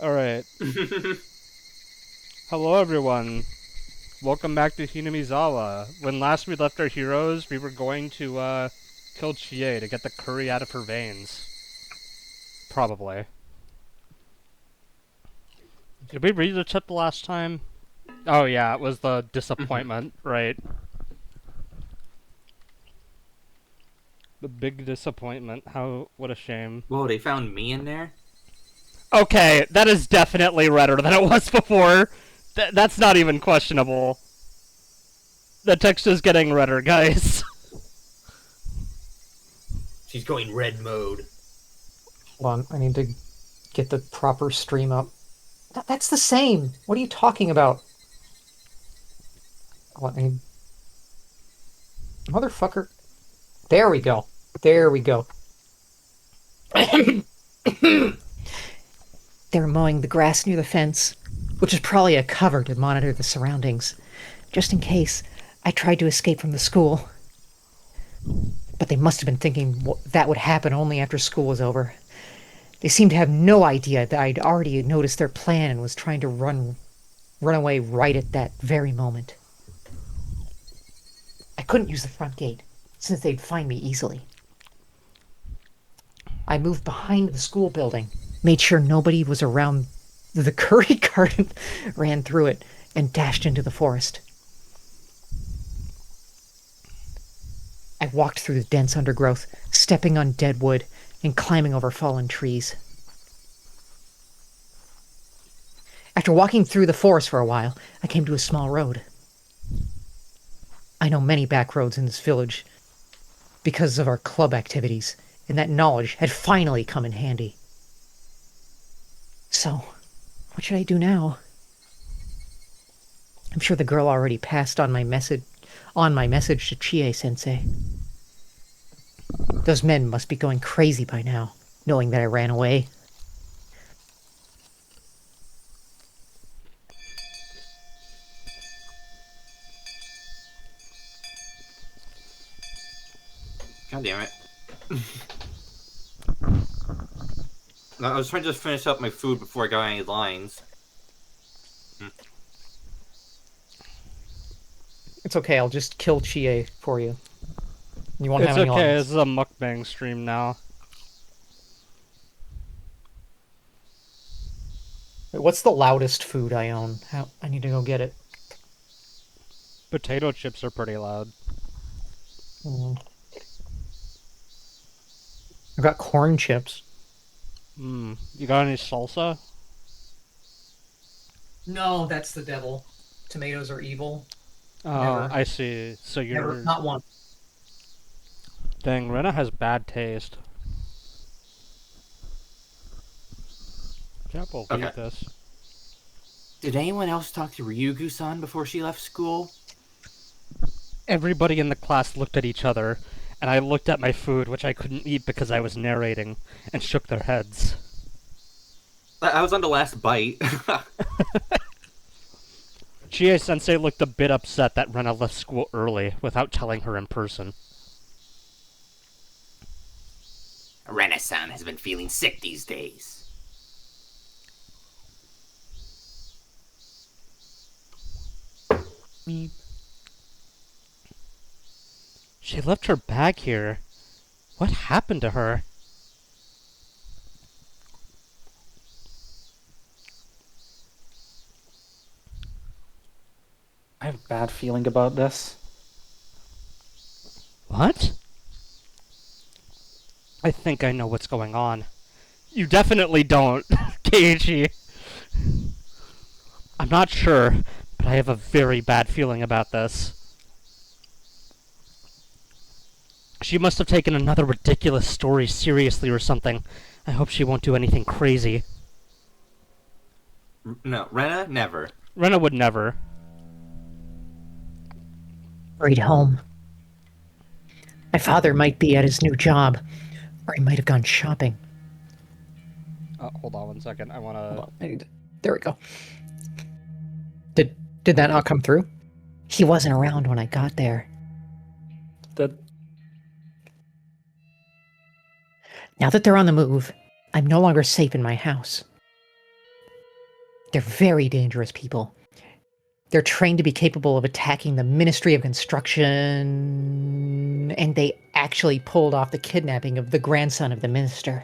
Alright. Hello, everyone. Welcome back to Hinamizawa. When last we left our heroes, we were going to, kill Chie to get the curry out of her veins. Probably. Did we read the tip the last time? Oh, yeah, it was the disappointment, right? The big disappointment. What a shame. Whoa, they found me in there? Okay, that is definitely redder than it was before. That's not even questionable. The text is getting redder, guys. She's going red mode. Hold on, I need to get the proper stream up. That's the same. What are you talking about? Hold on, I need... Motherfucker. There we go. There we go. They're mowing the grass near the fence, which is probably a cover to monitor the surroundings, just in case I tried to escape from the school. But they must have been thinking that would happen only after school was over. They seemed to have no idea that I'd already noticed their plan and was trying to run away right at that very moment. I couldn't use the front gate, since they'd find me easily. I moved behind the school building, made sure nobody was around the curry garden, ran through it, and dashed into the forest. I walked through the dense undergrowth, stepping on dead wood and climbing over fallen trees. After walking through the forest for a while, I came to a small road. I know many back roads in this village because of our club activities, and that knowledge had finally come in handy. So, what should I do now? I'm sure the girl already passed on my message to Chie-sensei. Those men must be going crazy by now, knowing that I ran away. God damn it. I was trying to just finish up my food before I got any lines. It's okay, I'll just kill Chie for you. You won't It's have any okay, lines. this is a mukbang stream now. Wait, what's the loudest food I own? I need to go get it. Potato chips are pretty loud. I've got corn chips. You got any salsa? No, that's the devil. Tomatoes are evil. Oh, Never. I see. So you're... Never, not one. Dang, Rena has bad taste. Can't believe Okay. this. Did anyone else talk to Ryugu-san before she left school? Everybody in the class looked at each other, and I looked at my food, which I couldn't eat because I was narrating, and shook their heads. I was on the last bite. Chie-sensei looked a bit upset that Rena left school early without telling her in person. Rena-san has been feeling sick these days. Meep. She left her bag here. What happened to her? I have a bad feeling about this. What? I think I know what's going on. You definitely don't, Keiichi. I'm not sure, but I have a very bad feeling about this. She must have taken another ridiculous story seriously or something. I hope she won't do anything crazy. No, Rena, never. Rena would never. Hurried home. My father might be at his new job, or he might have gone shopping. Hold on 1 second. I wanna... There we go. Did that not come through? He wasn't around when I got there. That Now that they're on the move, I'm no longer safe in my house. They're very dangerous people. They're trained to be capable of attacking the Ministry of Construction, and they actually pulled off the kidnapping of the grandson of the minister.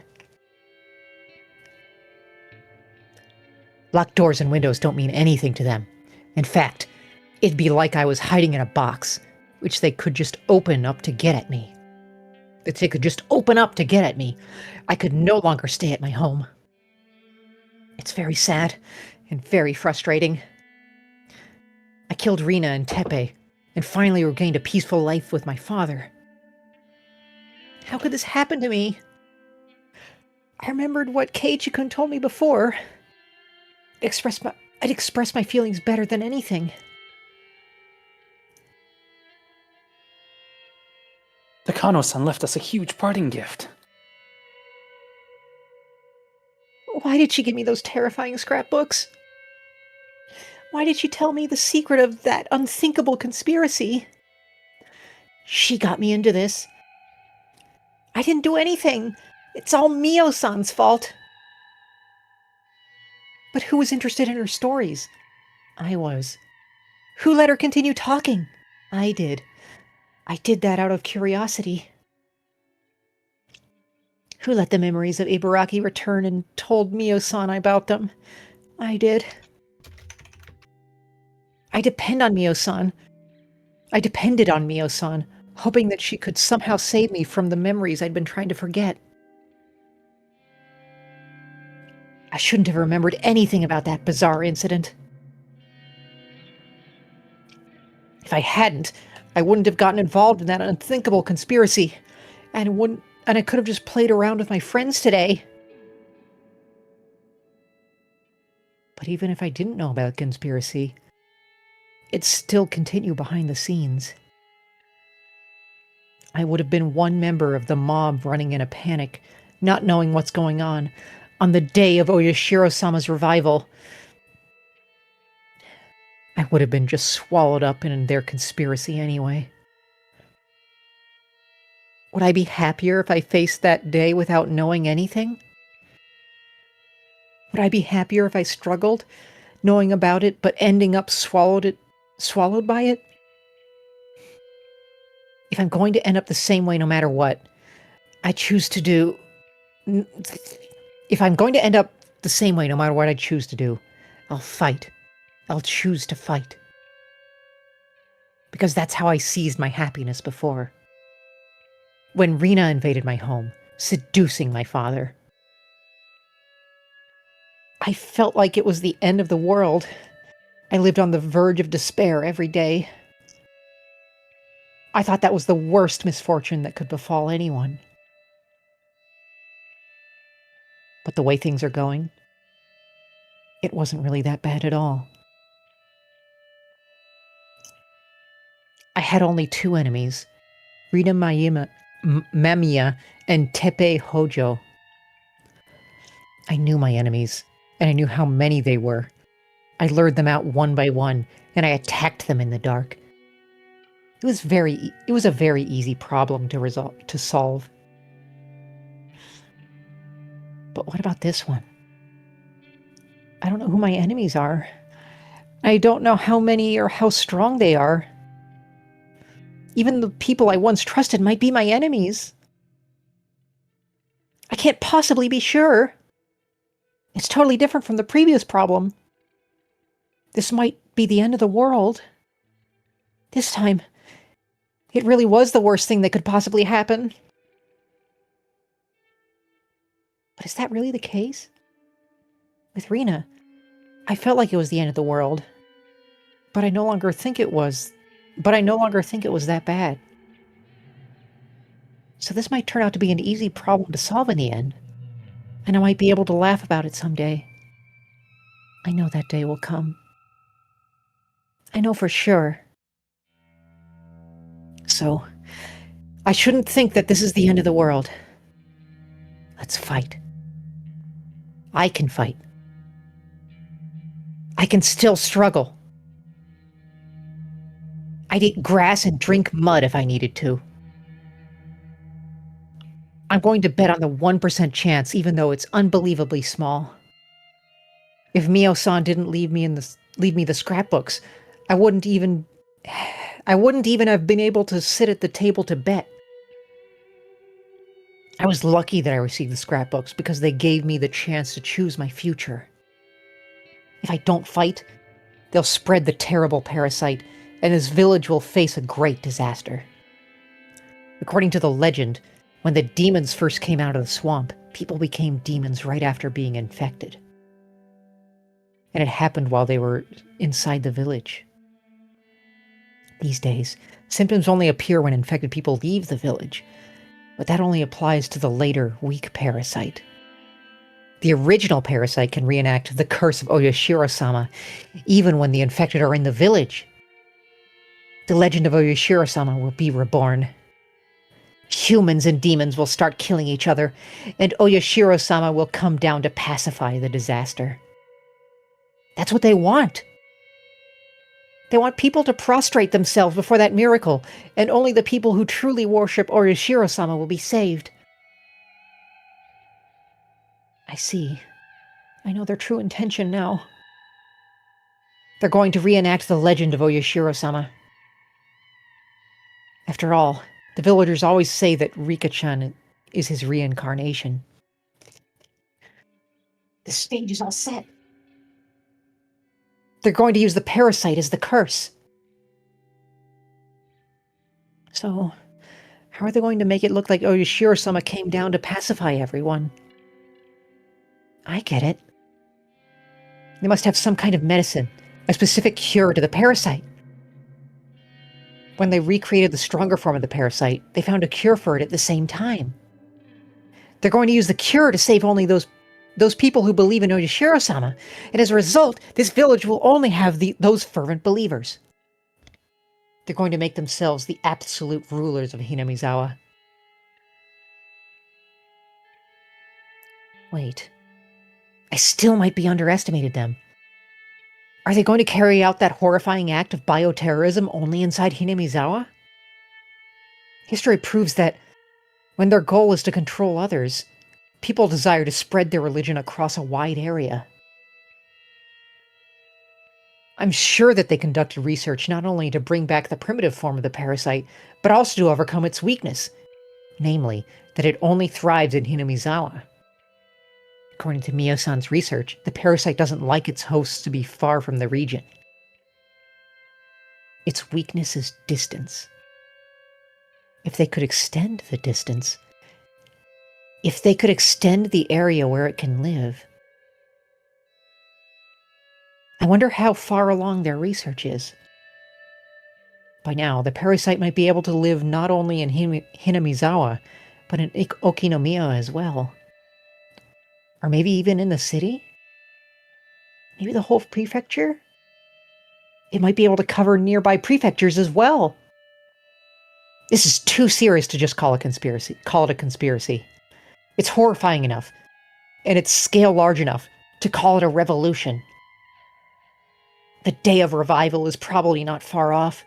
Locked doors and windows don't mean anything to them. In fact, it'd be like I was hiding in a box, which they could just open up to get at me. If they could just open up to get at me, I could no longer stay at my home. It's very sad and very frustrating. I killed Rina and Tepe, and finally regained a peaceful life with my father. How could this happen to me? I remembered what Keiichi-kun told me before. I'd express my feelings better than anything. The Kano-san left us a huge parting gift. Why did she give me those terrifying scrapbooks? Why did she tell me the secret of that unthinkable conspiracy? She got me into this. I didn't do anything. It's all Mio-san's fault. But who was interested in her stories? I was. Who let her continue talking? I did. I did that out of curiosity. Who let the memories of Ibaraki return and told Mio-san about them? I did. I depended on Mio-san, hoping that she could somehow save me from the memories I'd been trying to forget. I shouldn't have remembered anything about that bizarre incident. If I hadn't, I wouldn't have gotten involved in that unthinkable conspiracy, and I could have just played around with my friends today. But even if I didn't know about the conspiracy, it'd still continue behind the scenes. I would have been one member of the mob running in a panic, not knowing what's going on the day of Oyashiro-sama's revival. I would have been just swallowed up in their conspiracy anyway. Would I be happier if I faced that day without knowing anything? Would I be happier if I struggled, knowing about it, but ending up swallowed by it? If I'm going to end up the same way no matter what, I choose to do... If I'm going to end up the same way no matter what I choose to do, I'll fight. I'll choose to fight. Because that's how I seized my happiness before. When Rina invaded my home, seducing my father, I felt like it was the end of the world. I lived on the verge of despair every day. I thought that was the worst misfortune that could befall anyone. But the way things are going, it wasn't really that bad at all. I had only two enemies, Rina Mamiya and Tepe Hojo. I knew my enemies, and I knew how many they were. I lured them out one by one, and I attacked them in the dark. It was a very easy problem to solve. But what about this one? I don't know who my enemies are. I don't know how many or how strong they are. Even the people I once trusted might be my enemies. I can't possibly be sure. It's totally different from the previous problem. This might be the end of the world. This time, it really was the worst thing that could possibly happen. But is that really the case? With Rina, I felt like it was the end of the world. But I no longer think it was that bad. So this might turn out to be an easy problem to solve in the end. And I might be able to laugh about it someday. I know that day will come. I know for sure. So, I shouldn't think that this is the end of the world. Let's fight. I can fight. I can still struggle. I'd eat grass and drink mud if I needed to. I'm going to bet on the 1% chance, even though it's unbelievably small. If Mio-san didn't leave me the scrapbooks, I wouldn't even have been able to sit at the table to bet. I was lucky that I received the scrapbooks because they gave me the chance to choose my future. If I don't fight, they'll spread the terrible parasite, and this village will face a great disaster. According to the legend, when the demons first came out of the swamp, people became demons right after being infected. And it happened while they were inside the village. These days, symptoms only appear when infected people leave the village, but that only applies to the later, weak parasite. The original parasite can reenact the curse of Oyashiro-sama, even when the infected are in the village. The legend of Oyashiro-sama will be reborn. Humans and demons will start killing each other, and Oyashiro-sama will come down to pacify the disaster. That's what they want. They want people to prostrate themselves before that miracle, and only the people who truly worship Oyashiro-sama will be saved. I see. I know their true intention now. They're going to reenact the legend of Oyashiro-sama. After all, the villagers always say that Rika-chan is his reincarnation. The stage is all set. They're going to use the parasite as the curse. So, how are they going to make it look like Oyashiro-sama came down to pacify everyone? I get it. They must have some kind of medicine, a specific cure to the parasite. When they recreated the stronger form of the parasite, they found a cure for it at the same time. They're going to use the cure to save only those people who believe in Oyashiro-sama, and as a result, this village will only have those fervent believers. They're going to make themselves the absolute rulers of Hinamizawa. Wait. I still might be underestimated them. Are they going to carry out that horrifying act of bioterrorism only inside Hinamizawa? History proves that when their goal is to control others, people desire to spread their religion across a wide area. I'm sure that they conducted research not only to bring back the primitive form of the parasite, but also to overcome its weakness, namely, that it only thrives in Hinamizawa. According to Mio-san's research, the parasite doesn't like its hosts to be far from the region. Its weakness is distance. If they could extend the distance, if they could extend the area where it can live, I wonder how far along their research is. By now, the parasite might be able to live not only in Hinamizawa, but in Okinomiya as well. Or maybe even in the city? Maybe the whole prefecture? It might be able to cover nearby prefectures as well. This is too serious to just call it a conspiracy. It's horrifying enough, and its scale large enough to call it a revolution. The day of revival is probably not far off.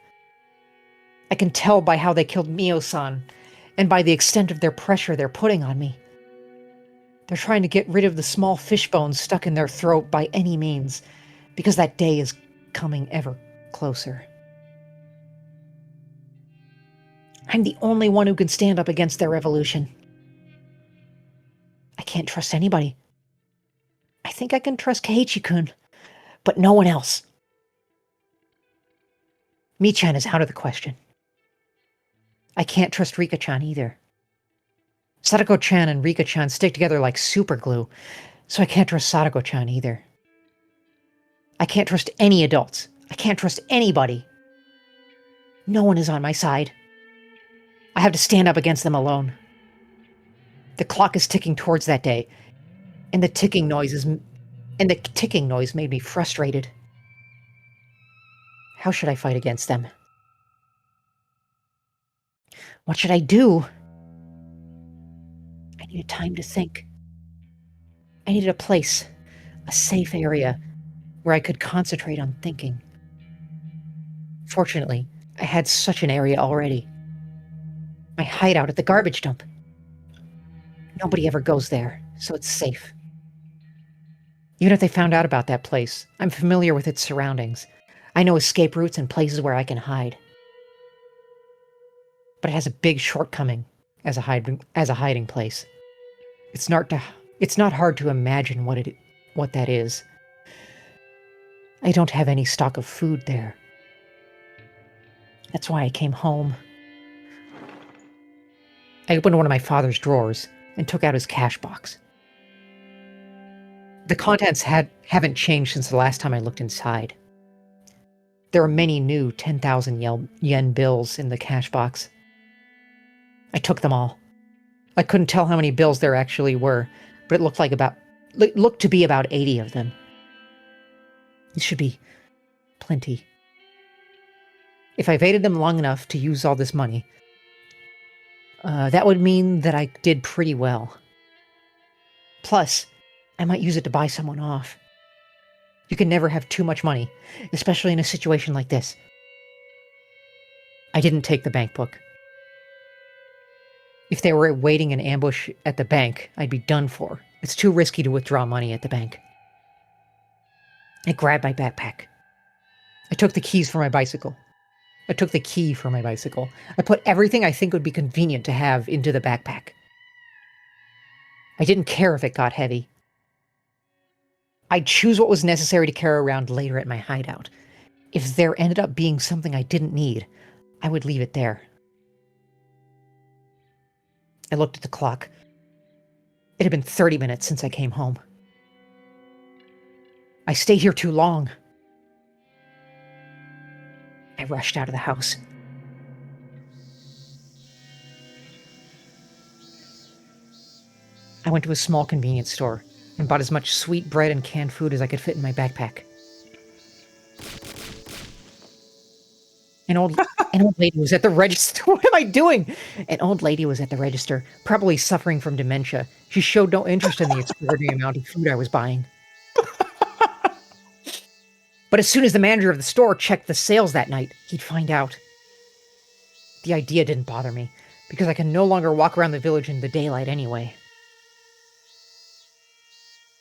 I can tell by how they killed Mio-san, and by the extent of their pressure they're putting on me. They're trying to get rid of the small fish bones stuck in their throat by any means, because that day is coming ever closer. I'm the only one who can stand up against their revolution. I can't trust anybody. I think I can trust Keiichi-kun, but no one else. Mi-chan is out of the question. I can't trust Rika-chan either. Sadako-chan and Rika-chan stick together like super glue, so I can't trust Sadako-chan either. I can't trust any adults. I can't trust anybody. No one is on my side. I have to stand up against them alone. The clock is ticking towards that day, and the ticking noise made me frustrated. How should I fight against them? What should I do? I needed time to think. I needed a place, a safe area, where I could concentrate on thinking. Fortunately, I had such an area already. My hideout at the garbage dump. Nobody ever goes there, so it's safe. Even if they found out about that place, I'm familiar with its surroundings. I know escape routes and places where I can hide. But it has a big shortcoming as a hiding place. It's not hard to imagine what that is. I don't have any stock of food there. That's why I came home. I opened one of my father's drawers and took out his cash box. The contents haven't changed since the last time I looked inside. There are many new 10,000 yen bills in the cash box. I took them all. I couldn't tell how many bills there actually were, but it looked to be about 80 of them. It should be plenty. If I waited them long enough to use all this money, that would mean that I did pretty well. Plus, I might use it to buy someone off. You can never have too much money, especially in a situation like this. I didn't take the bank book. If they were waiting an ambush at the bank, I'd be done for. It's too risky to withdraw money at the bank. I grabbed my backpack. I took the keys for my bicycle. I took the key for my bicycle. I put everything I think would be convenient to have into the backpack. I didn't care if it got heavy. I'd choose what was necessary to carry around later at my hideout. If there ended up being something I didn't need, I would leave it there. I looked at the clock. It had been 30 minutes since I came home. I stayed here too long. I rushed out of the house. I went to a small convenience store and bought as much sweet bread and canned food as I could fit in my backpack. An old lady was at the register. What am I doing? An old lady was at the register, probably suffering from dementia. She showed no interest in the extraordinary amount of food I was buying. But as soon as the manager of the store checked the sales that night, he'd find out. The idea didn't bother me, because I can no longer walk around the village in the daylight anyway.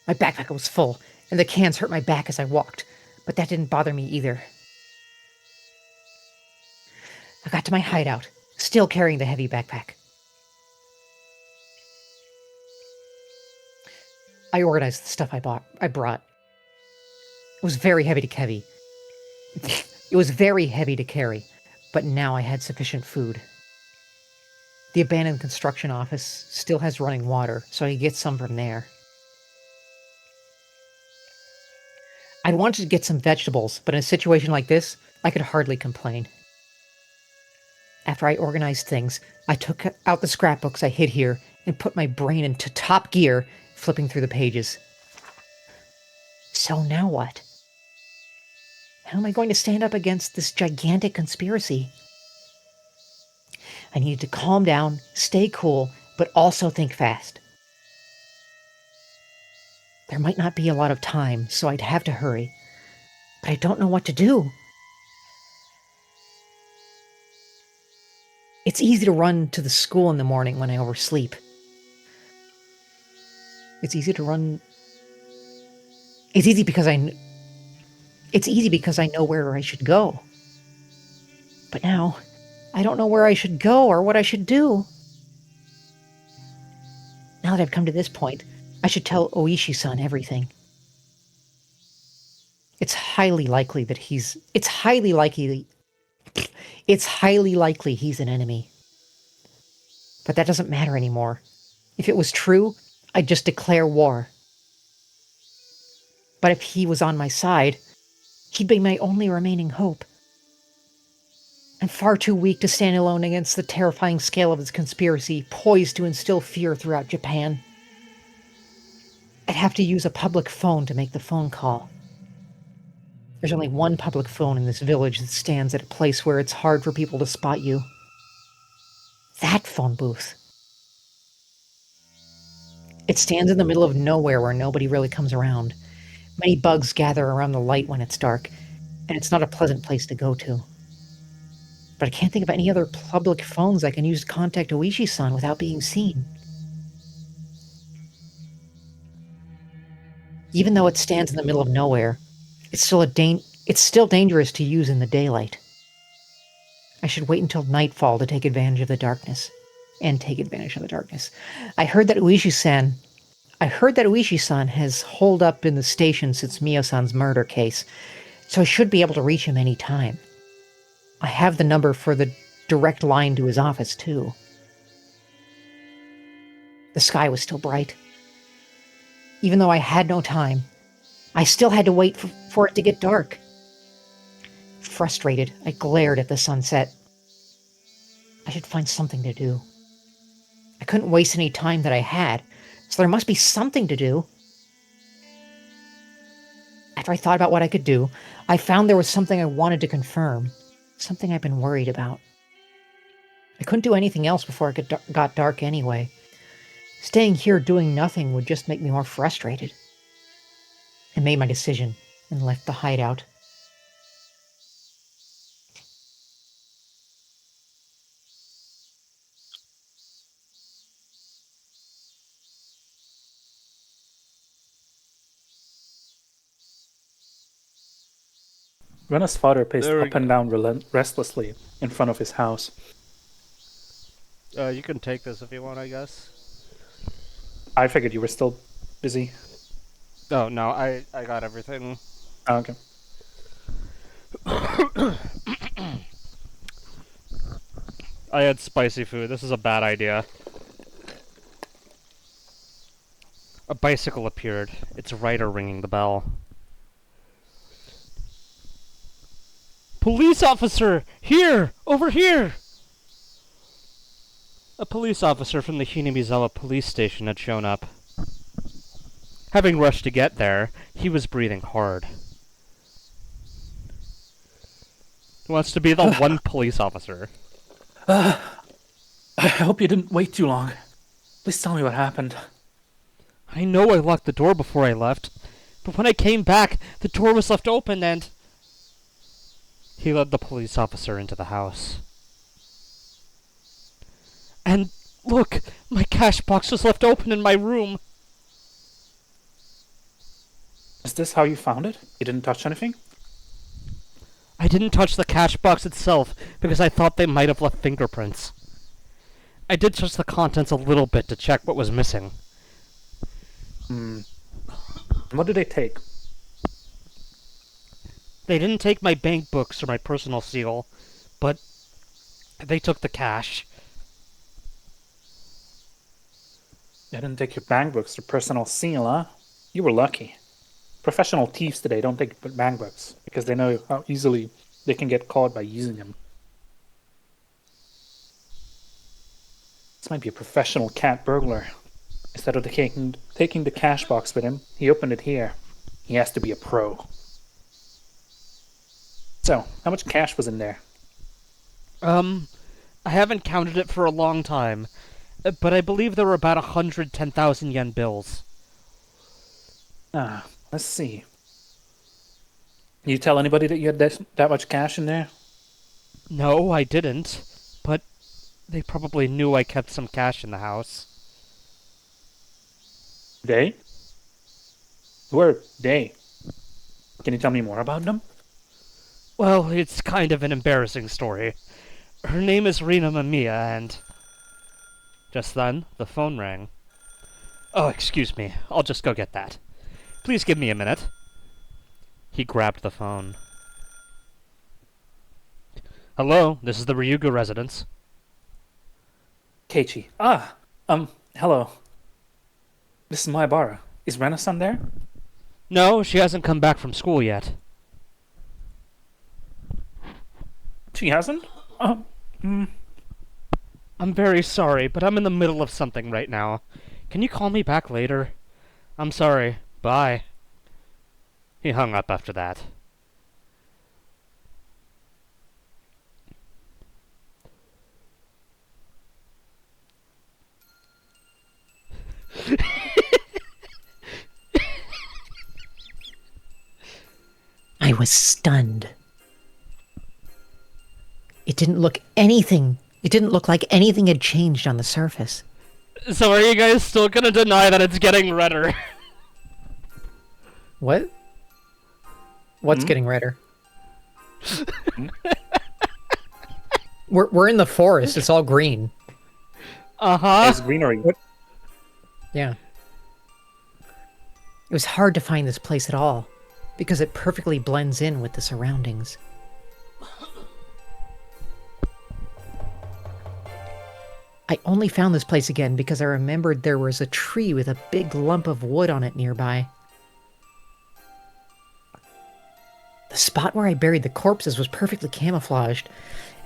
My backpack was full, and the cans hurt my back as I walked, but that didn't bother me either. I got to my hideout, still carrying the heavy backpack. I organized the stuff I brought. It was very heavy to carry. It was very heavy to carry, but now I had sufficient food. The abandoned construction office still has running water, so I could get some from there. I'd wanted to get some vegetables, but in a situation like this, I could hardly complain. After I organized things, I took out the scrapbooks I hid here and put my brain into top gear, flipping through the pages. So now what? How am I going to stand up against this gigantic conspiracy? I needed to calm down, stay cool, but also think fast. There might not be a lot of time, so I'd have to hurry. But I don't know what to do. It's easy to run to the school in the morning when I oversleep. It's easy because I know where I should go. But now, I don't know where I should go or what I should do. Now that I've come to this point, I should tell Oishi-san everything. It's highly likely he's an enemy. But that doesn't matter anymore. If it was true, I'd just declare war. But if he was on my side, he'd be my only remaining hope. I'm far too weak to stand alone against the terrifying scale of his conspiracy, poised to instill fear throughout Japan. I'd have to use a public phone to make the phone call. There's only one public phone in this village that stands at a place where it's hard for people to spot you. That phone booth. It stands in the middle of nowhere where nobody really comes around. Many bugs gather around the light when it's dark, and it's not a pleasant place to go to. But I can't think of any other public phones I can use to contact Oishi-san without being seen. Even though it stands in the middle of nowhere, it's still dangerous to use in the daylight. I should wait until nightfall to take advantage of the darkness. I heard that Uishi-san has holed up in the station since Mio-san's murder case, so I should be able to reach him any time. I have the number for the direct line to his office, too. The sky was still bright. Even though I had no time, I still had to wait for it to get dark. Frustrated, I glared at the sunset. I should find something to do. I couldn't waste any time that I had, so there must be something to do. After I thought about what I could do, I found there was something I wanted to confirm. Something I've been worried about. I couldn't do anything else before it got dark anyway. Staying here doing nothing would just make me more frustrated. I made my decision and left the hideout. Rena's father paced There we up and down restlessly in front of his house. You can take this if you want, I guess. I figured you were still busy. Oh, no, I got everything. Oh, okay. I had spicy food. This is a bad idea. A bicycle appeared, its rider ringing the bell. Police officer! Here! Over here! A police officer from the Hinamizawa police station had shown up. Having rushed to get there, he was breathing hard. He wants to be the one police officer. I hope you didn't wait too long. Please tell me what happened. I know I locked the door before I left, but when I came back, the door was left open and... He led the police officer into the house. And look, my cash box was left open in my room. Is this how you found it? You didn't touch anything? I didn't touch the cash box itself because I thought they might have left fingerprints. I did touch the contents a little bit to check what was missing. What did they take? They didn't take my bank books or my personal seal, but they took the cash. They didn't take your bank books or personal seal, huh? You were lucky. Professional thieves today don't take bank books because they know how easily they can get caught by using them. This might be a professional cat burglar. Instead of taking the cash box with him, he opened it here. He has to be a pro. So, how much cash was in there? I haven't counted it for a long time, but I believe there were about 110,000 yen bills. Let's see. Can you tell anybody that you had that much cash in there? No, I didn't, but they probably knew I kept some cash in the house. They? Who are they? Can you tell me more about them? Well, it's kind of an embarrassing story. Her name is Rina Mamiya, and... Just then, the phone rang. Oh, excuse me. I'll just go get that. Please give me a minute. He grabbed the phone. Hello, this is the Ryugu residence. Keiichi. Hello. This is Maebara. Is Rena-san there? No, she hasn't come back from school yet. She hasn't? I'm very sorry, but I'm in the middle of something right now. Can you call me back later? I'm sorry. Bye. He hung up after that. I was stunned. It didn't look like anything had changed on the surface. So are you guys still gonna deny that it's getting redder? What? What's getting redder? We're in the forest. It's all green. There's greenery. Yeah. It was hard to find this place at all, because it perfectly blends in with the surroundings. I only found this place again because I remembered there was a tree with a big lump of wood on it nearby. The spot where I buried the corpses was perfectly camouflaged,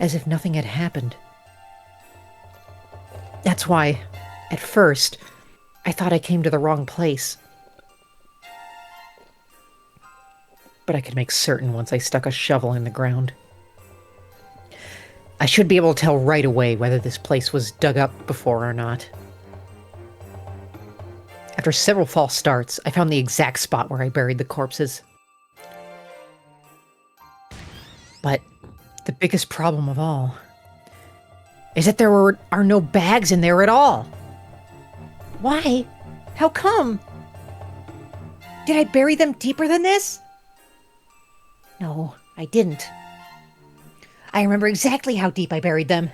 as if nothing had happened. That's why, at first, I thought I came to the wrong place. But I could make certain once I stuck a shovel in the ground. I should be able to tell right away whether this place was dug up before or not. After several false starts, I found the exact spot where I buried the corpses. But the biggest problem of all is that there are no bags in there at all. Why? How come? Did I bury them deeper than this? No, I didn't. I remember exactly how deep I buried them.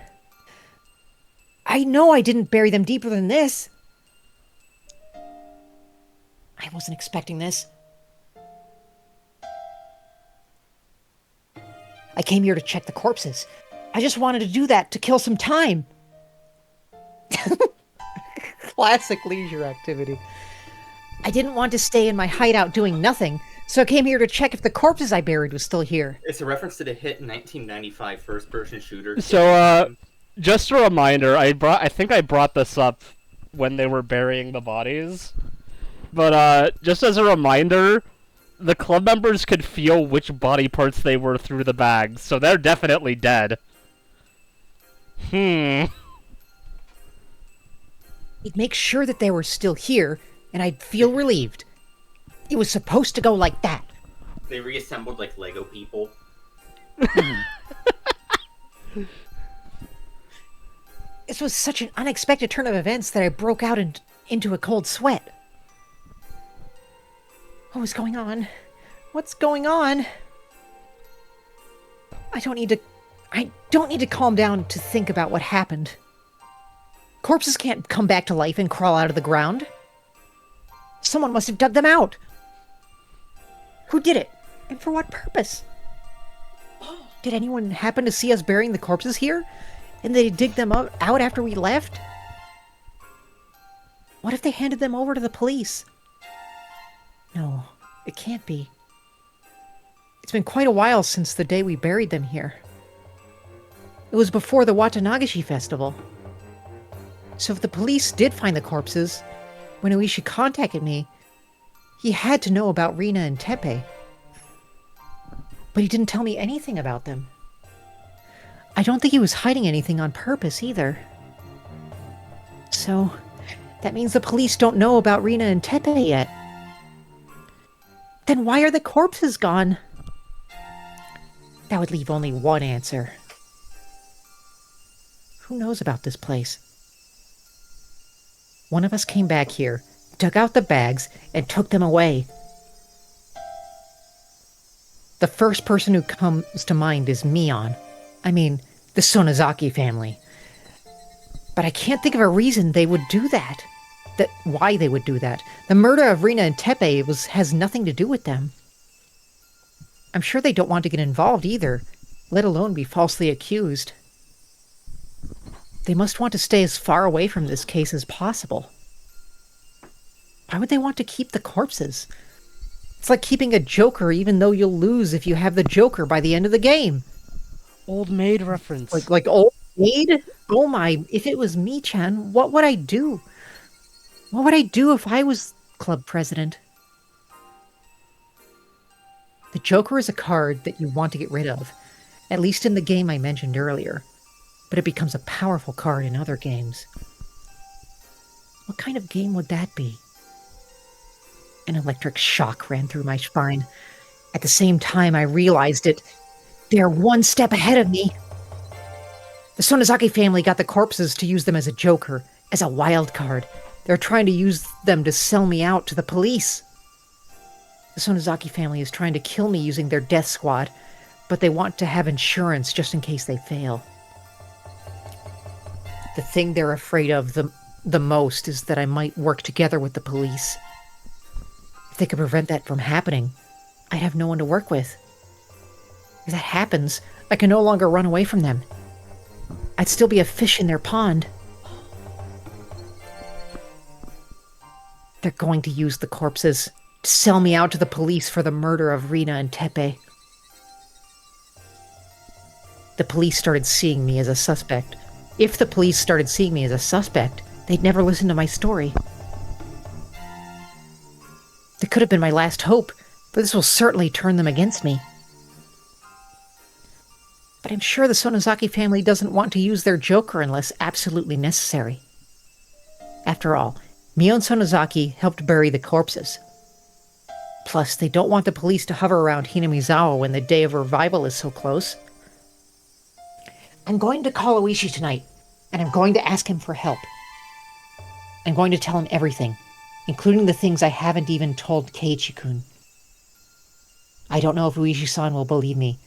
I know I didn't bury them deeper than this. I wasn't expecting this. I came here to check the corpses. I just wanted to do that to kill some time. Classic leisure activity. I didn't want to stay in my hideout doing nothing, so I came here to check if the corpses I buried was still here. It's a reference to the hit 1995 first-person shooter. So, just a reminder, I think I brought this up when they were burying the bodies. But, just as a reminder, the club members could feel which body parts they were through the bags, so they're definitely dead. He'd make sure that they were still here, and I'd feel relieved. It was supposed to go like that. They reassembled like Lego people. This was such an unexpected turn of events that I broke out into a cold sweat. What was going on? What's going on? I don't need to calm down to think about what happened. Corpses can't come back to life and crawl out of the ground. Someone must have dug them out. Who did it? And for what purpose? Did anyone happen to see us burying the corpses here? And they dig them out after we left? What if they handed them over to the police? No, it can't be. It's been quite a while since the day we buried them here. It was before the Watanagashi festival. So if the police did find the corpses, when Oishi contacted me, he had to know about Rina and Teppei. But he didn't tell me anything about them. I don't think he was hiding anything on purpose either. So, that means the police don't know about Rina and Teppei yet. Then why are the corpses gone? That would leave only one answer. Who knows about this place? One of us came back here, took out the bags, and took them away. The first person who comes to mind is Mion. I mean, the Sonozaki family. But I can't think of a reason they would do that. Why they would do that. The murder of Rina and Teppei has nothing to do with them. I'm sure they don't want to get involved either, let alone be falsely accused. They must want to stay as far away from this case as possible. Why would they want to keep the corpses? It's like keeping a joker even though you'll lose if you have the joker by the end of the game. Old maid reference. Like old maid? Oh my, if it was me, Chan, what would I do? What would I do if I was club president? The joker is a card that you want to get rid of, at least in the game I mentioned earlier, but it becomes a powerful card in other games. What kind of game would that be? An electric shock ran through my spine. At the same time I realized it. They're one step ahead of me. The Sonozaki family got the corpses to use them as a joker, as a wild card. They're trying to use them to sell me out to the police. The Sonozaki family is trying to kill me using their death squad, but they want to have insurance just in case they fail. The thing they're afraid of the most is that I might work together with the police. If they could prevent that from happening, I'd have no one to work with. If that happens, I can no longer run away from them. I'd still be a fish in their pond. They're going to use the corpses to sell me out to the police for the murder of Rina and Tepe. The police started seeing me as a suspect. If the police started seeing me as a suspect, they'd never listen to my story. It could have been my last hope, but this will certainly turn them against me. But I'm sure the Sonozaki family doesn't want to use their Joker unless absolutely necessary. After all, Mio and Sonozaki helped bury the corpses. Plus, they don't want the police to hover around Hinamizawa when the day of revival is so close. I'm going to call Oishi tonight, and I'm going to ask him for help. I'm going to tell him everything, including the things I haven't even told Keiichi-kun. I don't know if Oishi-san will believe me.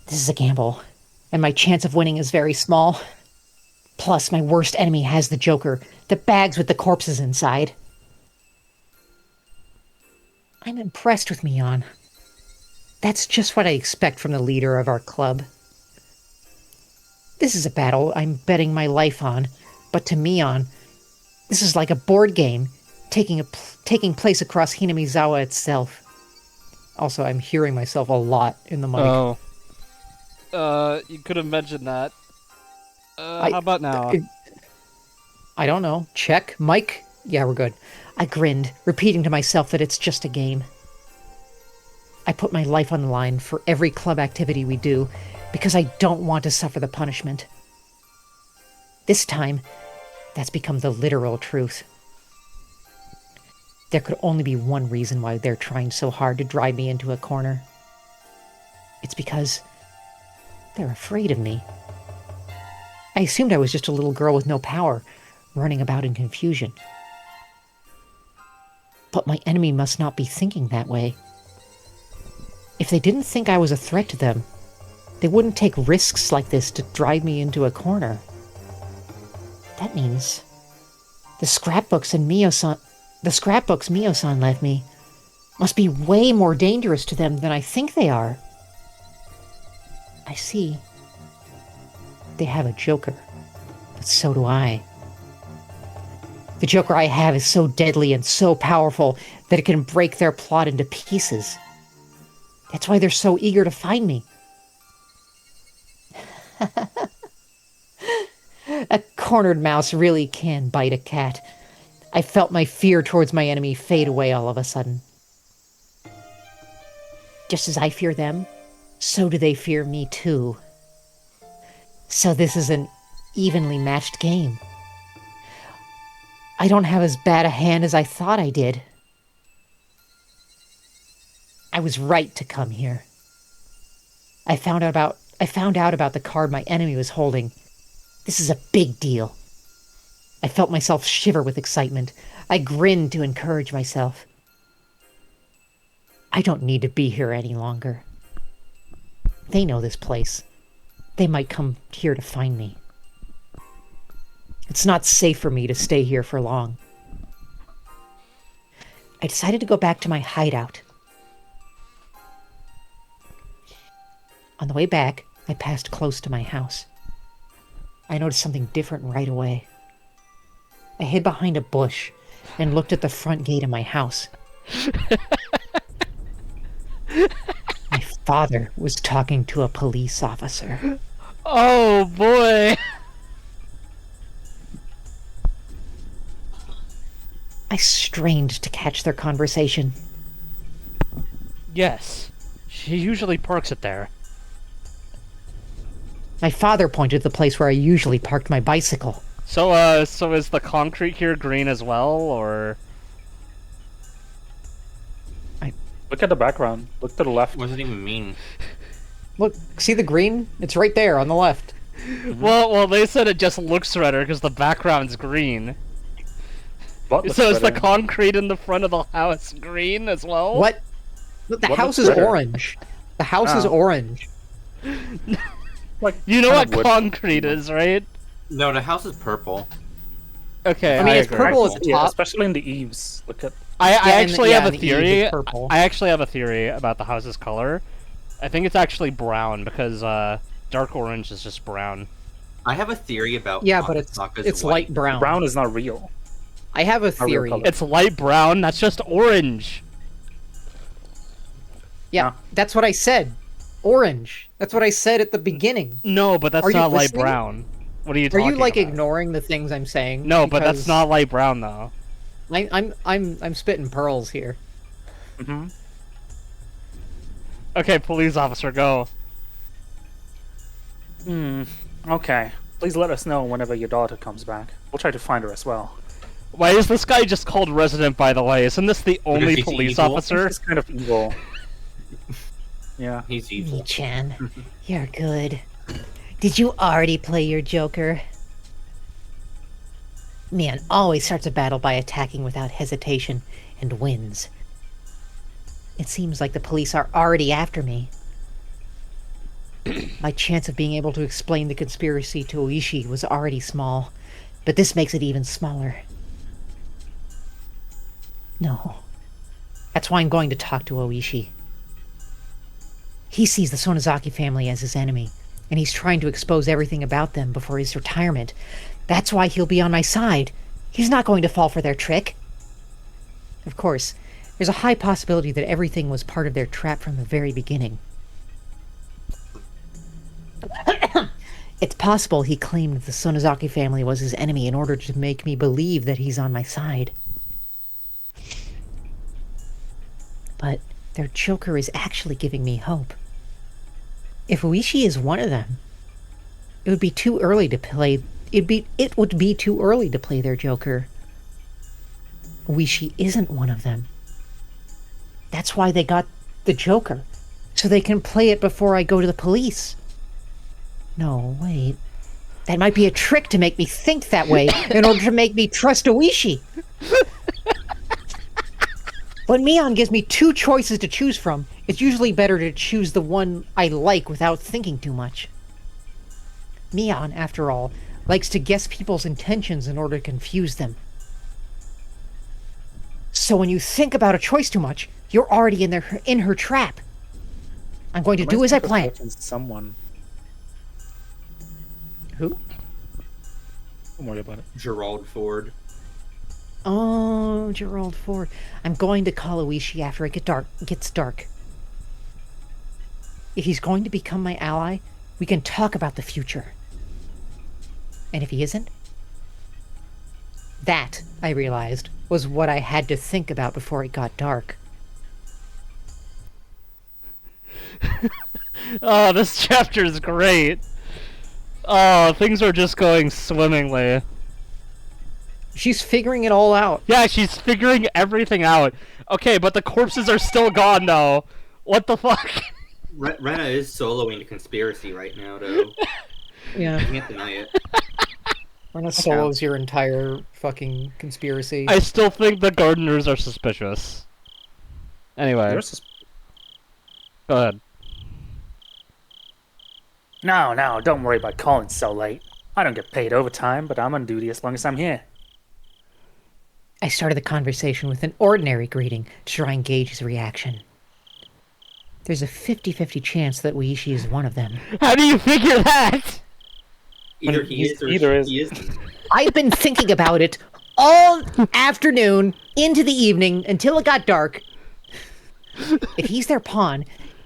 This is a gamble, and my chance of winning is very small. Plus, my worst enemy has the Joker, the bags with the corpses inside. I'm impressed with Mion. That's just what I expect from the leader of our club. This is a battle I'm betting my life on, but to Mion, this is like a board game, taking place across Hinamizawa itself. Also, I'm hearing myself a lot in the mic. Oh. You could have mentioned that. How about now? I don't know. Check. Mic? Yeah, we're good. I grinned, repeating to myself that it's just a game. I put my life on the line for every club activity we do, because I don't want to suffer the punishment. This time, that's become the literal truth. There could only be one reason why they're trying so hard to drive me into a corner. It's because they're afraid of me. I assumed I was just a little girl with no power, running about in confusion. But my enemy must not be thinking that way. If they didn't think I was a threat to them, they wouldn't take risks like this to drive me into a corner. That means the scrapbooks Mio-san left me must be way more dangerous to them than I think they are. I see. They have a Joker, but so do I. The Joker I have is so deadly and so powerful that it can break their plot into pieces. That's why they're so eager to find me. A cornered mouse really can bite a cat. I felt my fear towards my enemy fade away all of a sudden. Just as I fear them, so do they fear me too. So this is an evenly matched game. I don't have as bad a hand as I thought I did. I was right to come here. I found out about the card my enemy was holding. This is a big deal. I felt myself shiver with excitement. I grinned to encourage myself. I don't need to be here any longer. They know this place. They might come here to find me. It's not safe for me to stay here for long. I decided to go back to my hideout. On the way back, I passed close to my house. I noticed something different right away. I hid behind a bush and looked at the front gate of my house. My father was talking to a police officer. Oh boy! I strained to catch their conversation. Yes. She usually parks it there. My father pointed to the place where I usually parked my bicycle. So is the concrete here green as well, or...? Look at the background. Look to the left. What does it even mean? Look, see the green? It's right there on the left. Well, they said it just looks redder because the background's green. What looks So is the better? concrete in the front of the house green as well? What? The What house looks is better? orange. The house is Oh. orange. Like, You know kind what of wood. concrete is, right? No, the house is purple. Okay, I mean, it's agree. purple as the Yeah, top. especially in the eaves. Look at. I Yeah, and actually have a and the eaves theory. is purple. I actually have a theory about the house's color. I think it's actually brown because dark orange is just brown. I have a theory about Yeah, but Akasaka's it's wife. light brown. Brown is not real. I have a Not real theory. color. It's light brown. That's just orange. Yeah, No. that's what I said. Orange. That's what I said at the beginning. No, but that's Are you not light listening? brown. What are you Are talking you like about? ignoring the things I'm saying? No, but that's Because not light brown though. I'm spitting pearls here. Mm-hmm. Okay, police officer, go. Okay. Please let us know whenever your daughter comes back. We'll try to find her as well. Why is this guy just called resident, by the way? Isn't this the only he's police evil? officer? It's kind of evil. Yeah. He's evil. Mi-chan, you're good. Did you already play your Joker? Man always starts a battle by attacking without hesitation and wins. It seems like the police are already after me. My chance of being able to explain the conspiracy to Oishi was already small, but this makes it even smaller. No. That's why I'm going to talk to Oishi. He sees the Sonozaki family as his enemy, and he's trying to expose everything about them before his retirement. That's why he'll be on my side. He's not going to fall for their trick. Of course, there's a high possibility that everything was part of their trap from the very beginning. It's possible he claimed the Sonozaki family was his enemy in order to make me believe that he's on my side. But their Joker is actually giving me hope. If Uishi is one of them, it would be too early to play. It would be too early to play their Joker. Uishi isn't one of them. That's why they got the Joker, so they can play it before I go to the police. No, wait. That might be a trick to make me think that way in order to make me trust Oishi. When Mion gives me two choices to choose from, it's usually better to choose the one I like without thinking too much. Mion, after all, likes to guess people's intentions in order to confuse them. So when you think about a choice too much, you're already in her trap. I'm going to do as I plan. Someone. Who? Don't worry about it. Gerald Ford. Oh, Gerald Ford. I'm going to call Oishi after it gets dark. If he's going to become my ally, we can talk about the future. And if he isn't? That, I realized, was what I had to think about before it got dark. Oh, this chapter is great. Oh, things are just going swimmingly. She's figuring it all out. Yeah, she's figuring everything out. Okay, but the corpses are still gone, though. What the fuck? Rena is soloing the conspiracy right now, though. Yeah. I can't deny it. Rena solos your entire fucking conspiracy. I still think the gardeners are suspicious. Anyway, go ahead. No, don't worry about calling so late. I don't get paid overtime, but I'm on duty as long as I'm here. I started the conversation with an ordinary greeting to try and gauge his reaction. There's a 50-50 chance that Uishi is one of them. How do you figure that? Either he is or Either is. he isn't. I've been thinking about it all afternoon into the evening until it got dark. If he's their pawn,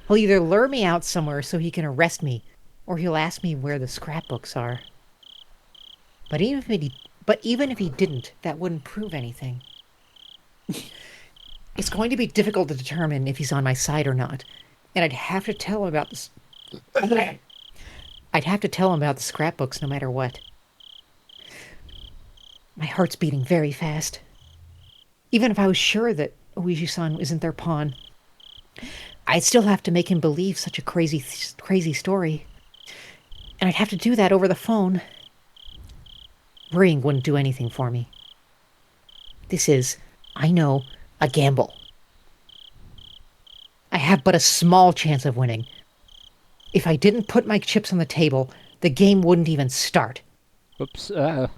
he'll either lure me out somewhere so he can arrest me, or he'll ask me where the scrapbooks are. But even if he didn't, that wouldn't prove anything. It's going to be difficult to determine if he's on my side or not, and I'd have to tell him about this. I'd have to tell him about the scrapbooks no matter what. My heart's beating very fast. Even if I was sure that Oishi-san isn't their pawn, I'd still have to make him believe such a crazy story. And I'd have to do that over the phone. Worrying wouldn't do anything for me. This is, I know, a gamble. I have but a small chance of winning. If I didn't put my chips on the table, the game wouldn't even start. Whoops. I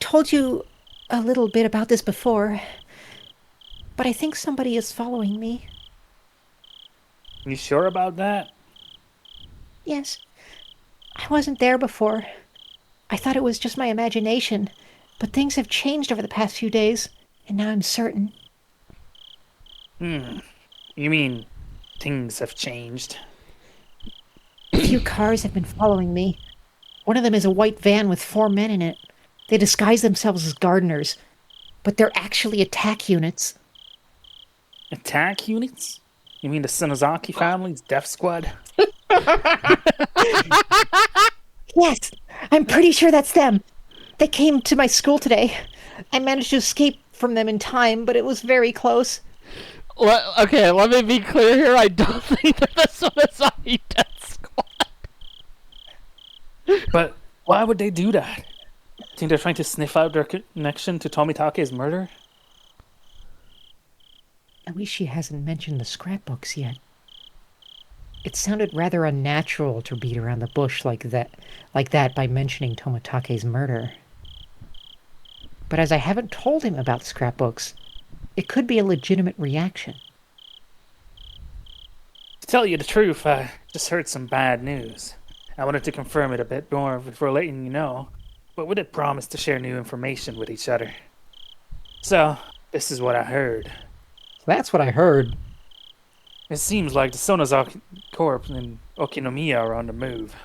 told you a little bit about this before, but I think somebody is following me. You sure about that? Yes. I wasn't there before. I thought it was just my imagination, but things have changed over the past few days, and now I'm certain. You mean things have changed? A few cars have been following me. One of them is a white van with 4 men in it. They disguise themselves as gardeners, but they're actually attack units. Attack units? You mean the Sonozaki family's death squad? Yes, I'm pretty sure that's them. They came to my school today. I managed to escape from them in time, but it was very close. Okay, let me be clear here. I don't think they're the Sonozaki Death Squad. But why would they do that? Think they're trying to sniff out their connection to Tomitake's murder? At least she hasn't mentioned the scrapbooks yet. It sounded rather unnatural to beat around the bush like that by mentioning Tomitake's murder. But as I haven't told him about the scrapbooks, it could be a legitimate reaction. To tell you the truth, I just heard some bad news. I wanted to confirm it a bit more before letting you know, but we did promise to share new information with each other. So, this is what I heard. That's what I heard. It seems like the Sonozaki Corp and Okinomiya are on the move.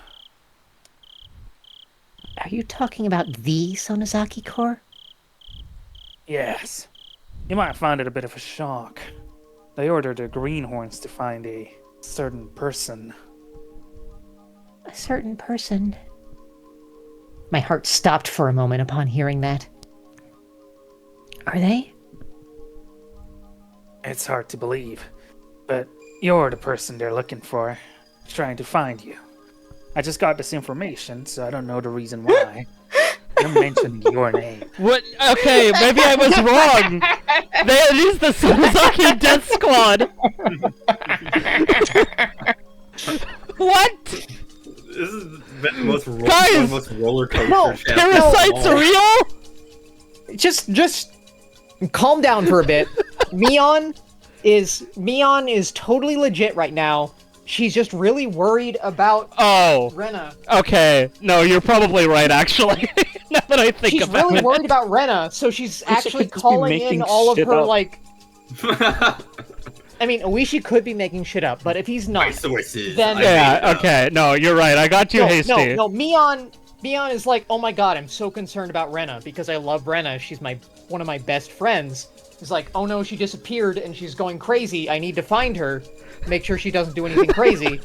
Are you talking about the Sonozaki Corps? Yes. You might find it a bit of a shock. They ordered the Greenhorns to find a certain person. A certain person. My heart stopped for a moment upon hearing that. Are they? It's hard to believe, but you're the person they're looking for, trying to find you. I just got this information, so I don't know the reason why. They're mentioning your name. What? Okay, maybe I was wrong. It is the Sonozaki Death Squad. What? This is the most, Guys! the most roller coaster No, shaft Parasites of all. real? Just calm down for a bit. Mion is totally legit right now. She's just really worried about Oh, Rena. okay. No, you're probably right, actually. Now that I think She's about really it. worried about Rena, so she's actually could just be calling in making all of shit her, up. like... I mean, Oishi could be making shit up, but if he's My not, sources. Then- I made it Yeah, up. okay. No, you're right. I got too hasty. No, Mion is like, oh my god, I'm so concerned about Rena, because I love Rena, she's one of my best friends. It's like, oh no, she disappeared and she's going crazy, I need to find her, make sure she doesn't do anything crazy.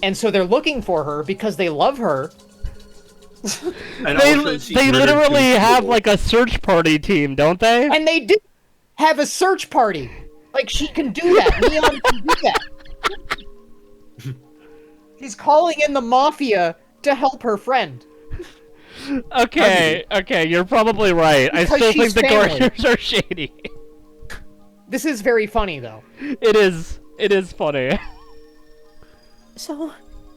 And so they're looking for her because they love her. And They, also she they murdered literally two have, people. like, a search party team, don't they? And they did have a search party. Like, she can do that. Mion can do that. She's calling in the mafia to help her friend. Okay, you're probably right. I Because still think she's the family. Gardeners are shady. This is very funny, though. It is funny. So,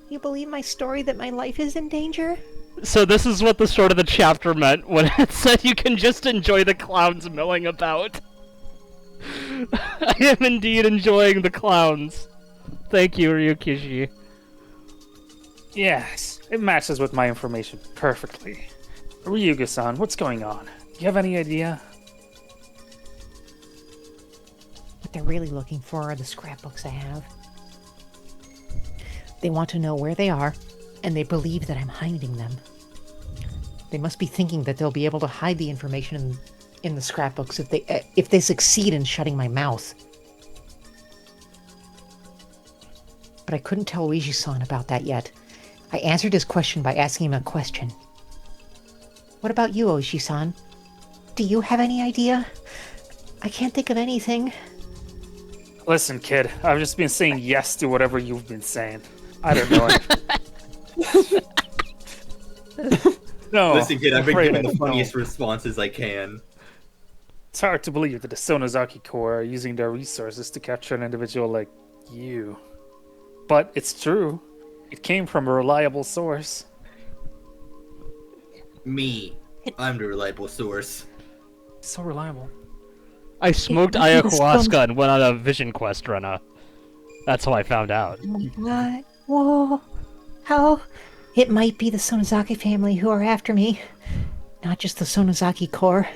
you believe my story that my life is in danger? So this is what the start of the chapter meant when it said you can just enjoy the clowns milling about. I am indeed enjoying the clowns. Thank you, Ryukishi. Yes, it matches with my information perfectly. Ryuga-san, what's going on? Do you have any idea? What they're really looking for are the scrapbooks I have. They want to know where they are, and they believe that I'm hiding them. They must be thinking that they'll be able to hide the information in the scrapbooks if they succeed in shutting my mouth. But I couldn't tell Luigi-san about that yet. I answered his question by asking him a question. What about you, Oishi-san? Do you have any idea? I can't think of anything. Listen, kid, I've just been saying yes to whatever you've been saying. I don't know. No, Listen, kid, I've been afraid giving I the don't. funniest responses I can. it's hard to believe that the Sonozaki Corps are using their resources to capture an individual like you. But it's true. It came from a reliable source. Me. I'm the reliable source. So reliable. I smoked might be the ayahuasca and went on a vision quest, Rena. That's how I found out. What? Whoa. How? It might be the Sonozaki family who are after me, not just the Sonozaki Corps.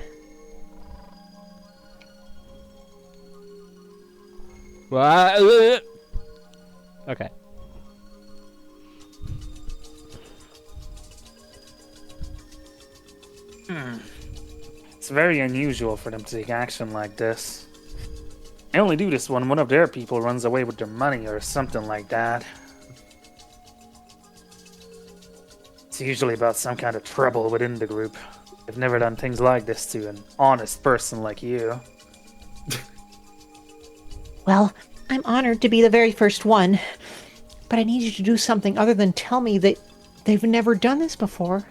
What? Okay. It's very unusual for them to take action like this. They only do this when one of their people runs away with their money or something like that. It's usually about some kind of trouble within the group. They've never done things like this to an honest person like you. Well, I'm honored to be the very first one, but I need you to do something other than tell me that they've never done this before.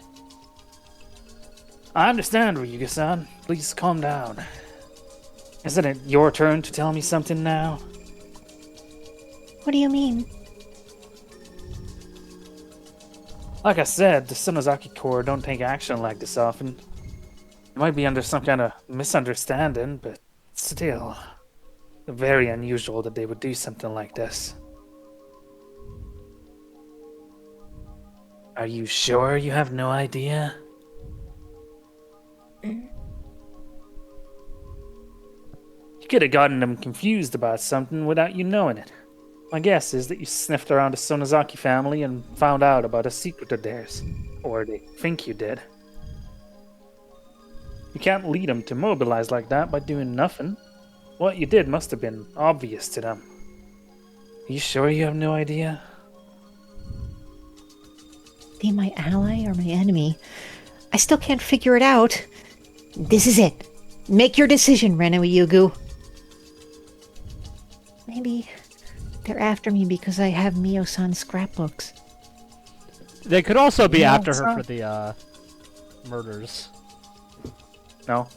I understand, Ryuga-san. Please calm down. Isn't it your turn to tell me something now? What do you mean? Like I said, the Sonozaki Corps don't take action like this often. It might be under some kind of misunderstanding, but still. Very unusual that they would do something like this. Are you sure you have no idea? You could have gotten them confused about something without you knowing it. My guess is that you sniffed around the Sonozaki family and found out about a secret of theirs. Or they think you did. You can't lead them to mobilize like that by doing nothing. What you did must have been obvious to them. Are you sure you have no idea? Be my ally or my enemy? I still can't figure it out. This is it. Make your decision, Ryugu. Maybe they're after me because I have Mio-san's scrapbooks. They could also be No, after it's her not. for the murders. No?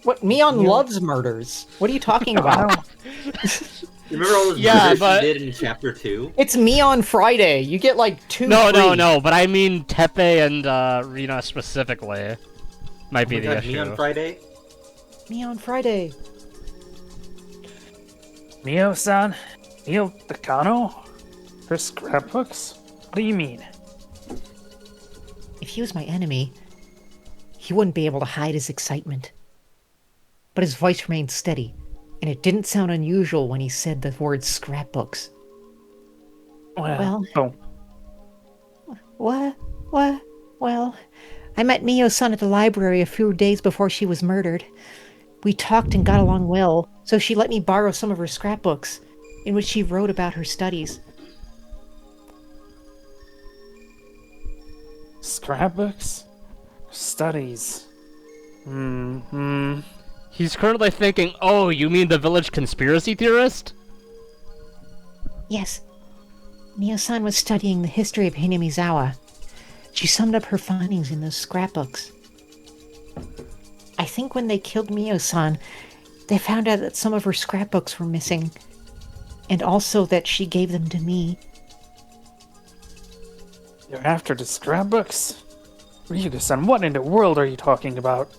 What? Mion loves murders. What are you talking about? You remember all those Yeah, murders but- she did in chapter 2? It's Mion Friday. You get like two. No, free. no, but I mean Tepe and Rina specifically. Might be Oh my the God, issue. me on Friday? Mion Friday. Mio-san? Mio Takano? Her scrapbooks? What do you mean? If he was my enemy, he wouldn't be able to hide his excitement. But his voice remained steady, and it didn't sound unusual when he said the word scrapbooks. Well- Oh, What? Well, I met Mio-san at the library a few days before she was murdered. We talked and got along well, so she let me borrow some of her scrapbooks, in which she wrote about her studies. scrapbooks? Studies. He's currently thinking, oh, you mean the village conspiracy theorist? Yes. Mio-san was studying the history of Hinamizawa. She summed up her findings in those scrapbooks. I think when they killed Mio-san, they found out that some of her scrapbooks were missing, and also that she gave them to me. You're after the scrapbooks? Ryuga-san, what in the world are you talking about?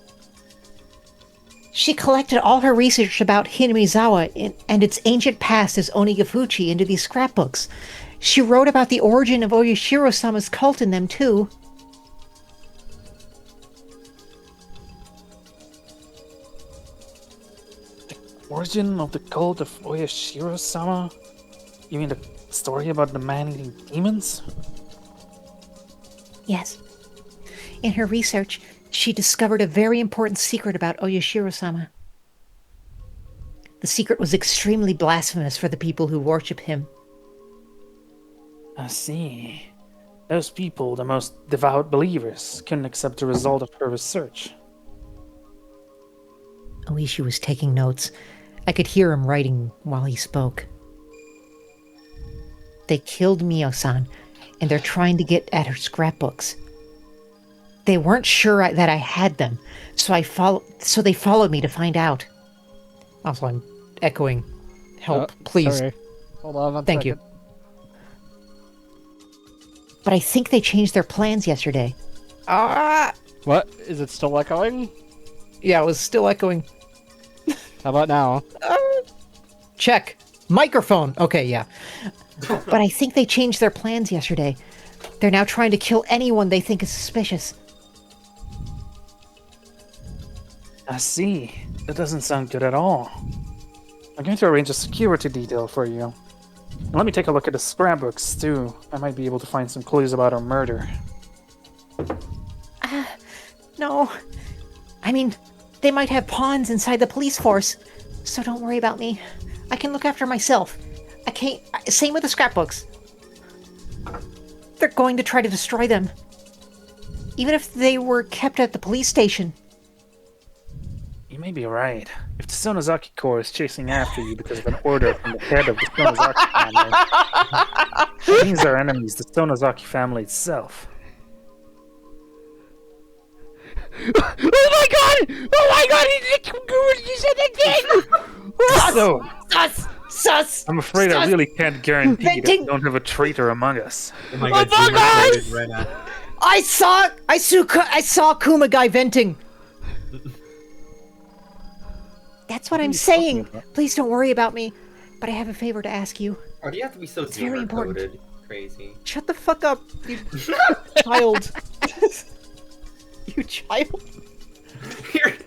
She collected all her research about Hinamizawa and its ancient past as Onigafuchi into these scrapbooks. She wrote about the origin of Oyashiro-sama's cult in them, too. Origin of the cult of Oyashiro-sama? You mean the story about the man-eating demons? Yes. In her research, she discovered a very important secret about Oyashiro-sama. The secret was extremely blasphemous for the people who worship him. I see. Those people, the most devout believers, couldn't accept the result of her research. Oishi was taking notes. I could hear him writing while he spoke. They killed Mio-san, and they're trying to get at her scrapbooks. They weren't sure that I had them, so they followed me to find out. Also, I'm echoing, help, please. Sorry. Hold on one Thank second. you. But I think they changed their plans yesterday. What? Is it still echoing? Yeah, it was still echoing. How about now? Check. Microphone. Okay, yeah. But I think they changed their plans yesterday. They're now trying to kill anyone they think is suspicious. I see. That doesn't sound good at all. I'm going to arrange a security detail for you. And let me take a look at the scrapbooks, too. I might be able to find some clues about our murder. No. I mean, they might have pawns inside the police force. So don't worry about me. I can look after myself. I can't... Same with the scrapbooks. They're going to try to destroy them. Even if they were kept at the police station. You may be right. If the Sonozaki Corps is chasing after you because of an order from the head of the Sonozaki family, that means our enemy is the Sonozaki family itself. Oh my god! Oh my god! He said that thing! So, Sus! I'm afraid I really can't guarantee that Venting. we don't have a traitor among us. Oh my god, my Zoomer God! quoted Rena. I saw Kuma guy venting. That's what are I'm you talking saying. about? Please don't worry about me. But I have a favor to ask you. Why do you have to be so It's very Zoomer important. coded? Crazy. Shut the fuck up, you child. You child. Here.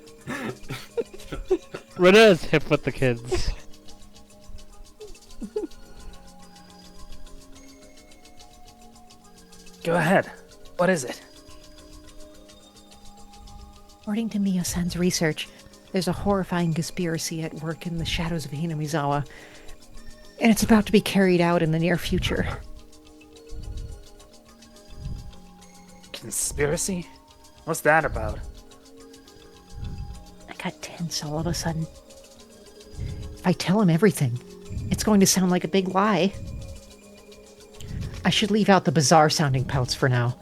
Rena is hip with the kids. Go ahead. What is it? According to Miya-san's research, there's a horrifying conspiracy at work in the shadows of Hinamizawa, and it's about to be carried out in the near future. Conspiracy? What's that about? I got tense all of a sudden. If I tell him everything, it's going to sound like a big lie. I should leave out the bizarre-sounding pouts for now.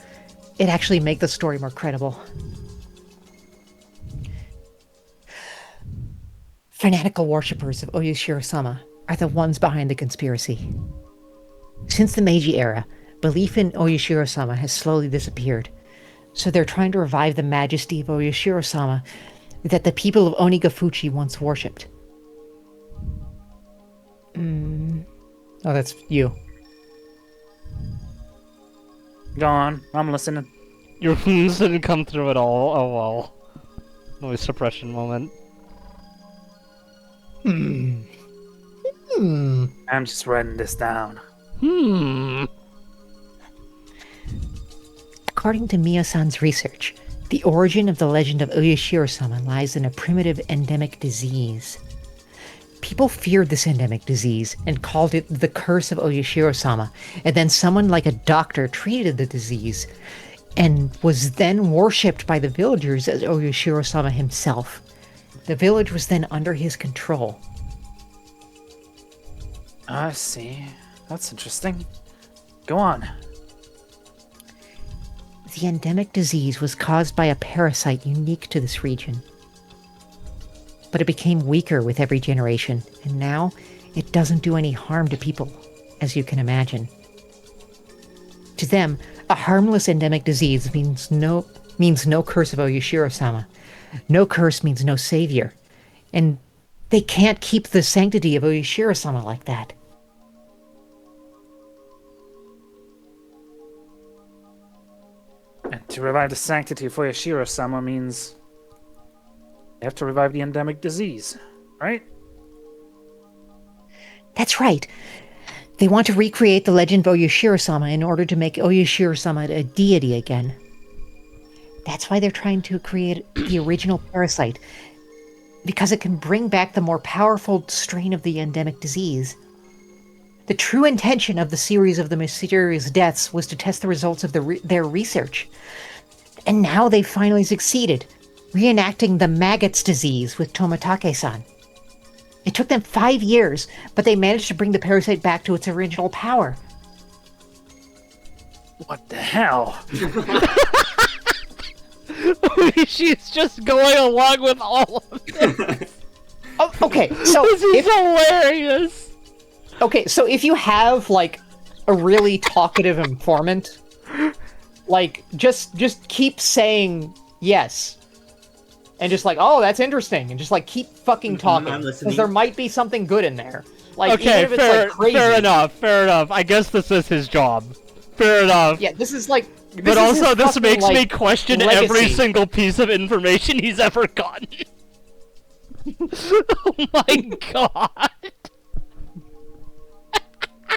It'd actually make the story more credible. Fanatical worshippers of Oyashiro-sama are the ones behind the conspiracy. Since the Meiji era, belief in Oyashiro-sama has slowly disappeared, so they're trying to revive the majesty of Oyashiro-sama that the people of Onigafuchi once worshipped. Oh, that's you. Go on, I'm listening. Your wounds didn't come through at all. Oh well. Noise suppression moment. I'm just writing this down. According to Miya-san's research, the origin of the legend of Oyashiro-sama lies in a primitive endemic disease. People feared this endemic disease and called it the curse of Oyashiro-sama, and then someone like a doctor treated the disease and was then worshipped by the villagers as Oyashiro-sama himself. The village was then under his control. I see. That's interesting. Go on. The endemic disease was caused by a parasite unique to this region. But it became weaker with every generation, and now it doesn't do any harm to people, as you can imagine. To them, a harmless endemic disease means no curse of Oyashiro-sama. No curse means no savior. And they can't keep the sanctity of Oyashiro-sama like that. And to revive the sanctity of Oyashiro-sama means you have to revive the endemic disease, right? That's right. They want to recreate the legend of Oyashiro-sama in order to make Oyashiro-sama a deity again. That's why they're trying to create the original parasite, because it can bring back the more powerful strain of the endemic disease. The true intention of the series of the mysterious deaths was to test the results of their research. And now they've finally succeeded, reenacting the maggots disease with Tomatake-san. It took them 5 years, but they managed to bring the parasite back to its original power. What the hell? She's just going along with all of it. Oh, okay, so This is hilarious. okay, so if you have like a really talkative informant, like just keep saying yes, and just like, oh, that's interesting, and just like keep fucking talking, I'm because listening. there might be something good in there. Like, Okay, even if it's fair, like crazy. fair enough. I guess this is his job. Fair enough. Yeah, this is like. But This is also, his this fucking, makes me like, question every legacy. single piece of information he's ever gotten. Oh my god.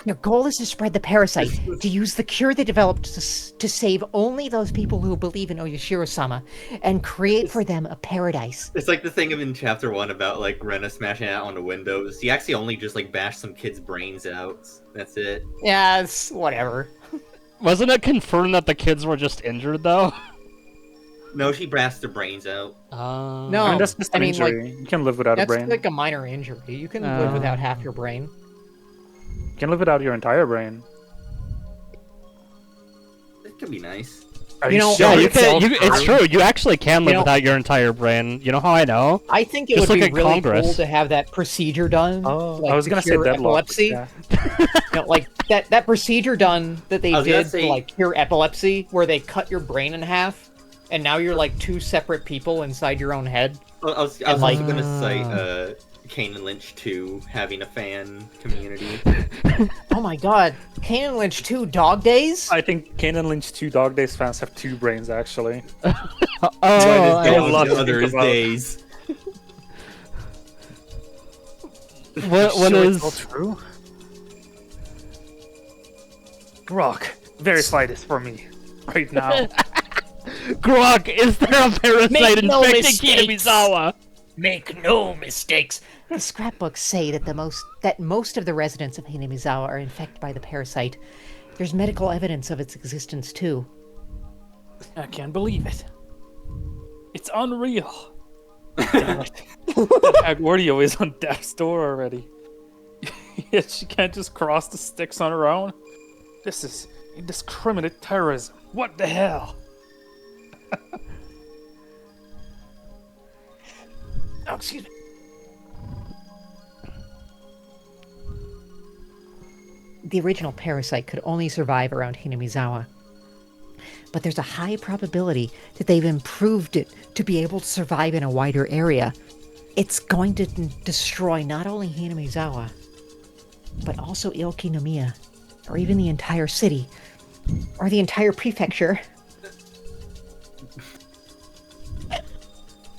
Your goal is to spread the parasite, to use the cure they developed to save only those people who believe in Oyashiro-sama, and create for them a paradise. It's like the thing in chapter 1 about like Rena smashing out on the windows. He actually only just like bashed some kid's brains out. That's it. Yeah, it's whatever. Wasn't it confirmed that the kids were just injured, though? No, she bashed their brains out. No, I mean, that's just an like, injury. You can live without a that's brain. like a minor injury. You can live without half your brain. You can live without your entire brain. It could be nice. Are You know, sure Yeah, Yeah, you it's can. self- It's true. You actually can live know- without your entire brain. You know how I know? I think it Just would look be at really Congress. cool to have that procedure done. I was to gonna say cure deadlock. epilepsy. Yeah. You know, like that procedure done that they I was gonna did say- to like cure epilepsy, where they cut your brain in half, and now you're like two separate people inside your own head. I was And, like- also gonna cite Kane and Lynch 2 having a fan community. Oh my god, Kane and Lynch 2 Dog Days? I think Kane and Lynch 2 Dog Days fans have two brains, actually. Oh, One is have a dogs, lot the to other think is about. days. what Sure is? it's all true? Grok, verify this for me. Right now. Grok, is there a parasite Make no infecting mistakes. Hinamizawa? Make no mistakes. The scrapbooks say that most of the residents of Hinamizawa are infected by the parasite. There's medical evidence of its existence too. I can't believe it. It's unreal. Damn it. That Agordio is on death's door already. Yet she can't just cross the sticks on her own. This is indiscriminate terrorism. What the hell? Oh, excuse me. The original parasite could only survive around Hinamizawa. But there's a high probability that they've improved it to be able to survive in a wider area. It's going to destroy not only Hinamizawa, but also Ilkinomiya, or even the entire city, or the entire prefecture.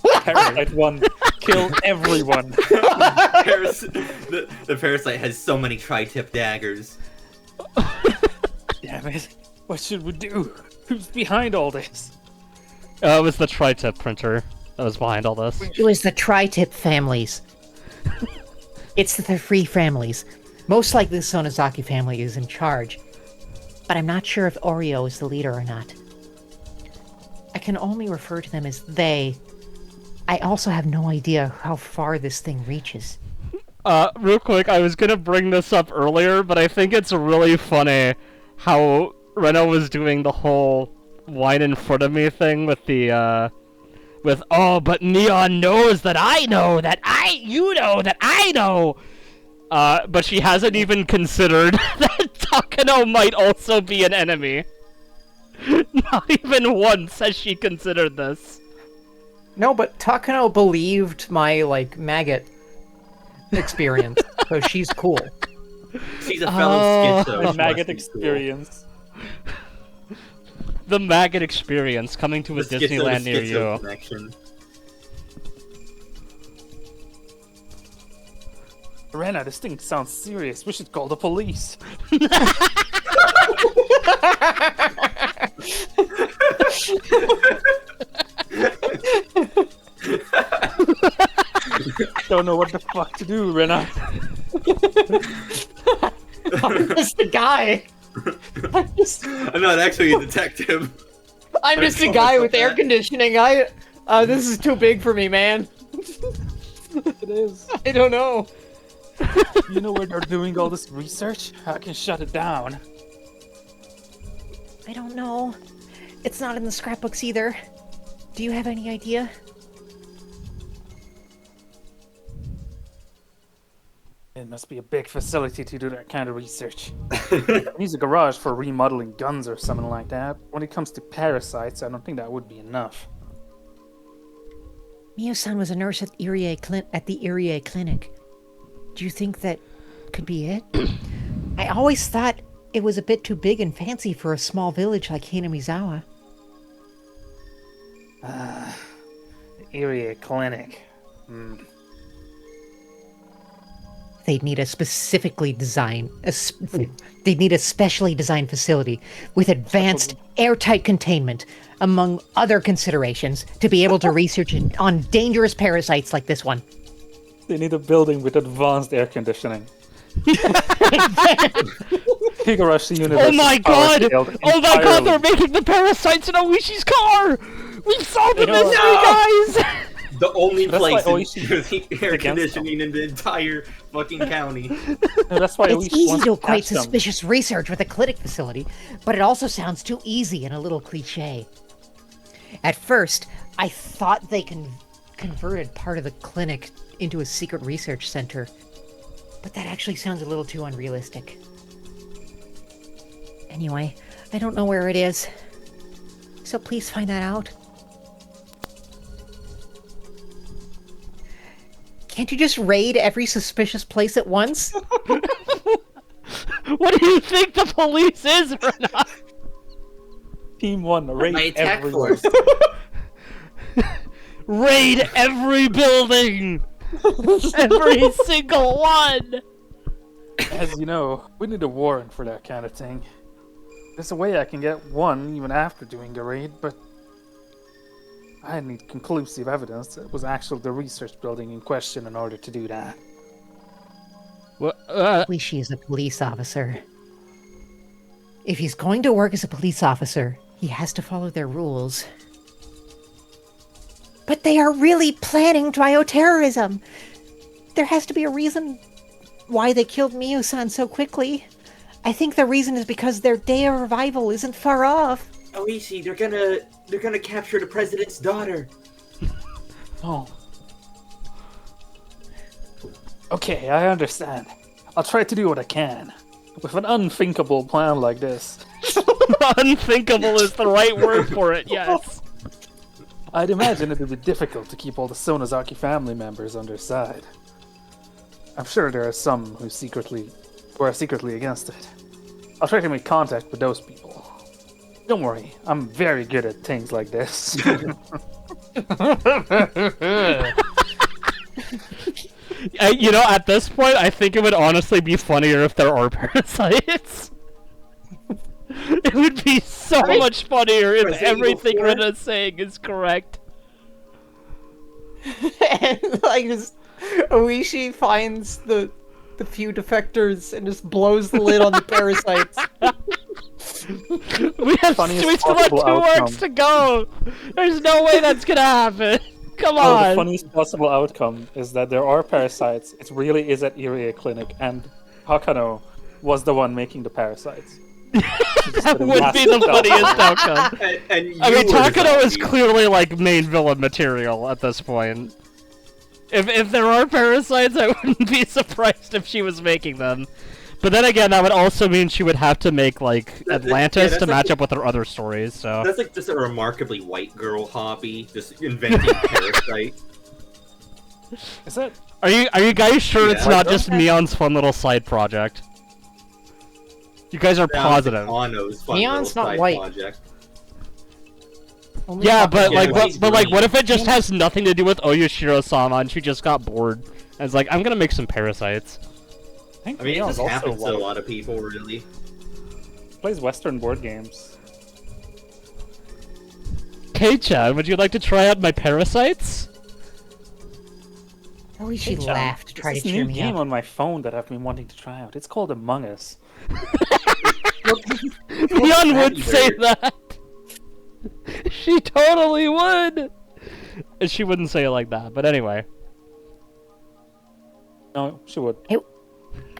Parasite 1. Kill everyone. The parasite has so many tri-tip daggers. Damn it. What should we do? Who's behind all this? It was the tri-tip printer that was behind all this. It was the tri-tip families. It's the three families. Most likely the Sonozaki family is in charge. But I'm not sure if Oreo is the leader or not. I can only refer to them as they. I also have no idea how far this thing reaches. Real quick, I was gonna bring this up earlier, but I think it's really funny how Reno was doing the whole wine in front of me thing with the, with, oh, but Neon knows that I know that you know that I know! But she hasn't even considered that Takano might also be an enemy. Not even once has she considered this. No, but Takano believed my like maggot experience, so she's cool. She's a fellow schizo. A she maggot must be cool. experience. The maggot experience coming to a The schizo to Disneyland near schizo you. connection. Rena, this thing sounds serious. We should call the police. Don't know what the fuck to do, Rena. I'm just a guy. I'm not actually a detective. I'm just a guy with air conditioning. This is too big for me, man. It is. I don't know. You know where they're doing all this research? I can shut it down. I don't know. It's not in the scrapbooks either. Do you have any idea? It must be a big facility to do that kind of research. It needs a garage for remodeling guns or something like that. When it comes to parasites, I don't think that would be enough. Mio-san was a nurse at the Irie Clinic. Do you think that could be it? I always thought it was a bit too big and fancy for a small village like Hinamizawa. The Area Clinic. They'd need a they'd need a specially designed facility with advanced airtight containment, among other considerations, to be able to research on dangerous parasites like this one. They need a building with advanced air conditioning. Higurashi University. Oh my god! Oh my god, they're making the parasites in Oishi's car! We've solved the mystery, guys! The only That's place why in Oishi the air against conditioning in the entire fucking county. That's why It's Oishi easy wants to to equate catch them. suspicious research with a clinic facility, but it also sounds too easy and a little cliche. At first, I thought they converted part of the clinic into a secret research center, but that actually sounds a little too unrealistic. Anyway, I don't know where it is, so please find that out. Can't you just raid every suspicious place at once? What do you think the police is, Renat? Team 1, raid My attack everyone. force. Raid every building! Every single one! As you know, we need a warrant for that kind of thing. There's a way I can get one even after doing the raid, but I need conclusive evidence that it was actually the research building in question in order to do that. Rishi is a police officer. If he's going to work as a police officer, he has to follow their rules. But they are really planning bioterrorism. There has to be a reason why they killed Miyu-san so quickly. I think the reason is because their day of revival isn't far off. Oishi, they're gonna capture the president's daughter. Oh. Okay, I understand. I'll try to do what I can. With an unthinkable plan like this, Unthinkable is the right word for it, yes. I'd imagine it would be difficult to keep all the Sonozaki family members on their side. I'm sure there are some who are secretly against it. I'll try to make contact with those people. Don't worry, I'm very good at things like this. You know, at this point, I think it would honestly be funnier if there are parasites. It would be so much funnier if Resident Evil everything 4? Rena's saying is correct. And like just Oishi finds the few defectors and just blows the lid on the parasites. We still have possible 2 outcome. arcs to go! There's no way that's gonna happen! Come Oh, the on! funniest possible outcome is that there are parasites. It really is at Irie Clinic, and Hakano was the one making the parasites. That would be the funniest outcome. And I mean, you were the Takano is zombie. clearly like main villain material at this point. If there are parasites, I wouldn't be surprised if she was making them. But then again, that would also mean she would have to make like Atlantis that's to match like- up with her other stories. So That's like just a remarkably white girl hobby, just inventing parasite. Is that? are you guys sure Yeah, it's like, not just Mion's fun little side project? You guys are positive. Ano's fun Neon's little not side white. project. Only Yeah, fucking but like, Yeah, but, he's but like, green. what if it just has nothing to do with Oyashiro-sama and she just got bored and is like, I'm gonna make some parasites. I mean, it Leon's just also happens to a white. lot of people, really. Plays Western board games. Kei-chan, would you like to try out my parasites? Oishi Hey, John, laughed to try to there's this cheer new me game up. on my phone that I've been wanting to try out. It's called Among Us. Mion would Happy say Bird. that. She totally would. And she wouldn't say it like that, but anyway. No, she would.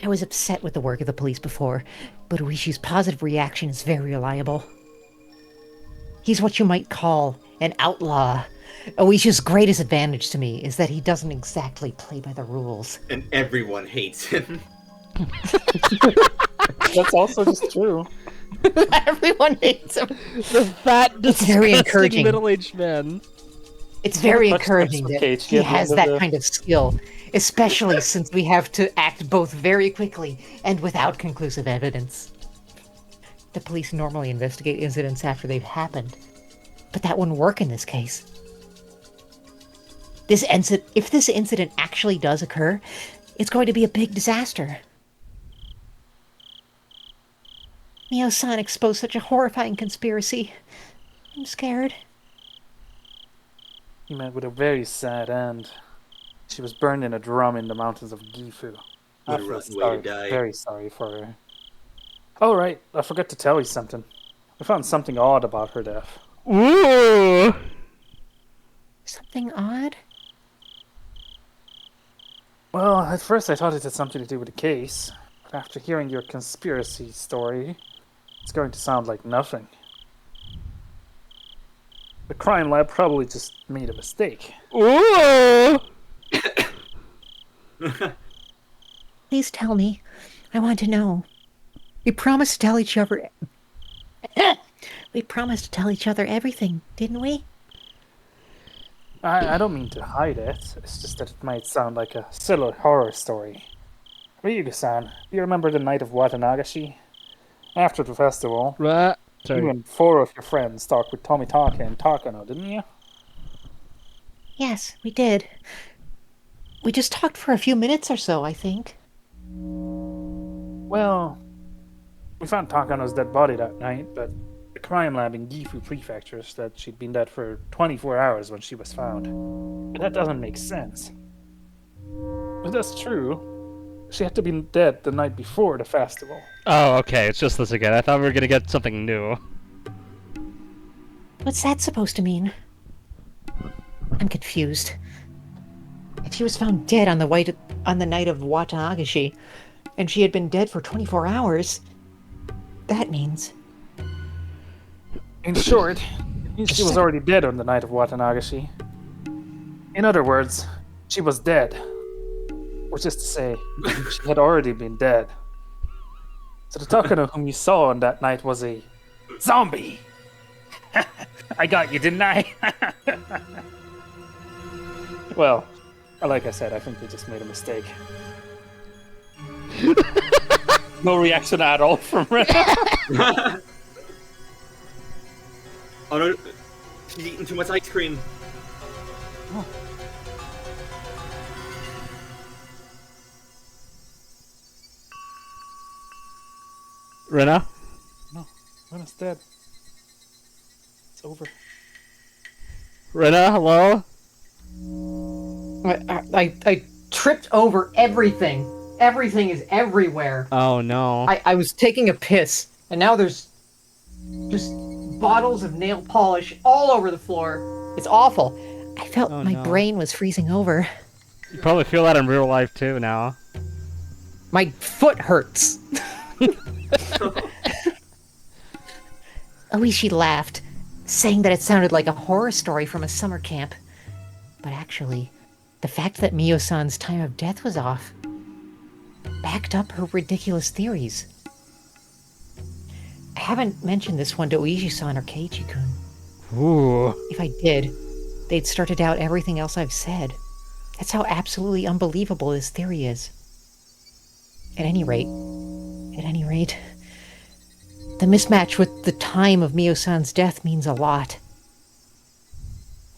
I was upset with the work of the police before, but Oishi's positive reaction is very reliable. He's what you might call an outlaw. Oishi's greatest advantage to me is that he doesn't exactly play by the rules. And everyone hates him. That's also just true. Everyone hates him. The fat, It's very disgusting encouraging. middle-aged man. It's very Much encouraging tips that for Keiichi he at the has end of that the- kind of skill, especially since we have to act both very quickly and without conclusive evidence. The police normally investigate incidents after they've happened, but that wouldn't work in this case. If this incident actually does occur, it's going to be a big disaster. Mio-san exposed such a horrifying conspiracy. I'm scared. He met with a very sad end. She was burned in a drum in the mountains of Gifu. I What a feel rotten way sorry, to die. very sorry for her. Oh, right, I forgot to tell you something. I found something odd about her death. Ooh! Something odd? Well, at first I thought it had something to do with the case, but after hearing your conspiracy story, it's going to sound like nothing. The crime lab probably just made a mistake. Ooh! Please tell me. I want to know. We promised to tell each other. We promised to tell each other everything, didn't we? I don't mean to hide it, it's just that it might sound like a silly horror story. Ryuga-san, do you remember the night of Watanagashi? After the festival, Right. you Sorry. and 4 of your friends talked with Tomitaka and Takano, didn't you? Yes, we did. We just talked for a few minutes or so, I think. Well, we found Takano's dead body that night, but the crime lab in Gifu Prefecture said she'd been dead for 24 hours when she was found. But that doesn't make sense. But that's true. She had to be dead the night before the festival. Oh, okay, it's just this again. I thought we were gonna get something new. What's that supposed to mean? I'm confused. If she was found dead on the night of Watanagashi, and she had been dead for 24 hours, that means... In short, it means she was already dead on the night of Watanagashi. In other words, she was dead. Which is to say, she had already been dead. So the Takano whom you saw on that night was a zombie! I got you, didn't I? Well, like I said, I think they just made a mistake. No reaction at all from Ren. Oh no, she's eating too much ice cream. Rena? Ren's dead. It's over. Rena, hello? I tripped over everything. Everything is everywhere. Oh no. I was taking a piss, and now there's just bottles of nail polish all over the floor. It's awful. I felt Oh, my no. brain was freezing over. You probably feel that in real life too now. My foot hurts. Oishi laughed, saying that it sounded like a horror story from a summer camp. But actually, the fact that Mio-san's time of death was off backed up her ridiculous theories. I haven't mentioned this one to Oishi-san or Keiichi-kun. Ooh. If I did, they'd start to doubt everything else I've said. That's how absolutely unbelievable this theory is. At any rate, the mismatch with the time of Mio-san's death means a lot.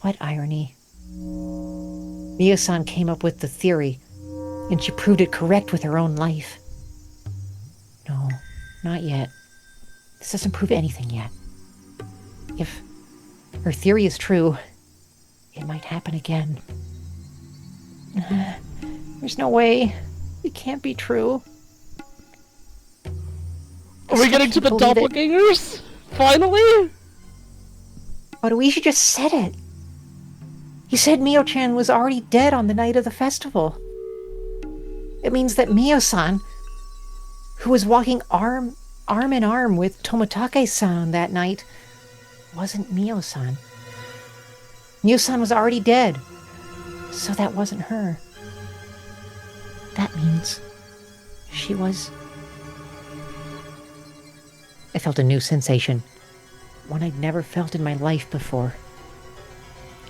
What irony. Mio-san came up with the theory, and she proved it correct with her own life. No, not yet. This doesn't prove anything yet. If her theory is true, it might happen again. There's no way. It can't be true. Are we getting to the Believe it. doppelgangers? Finally? But Oishi just said it. He said Mio-chan was already dead on the night of the festival. It means that Mio-san, who was walking arm in arm with Tomitake-san that night, wasn't Mio-san. Mio-san was already dead. So that wasn't her. That means she was... I felt a new sensation, one I'd never felt in my life before.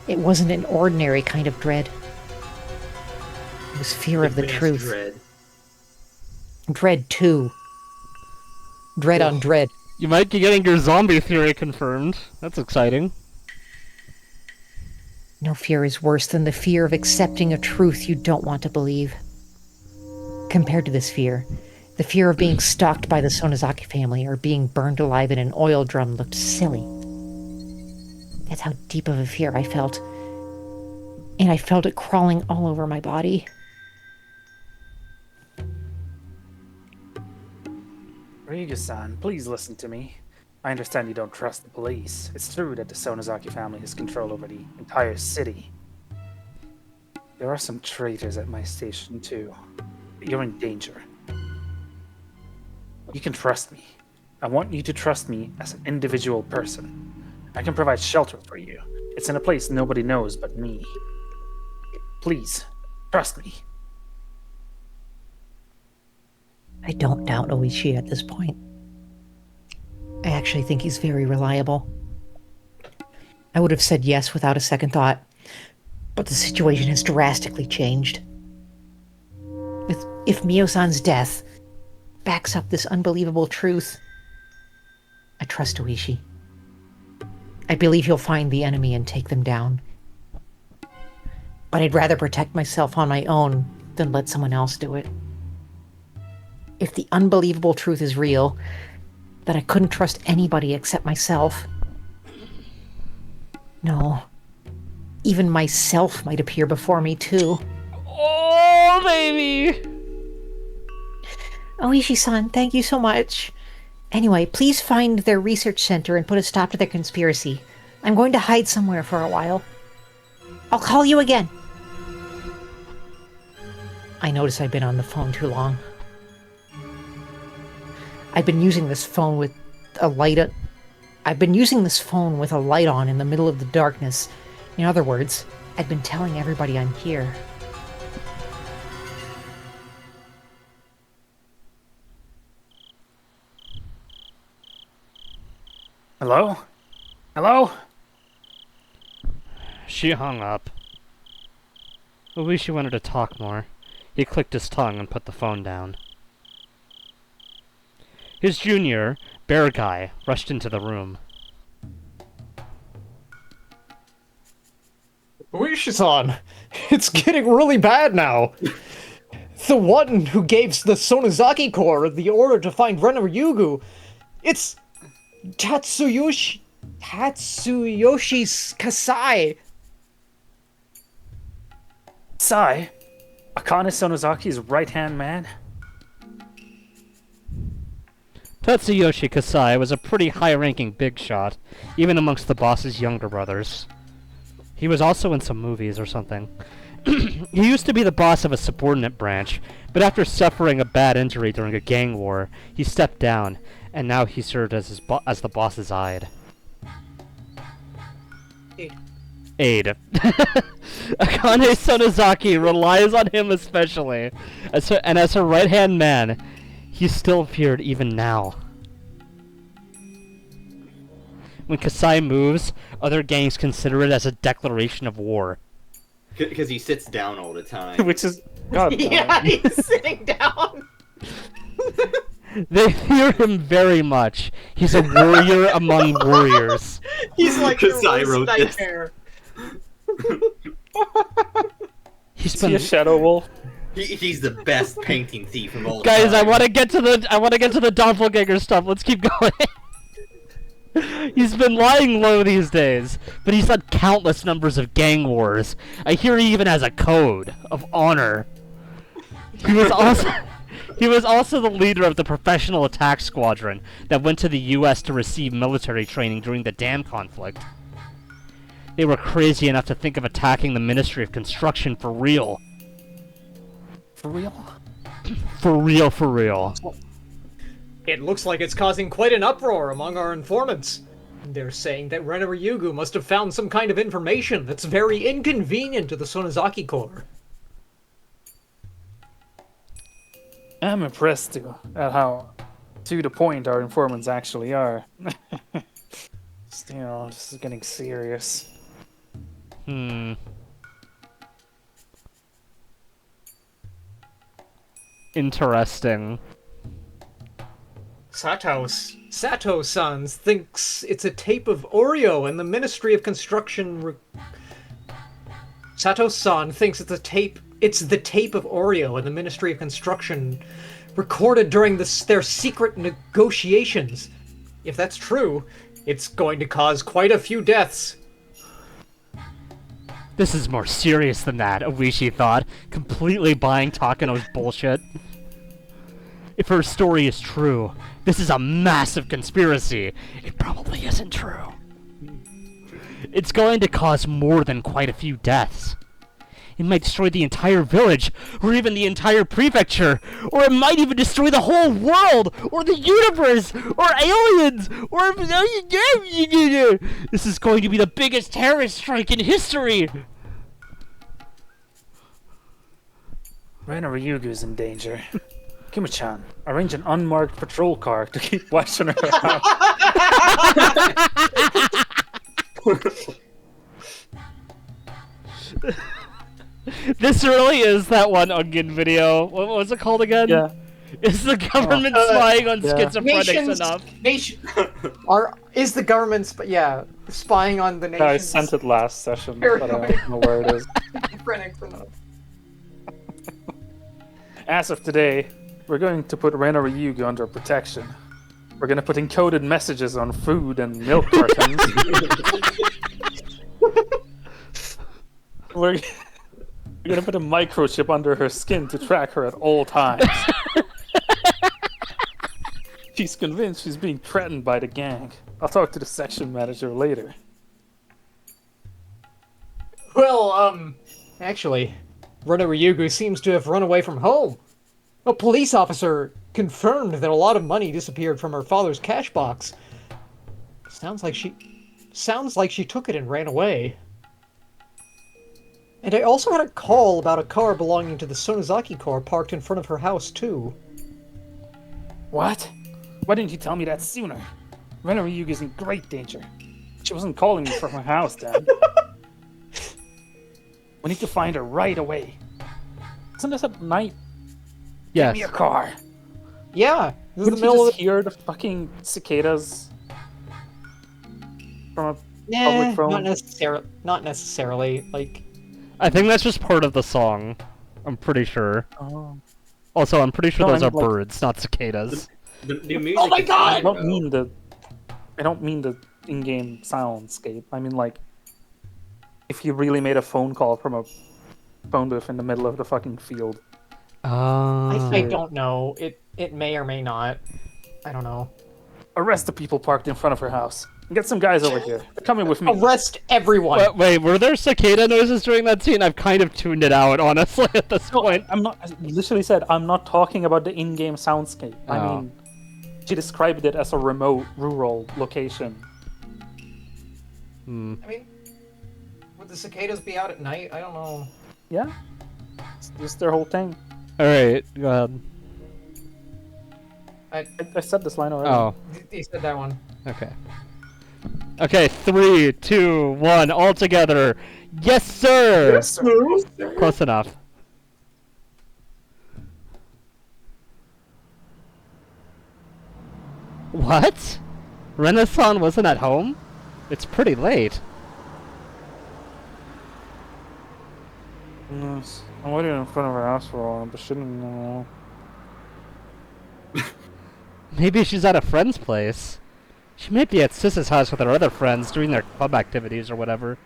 It wasn't an ordinary kind of dread. It was fear of the truth. Dread 2. Dread on dread. You might be getting your zombie theory confirmed. That's exciting. No fear is worse than the fear of accepting a truth you don't want to believe. Compared to this fear, the fear of being stalked by the Sonozaki family or being burned alive in an oil drum looked silly. That's how deep of a fear I felt. And I felt it crawling all over my body. Ryukishi-san, please listen to me. I understand you don't trust the police. It's true that the Sonozaki family has control over the entire city. There are some traitors at my station too. You're in danger. You can trust me. I want you to trust me as an individual person. I can provide shelter for you. It's in a place nobody knows but me. Please, trust me. I don't doubt Oishi at this point. I actually think he's very reliable. I would have said yes without a second thought, but the situation has drastically changed. If Mio-san's death backs up this unbelievable truth, I trust Oishi. I believe he'll find the enemy and take them down. But I'd rather protect myself on my own than let someone else do it. If the unbelievable truth is real, then I couldn't trust anybody except myself. No. Even myself might appear before me, too. Oh, baby! Oishi-san, thank you so much. Anyway, please find their research center and put a stop to their conspiracy. I'm going to hide somewhere for a while. I'll call you again. I notice I've been on the phone too long. I've been using this phone with a light on in the middle of the darkness. In other words, I've been telling everybody I'm here. Hello? Hello? She hung up. I wish she wanted to talk more. He clicked his tongue and put the phone down. His junior, bear guy, rushed into the room. Ryukishi-san, it's getting really bad now. The one who gave the Sonozaki Corps the order to find Ren Ryugu, it's Tatsuyoshi Kasai. Sai? Akane Sonozaki's right-hand man? Tatsuyoshi Kasai was a pretty high-ranking big shot, even amongst the boss's younger brothers. He was also in some movies or something. He used to be the boss of a subordinate branch, but after suffering a bad injury during a gang war, he stepped down, and now he served as the boss's aide. Aide. Akane Sonozaki relies on him especially, as her right-hand man, he still feared even now. When Kasai moves, other gangs consider it as a declaration of war. Because he sits down all the time. Which is... God, Yeah, he's sitting down. They fear him very much. He's a warrior among warriors. He's like Kasai your wrote worst this. nightmare. He's Is he been... a shadow wolf? He's the best painting thief of all Guys, time. I want to get to the doppelganger stuff. Let's keep going. He's been lying low these days, but he's led countless numbers of gang wars. I hear he even has a code of honor. He was also the leader of the professional attack squadron that went to the US to receive military training during the dam conflict. They were crazy enough to think of attacking the Ministry of Construction for real. For real? For real, for real. It looks like it's causing quite an uproar among our informants. They're saying that Rena Ryugu must have found some kind of information that's very inconvenient to the Sonozaki Corps. I'm impressed at how to the point our informants actually are. Still, this is getting serious. Interesting. Sato-san thinks it's a tape of Oreo and the Ministry of Construction. Sato-san thinks it's the tape of Oreo and the Ministry of Construction recorded during their secret negotiations. If that's true, it's going to cause quite a few deaths. This is more serious than that, Oishi thought, completely buying Takano's bullshit. If her story is true, this is a massive conspiracy. It probably isn't true. It's going to cause more than quite a few deaths. It might destroy the entire village, or even the entire prefecture, or it might even destroy the whole world, or the universe, or aliens, or... This is going to be the biggest terrorist strike in history! Rena Ryugu's in danger. Kima-chan, arrange an unmarked patrol car to keep watching her out. This really is that one Onion video. What was it called again? Yeah. Is the government spying on schizophrenics enough? Is the government spying on the nation? I sent it last session, but I don't know where it is. Schizophrenics enough. As of today, we're going to put Rena Ryugu under protection. We're going to put encoded messages on food and milk cartons. We're going to put a microchip under her skin to track her at all times. She's convinced she's being threatened by the gang. I'll talk to the section manager later. Well, actually, Rena Ryugu seems to have run away from home. A police officer confirmed that a lot of money disappeared from her father's cash box. Sounds like she took it and ran away. And I also had a call about a car belonging to the Sonozaki Corps parked in front of her house, too. What? Why didn't you tell me that sooner? Rena Ryugu's in great danger. She wasn't calling me from her house, Dad. We need to find her right away. Isn't this at night? Yes. Give me a car. Yeah, this is Wouldn't the you middle just of hear the fucking cicadas from a Nah, public phone? not necessarily. Like, I think that's just part of the song. I'm pretty sure. Oh. Also, I'm pretty sure No, those I are mean, like- birds, not cicadas. The new music. Oh my is God! I don't mean the in-game soundscape. I mean like if you really made a phone call from a phone booth in the middle of the fucking field. I don't know. It may or may not. I don't know. Arrest the people parked in front of her house. And get some guys over here. They're coming with me. Arrest everyone. Wait, were there cicada noises during that scene? I've kind of tuned it out, honestly, at this point. I'm not. I literally said I'm not talking about the in-game soundscape. I Oh. mean, she described it as a remote, rural location. I mean, would the cicadas be out at night? I don't know. Yeah, it's just their whole thing. Alright, go ahead. I said this line already. Oh, He said that one. okay. Okay, 3, 2, 1, all together. Yes, sir! Yes, sir. Close enough. What? Renaissance wasn't at home? It's pretty late. Yes. I'm waiting in front of her house for a while, but shouldn't know. Maybe she's at a friend's place. She might be at Sis's house with her other friends doing their club activities or whatever.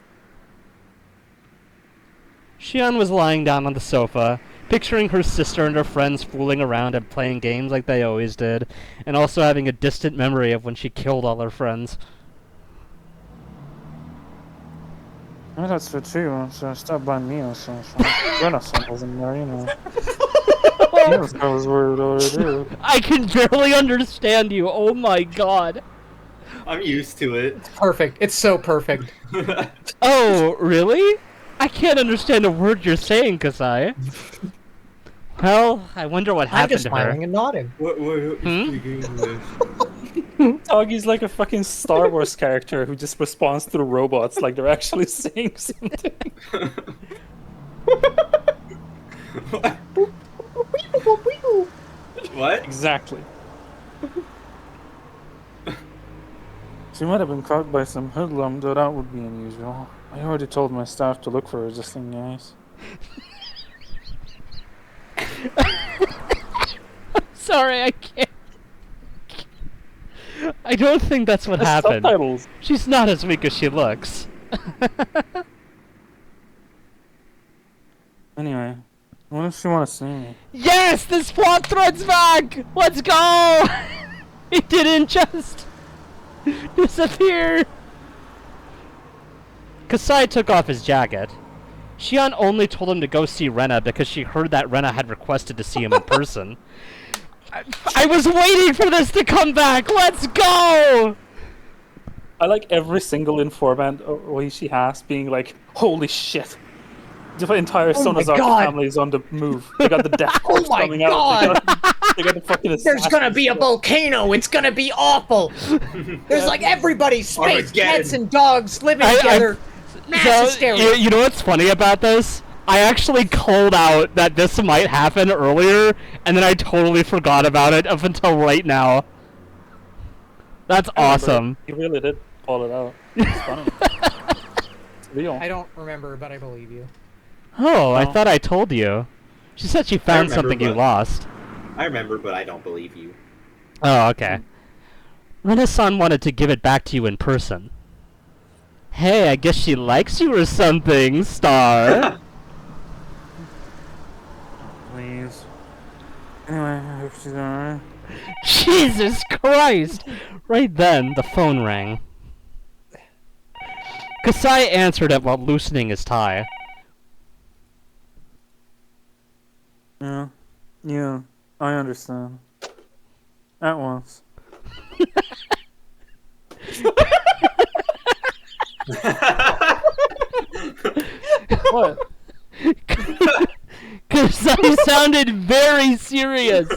Shion was lying down on the sofa, picturing her sister and her friends fooling around and playing games like they always did, and also having a distant memory of when she killed all her friends. Yeah, that's true too. So stop by me or something. Renaissance was in there, you know. Yes, that was weird over there. I can barely understand you, oh my god. I'm used to it. Perfect. It's so perfect. Oh, really? I can't understand a word you're saying, Kasai. Well, I wonder what I'm happened just to smiling her. and nodding. What Hmm? speaking English? Doggy's like a fucking Star Wars character who just responds to the robots like they're actually saying something. What? Exactly. She might have been caught by some hoodlum, though that would be unusual. I already told my staff to look for resisting guys. Sorry, I can't. I don't think that's what There's happened. subtitles. She's not as weak as she looks. Anyway, what if she want to see me? Yes, this plot thread's back! Let's go! It didn't just disappear. Kasai took off his jacket. Shion only told him to go see Rena because she heard that Rena had requested to see him in person. I was waiting for this to come back! Let's go! I like every single informant Oishi has being like, holy shit. The entire Oh my Sonozaki God. family is on the move. They got the death corps my coming out. They got the fucking There's gonna assassins. be a volcano. It's gonna be awful. There's like everybody, space, Armageddon. cats, and dogs living I- together. Mass hysteria. you know what's funny about this? I actually called out that this might happen earlier, and then I totally forgot about it up until right now. That's awesome. You really did call it out. It's funny. It's real. I don't remember, but I believe you. Oh, I No. thought I told you. She said she found remember, something you but- lost. I remember, but I don't believe you. Oh, okay. Rena-san wanted to give it back to you in person. Hey, I guess she likes you or something, Star. Please. Anyway, I hope she's alright. Jesus Christ! Right then, the phone rang. Kasai answered it while loosening his tie. Yeah, I understand. At once. What? Kasai sounded very serious.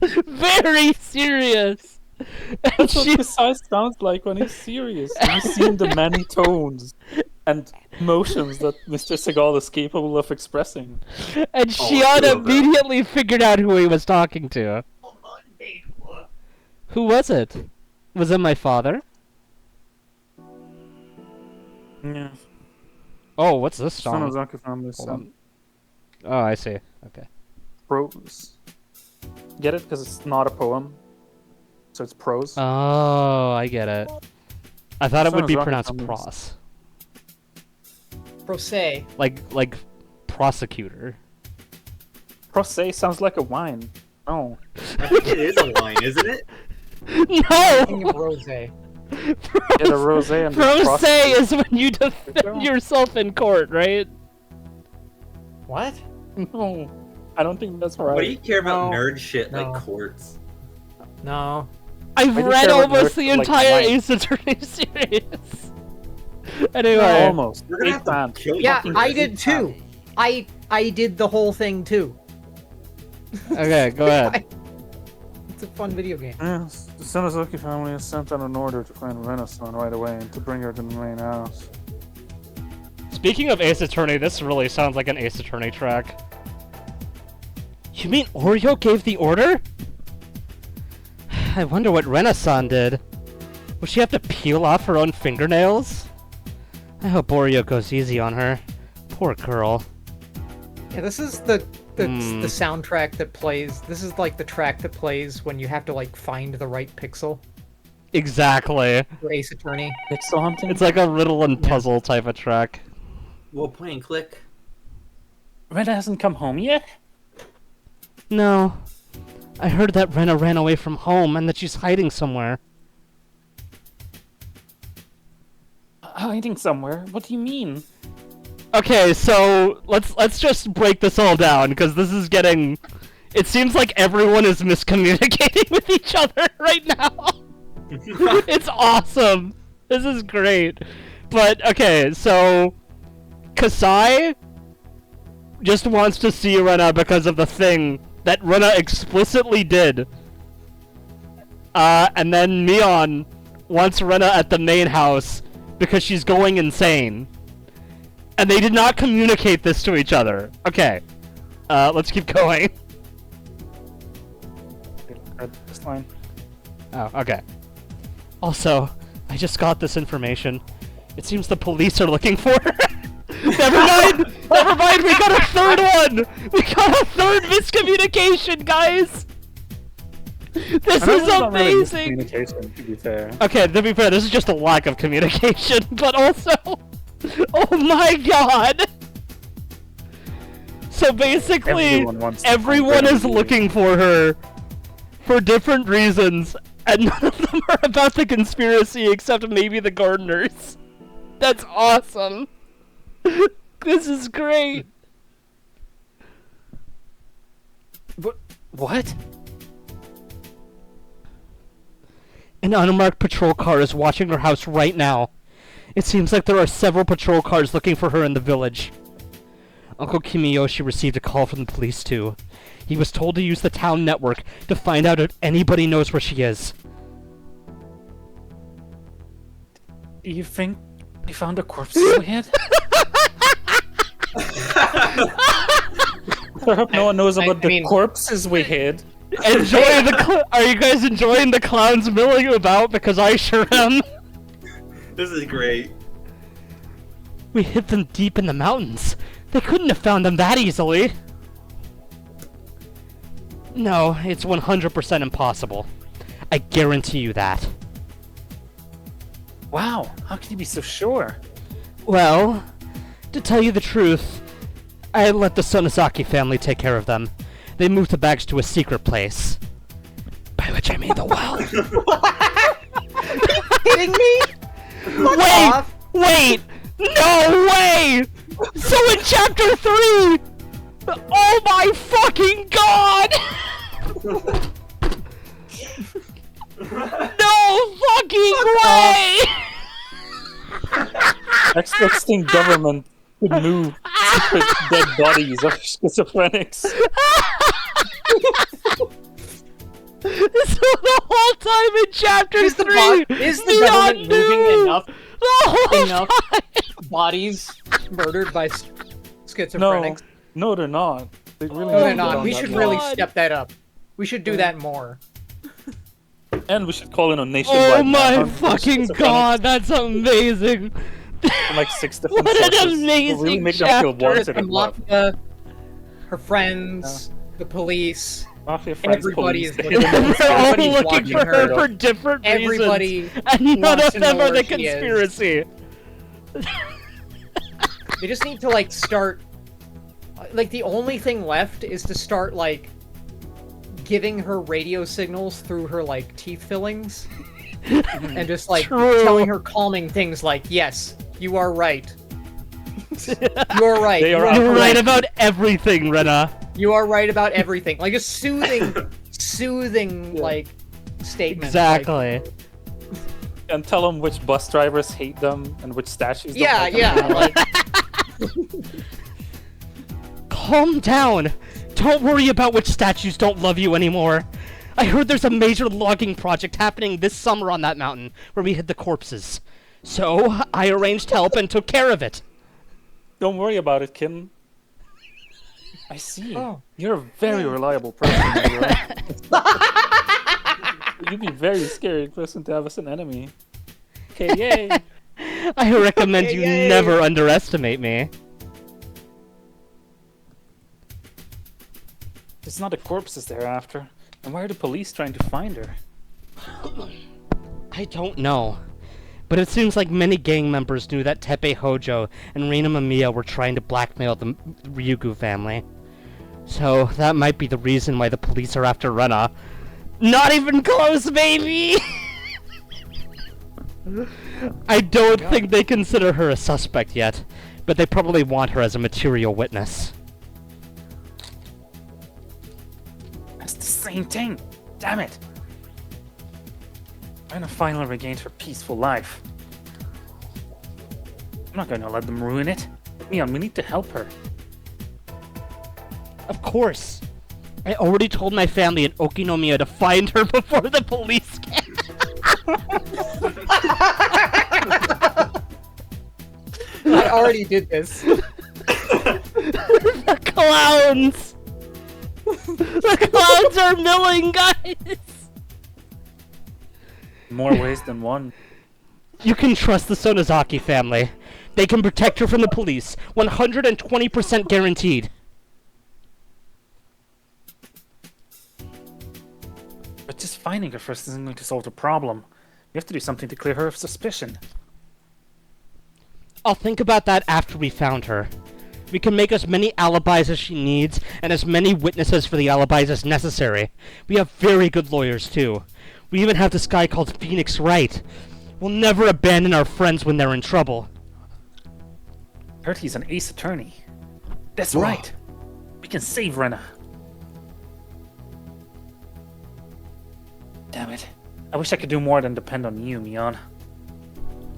Very serious. And That's what she, Kasai sounds like when he's serious. You've seen the many tones and emotions that Mr. Seagal is capable of expressing. and Oh, Shion I love that. immediately figured out who he was talking to. Who was it? Was it my father? Yeah. Oh, what's this song? Sonozaki family Hold on. sent Oh, I see. Okay. prose. Get it? Because it's not a poem. So it's prose. Oh, I get it. I thought it would be Sonozaki pronounced families. pros. Prose. Like prosecutor. Prose sounds like a wine. Oh. I think it is a line, isn't it? King No! of Rose. Get a rosé and Rose prosecute. is when you defend yourself in court, right? What? No. I don't think that's right. What do you care about No. nerd shit No. like courts? No. I've I do read care about almost lyrics the like entire wine. Ace Attorney series. Anyway. Almost. We're gonna Big have to fan. kill you. Yeah, for I this. did too. I did the whole thing too. Okay, go ahead. It's a fun video game. Yes, the Sonozaki family has sent out an order to find Renaissance right away and to bring her to the main house. Speaking of Ace Attorney, this really sounds like an Ace Attorney track. You mean Oreo gave the order? I wonder what Rena-san did. Will she have to peel off her own fingernails? I hope Oreo goes easy on her. Poor girl. Yeah, this is the Hmm. soundtrack that plays. This is like the track that plays when you have to like find the right pixel Exactly. for Ace Attorney. Pixel hunting? It's like a riddle and puzzle type of track. Well, point and click. Rena hasn't come home yet? No. I heard that Rena ran away from home and that she's hiding somewhere. Hiding somewhere? What do you mean? Okay, so let's just break this all down because this is getting. It seems like everyone is miscommunicating with each other right now. It's awesome. This is great. But okay, so Kasai just wants to see Rena because of the thing that Rena explicitly did. And then Mion wants Rena at the main house because she's going insane. And they did not communicate this to each other. Okay. Let's keep going. This line. Oh, okay. Also, I just got this information. It seems the police are looking for her. Never mind! Never mind, we got a third one! We got a third miscommunication, guys! This is amazing! Communication, to be fair. Okay, to be fair, this is just a lack of communication, but also... Oh my god! So basically, everyone is looking for her for different reasons, and none of them are about the conspiracy except maybe the gardeners. That's awesome! This is great! What? An unmarked patrol car is watching her house right now. It seems like there are several patrol cars looking for her in the village. Uncle Kimiyoshi received a call from the police too. He was told to use the town network to find out if anybody knows where she is. Do you think they found a corpse we hid? I hope no one knows about the corpses we hid. Are you guys enjoying the clowns milling about? Because I sure am. This is great. We hid them deep in the mountains. They couldn't have found them that easily. No, it's 100% impossible. I guarantee you that. Wow, how can you be so sure? Well, to tell you the truth, I let the Sonozaki family take care of them. They moved the bags to a secret place. By which I mean the well. Kidding me? Wait! No way! So in chapter 3! Oh my fucking god! No fucking way! Expecting government to move secret dead bodies of schizophrenics. So the whole time in chapter 3, Is the government moving enough bodies murdered by schizophrenics? No, they're not. They really No, they're don't not. go We down should that really road. step that up. We should do that more. And we should call in a nationwide. Oh my manhunt for fucking schizophrenics god, that's amazing! from like 6 different What an sources. amazing We'll really make them feel chapter. wanted The and loved. mafia, her friends, the police. Mafia friends, Everybody police, is looking They're all Everybody's looking watching for her her. for different Everybody reasons, and none wants of to know them are where the she is. conspiracy. They just need to like start. Like the only thing left is to start like giving her radio signals through her like teeth fillings, and just like True. telling her calming things like, "Yes, you are right. You are right. They are You You're are right about everything, Rena. You are right about everything." Like just soothing like statements. like- Exactly. and tell them which bus drivers hate them and which statues. don't yeah, like them. yeah. Like, Calm down. Don't worry about which statues don't love you anymore. I heard there's a major logging project happening this summer on that mountain where we hid the corpses. So, I arranged help and took care of it. Don't worry about it, Kim. I see. Oh. You're a very reliable person. Higurashi. You'd be a very scary person to have as an enemy. Okay, yay. I recommend you Yay. never underestimate me. It's not the corpses they're after. And why are the police trying to find her? I don't know. But it seems like many gang members knew that Teppei Hojo and Reina Mamiya were trying to blackmail the Ryugu family. So that might be the reason why the police are after Rena. Not even close, baby! I don't think they consider her a suspect yet, but they probably want her as a material witness. That's the same thing. Damn it. Rena finally regained her peaceful life. I'm not going to let them ruin it. Mion, we need to help her. Of course. I already told my family in Okinomiya to find her before the police can. I already did this. The clowns! The clowns are milling, guys! More ways than one. You can trust the Sonozaki family. They can protect her from the police. 120% guaranteed. But just finding her first isn't going to solve the problem. We have to do something to clear her of suspicion. I'll think about that after we found her. We can make as many alibis as she needs, and as many witnesses for the alibis as necessary. We have very good lawyers, too. We even have this guy called Phoenix Wright. We'll never abandon our friends when they're in trouble. Heard he's an ace attorney. That's Whoa. right. We can save Rena. Damn it. I wish I could do more than depend on you, Mion.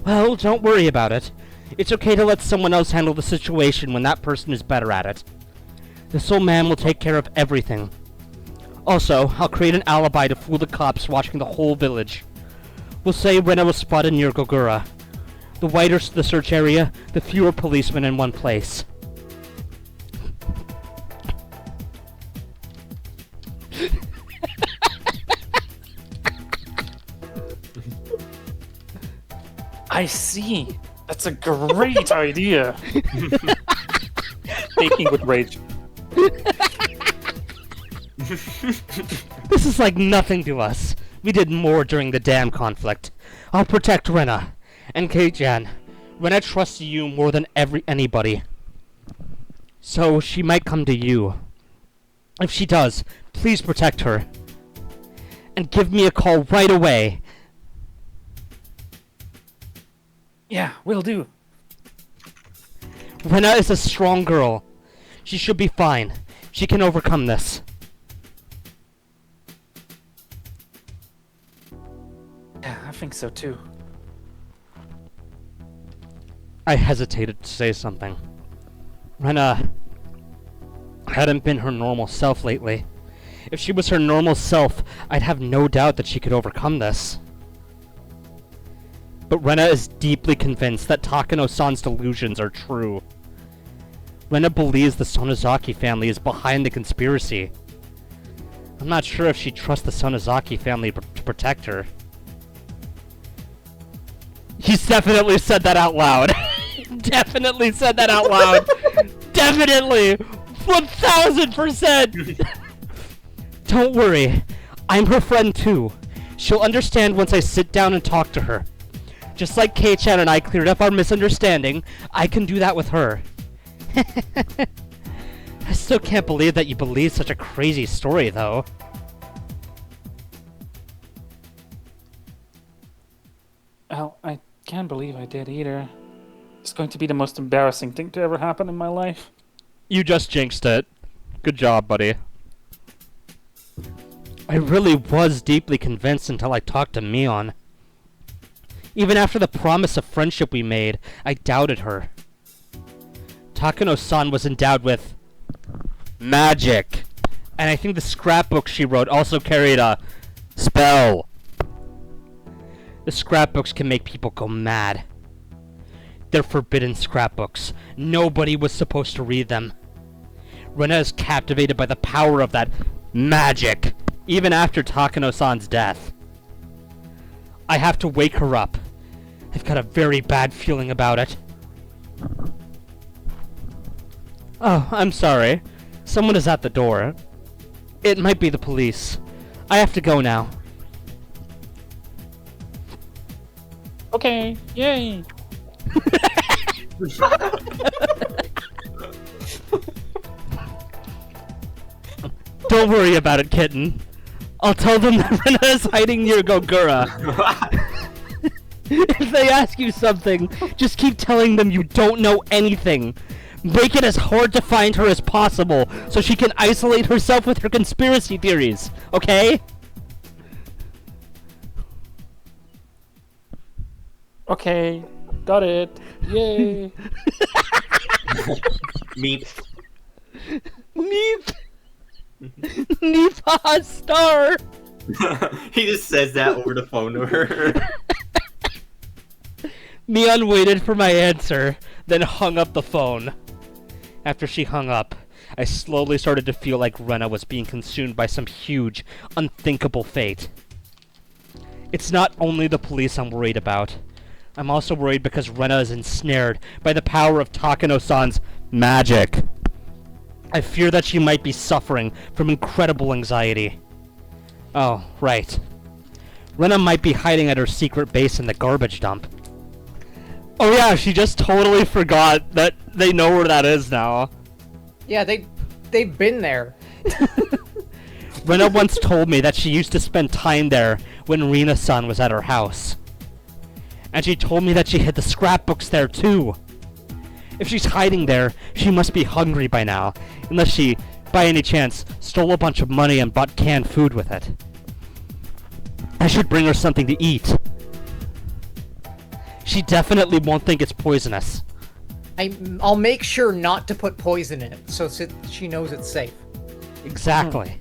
Well, don't worry about it. It's okay to let someone else handle the situation when that person is better at it. This old man will take care of everything. Also, I'll create an alibi to fool the cops watching the whole village. We'll say Rena was spotted near Gogura. The wider the search area, the fewer policemen in one place. I see. That's a great idea. Baking with rage. This is like nothing to us. We did more during the dam conflict. I'll protect Rena. And Kei-chan, Rena trusts you more than anybody. So she might come to you. If she does, please protect her. And give me a call right away. Yeah, will do. Rena is a strong girl. She should be fine. She can overcome this. Yeah, I think so too. I hesitated to say something. Rena hadn't been her normal self lately. If she was her normal self, I'd have no doubt that she could overcome this. But Rena is deeply convinced that Takano-san's delusions are true. Rena believes the Sonozaki family is behind the conspiracy. I'm not sure if she trusts the Sonozaki family to protect her. He's definitely said that out loud. Definitely said that out loud. Definitely. 1000%. Don't worry. I'm her friend too. She'll understand once I sit down and talk to her. Just like Kei-chan and I cleared up our misunderstanding, I can do that with her. I still can't believe that you believe such a crazy story, though. Well, I can't believe I did either. It's going to be the most embarrassing thing to ever happen in my life. You just jinxed it. Good job, buddy. I really was deeply convinced until I talked to Mion. Even after the promise of friendship we made, I doubted her. Takano-san was endowed with magic. And I think the scrapbook she wrote also carried a spell. The scrapbooks can make people go mad. They're forbidden scrapbooks. Nobody was supposed to read them. Rena is captivated by the power of that magic, even after Takano-san's death. I have to wake her up. I've got a very bad feeling about it. Oh, I'm sorry. Someone is at the door. It might be the police. I have to go now. Okay, yay! Don't worry about it, kitten. I'll tell them that Rena is hiding near Gogura. If they ask you something, just keep telling them you don't know anything. Make it as hard to find her as possible, so she can isolate herself with her conspiracy theories, okay? Okay, got it. Yay. Meep. Neep! Neep, star! He just says that over the phone to her. Mion waited for my answer, then hung up the phone. After she hung up, I slowly started to feel like Rena was being consumed by some huge, unthinkable fate. It's not only the police I'm worried about. I'm also worried because Rena is ensnared by the power of Takano-san's magic. I fear that she might be suffering from incredible anxiety. Oh, right. Rena might be hiding at her secret base in the garbage dump. Oh yeah, she just totally forgot that they know where that is now. Yeah, they've been there. Rena once told me that she used to spend time there when Rina-san was at her house. And she told me that she hid the scrapbooks there too. If she's hiding there, she must be hungry by now, unless she, by any chance, stole a bunch of money and bought canned food with it. I should bring her something to eat. She definitely won't think it's poisonous. I'll make sure not to put poison in it, so she knows it's safe. Exactly.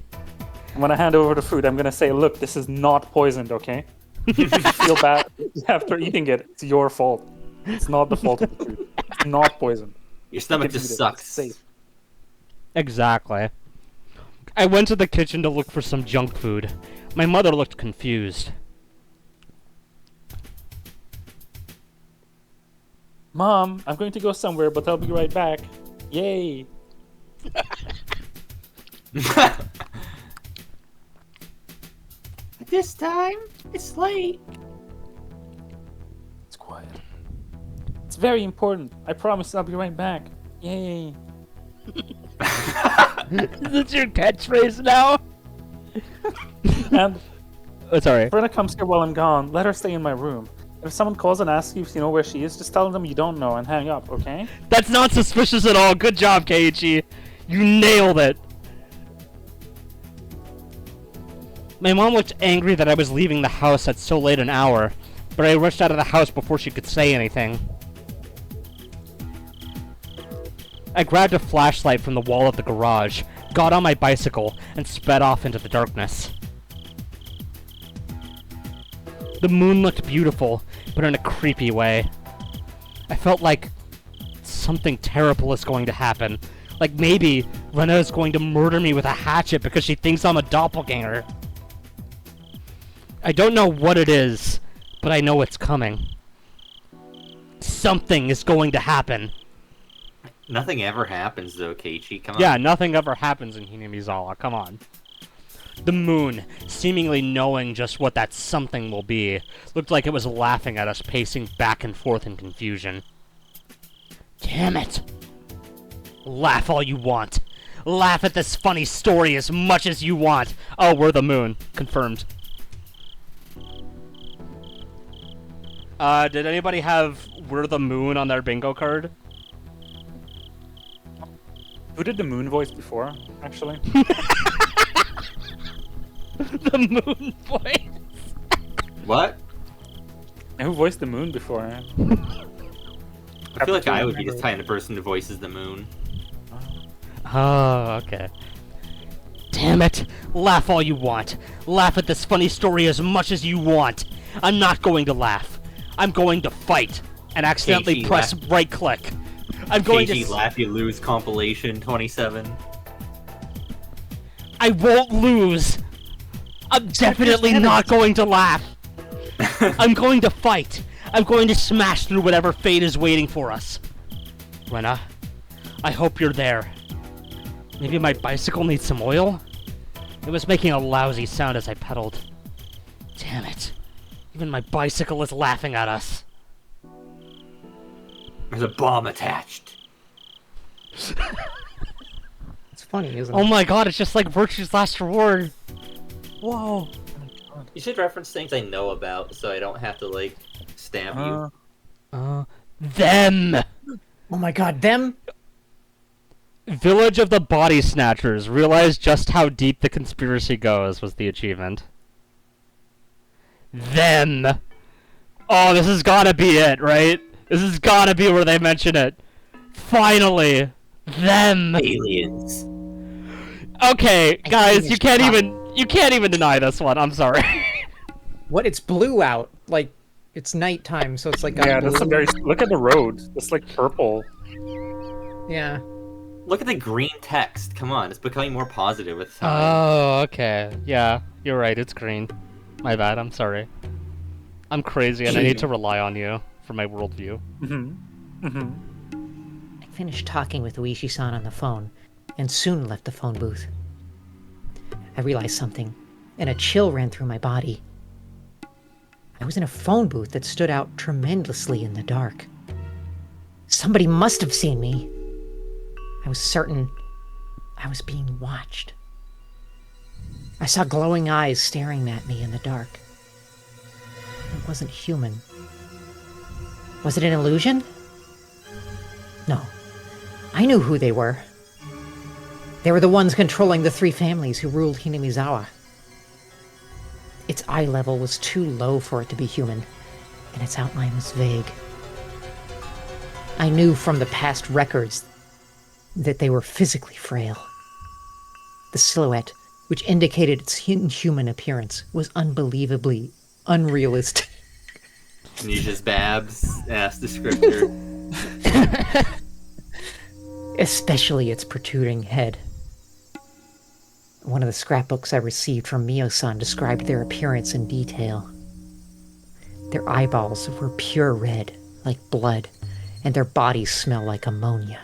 I'm gonna hand over the food. I'm gonna say, look, this is not poisoned, okay? If you feel bad after eating it, it's your fault. It's not the fault of the food. It's not poisoned. Your stomach You can just eat it. sucks. It's safe. Exactly. I went to the kitchen to look for some junk food. My mother looked confused. Mom, I'm going to go somewhere, but I'll be right back. Yay! This time, it's late. It's quiet. It's very important. I promise I'll be right back. Yay! Is this your catchphrase now? And Oh, sorry. if Brenna comes here while I'm gone, let her stay in my room. If someone calls and asks you if you know where she is, just tell them you don't know and hang up, okay? That's not suspicious at all. Good job, Keiichi. You nailed it. My mom looked angry that I was leaving the house at so late an hour, but I rushed out of the house before she could say anything. I grabbed a flashlight from the wall of the garage, got on my bicycle, and sped off into the darkness. The moon looked beautiful, but in a creepy way. I felt like something terrible is going to happen. Like maybe Rena is going to murder me with a hatchet because she thinks I'm a doppelganger. I don't know what it is, but I know it's coming. Something is going to happen. Nothing ever happens though, Keiichi. Come on. Yeah, nothing ever happens in Hinamizawa. Come on. The moon, seemingly knowing just what that something will be, looked like it was laughing at us pacing back and forth in confusion. Damn it! Laugh all you want. Laugh at this funny story as much as you want. Oh, we're the moon. Confirmed. Did anybody have We're the Moon on their bingo card? Who did the moon voice before, actually? The moon voice. What? And who voiced the moon before? I feel like I would be the kind of person who voices the moon. Oh, okay. Damn it! Laugh all you want. Laugh at this funny story as much as you want. I'm not going to laugh. I'm going to fight and accidentally Keiichi, press laugh. right click. I'm going Keiichi to. Laugh You Lose compilation 27. I won't lose. I'm definitely not going to laugh. I'm going to fight. I'm going to smash through whatever fate is waiting for us. Rena, I hope you're there. Maybe my bicycle needs some oil? It was making a lousy sound as I pedaled. Damn it. Even my bicycle is laughing at us. There's a bomb attached. It's funny, isn't Oh it? my god, it's just like Virtue's Last Reward. Whoa. You should reference things I know about so I don't have to, like, stab you. Them! Oh my god, them? Village of the Body Snatchers. Realize just how deep the conspiracy goes was the achievement. Them! Oh, this has gotta be it, right? This has gotta be where they mention it. Finally! Them! Aliens. Okay, guys, you finished can't even deny this one, I'm sorry. What? It's blue out. Like, it's nighttime, so it's like got Yeah, blue. that's a very. Look at the road. It's like purple. Yeah. Look at the green text. Come on, it's becoming more positive with time. Oh, okay. Yeah, you're right, it's green. My bad, I'm sorry. I'm crazy and I need to rely on you for my worldview. I finished talking with Uishi-san on the phone, and soon left the phone booth. I realized something, and a chill ran through my body. I was in a phone booth that stood out tremendously in the dark. Somebody must have seen me. I was certain I was being watched. I saw glowing eyes staring at me in the dark. It wasn't human. Was it an illusion? No. I knew who they were. They were the ones controlling the 3 families who ruled Hinamizawa. Its eye level was too low for it to be human, and its outline was vague. I knew from the past records that they were physically frail. The silhouette, which indicated its inhuman appearance, was unbelievably unrealistic. Nisha's Babs ass descriptor. Especially its protruding head. One of the scrapbooks I received from Mio-san described their appearance in detail. Their eyeballs were pure red, like blood, and their bodies smell like ammonia.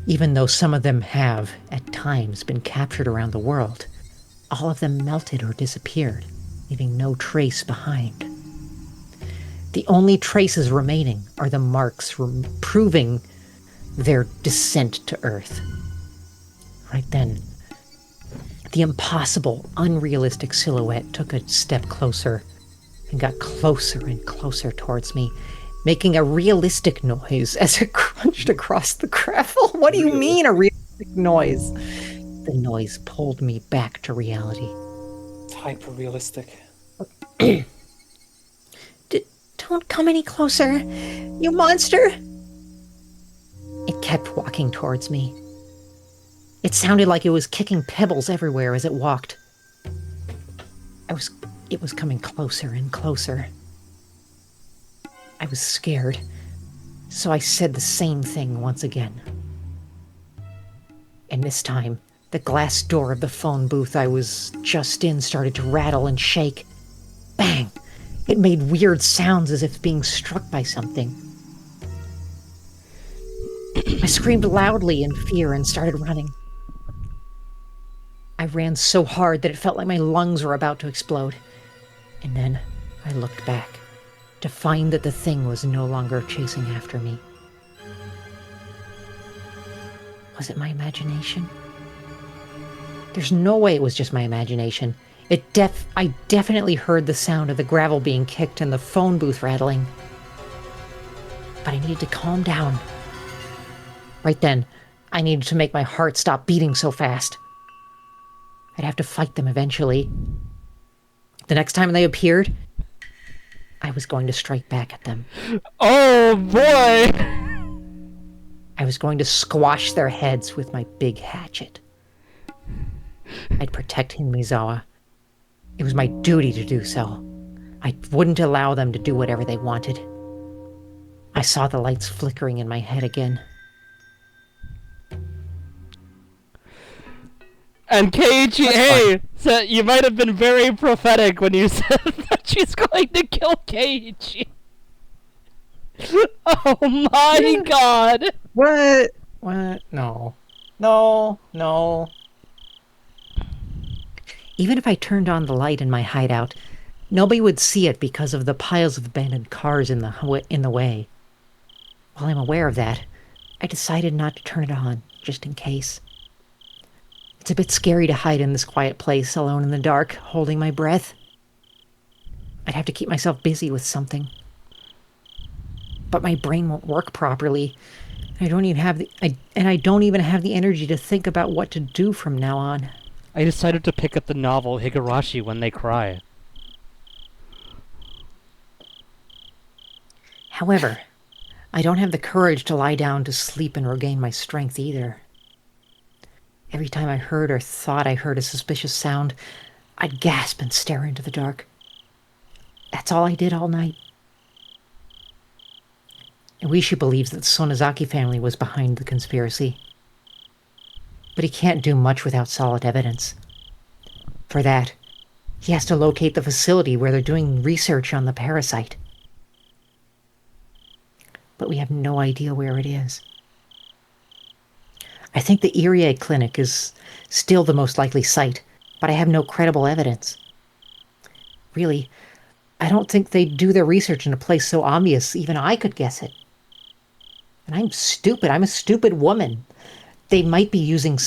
Even though some of them have, at times, been captured around the world, all of them melted or disappeared, leaving no trace behind. The only traces remaining are the marks proving their descent to Earth. Right then, the impossible, unrealistic silhouette took a step closer and got closer and closer towards me, making a realistic noise as it crunched across the gravel. What do you mean, a realistic noise? The noise pulled me back to reality. It's hyper realistic. Don't come any closer, you monster! It kept walking towards me. It sounded like it was kicking pebbles everywhere as it walked. It was coming closer and closer. I was scared, so I said the same thing once again. And this time, the glass door of the phone booth I was just in started to rattle and shake. Bang! It made weird sounds as if being struck by something. I screamed loudly in fear and started running. I ran so hard that it felt like my lungs were about to explode. And then I looked back to find that the thing was no longer chasing after me. Was it my imagination? There's no way it was just my imagination. I definitely heard the sound of the gravel being kicked and the phone booth rattling. But I needed to calm down. Right then, I needed to make my heart stop beating so fast. I'd have to fight them eventually. The next time they appeared, I was going to strike back at them. Oh boy! I was going to squash their heads with my big hatchet. I'd protect Hinamizawa. It was my duty to do so. I wouldn't allow them to do whatever they wanted. I saw the lights flickering in my head again. And Keiichi, hey, so you might have been very prophetic when you said that she's going to kill Keiichi. Oh my god! What? What? No. No. No. Even if I turned on the light in my hideout, nobody would see it because of the piles of abandoned cars in the way. While I'm aware of that, I decided not to turn it on, just in case. It's a bit scary to hide in this quiet place, alone in the dark, holding my breath. I'd have to keep myself busy with something. But my brain won't work properly. I don't even have I don't even have the energy to think about what to do from now on. I decided to pick up the novel Higurashi When They Cry. However, I don't have the courage to lie down to sleep and regain my strength either. Every time I heard or thought I heard a suspicious sound, I'd gasp and stare into the dark. That's all I did all night. Iwishi believes that the Sonozaki family was behind the conspiracy. But he can't do much without solid evidence. For that, he has to locate the facility where they're doing research on the parasite. But we have no idea where it is. I think the Irie clinic is still the most likely site, but I have no credible evidence. Really, I don't think they'd do their research in a place so obvious even I could guess it. And I'm stupid. I'm a stupid woman. They might be using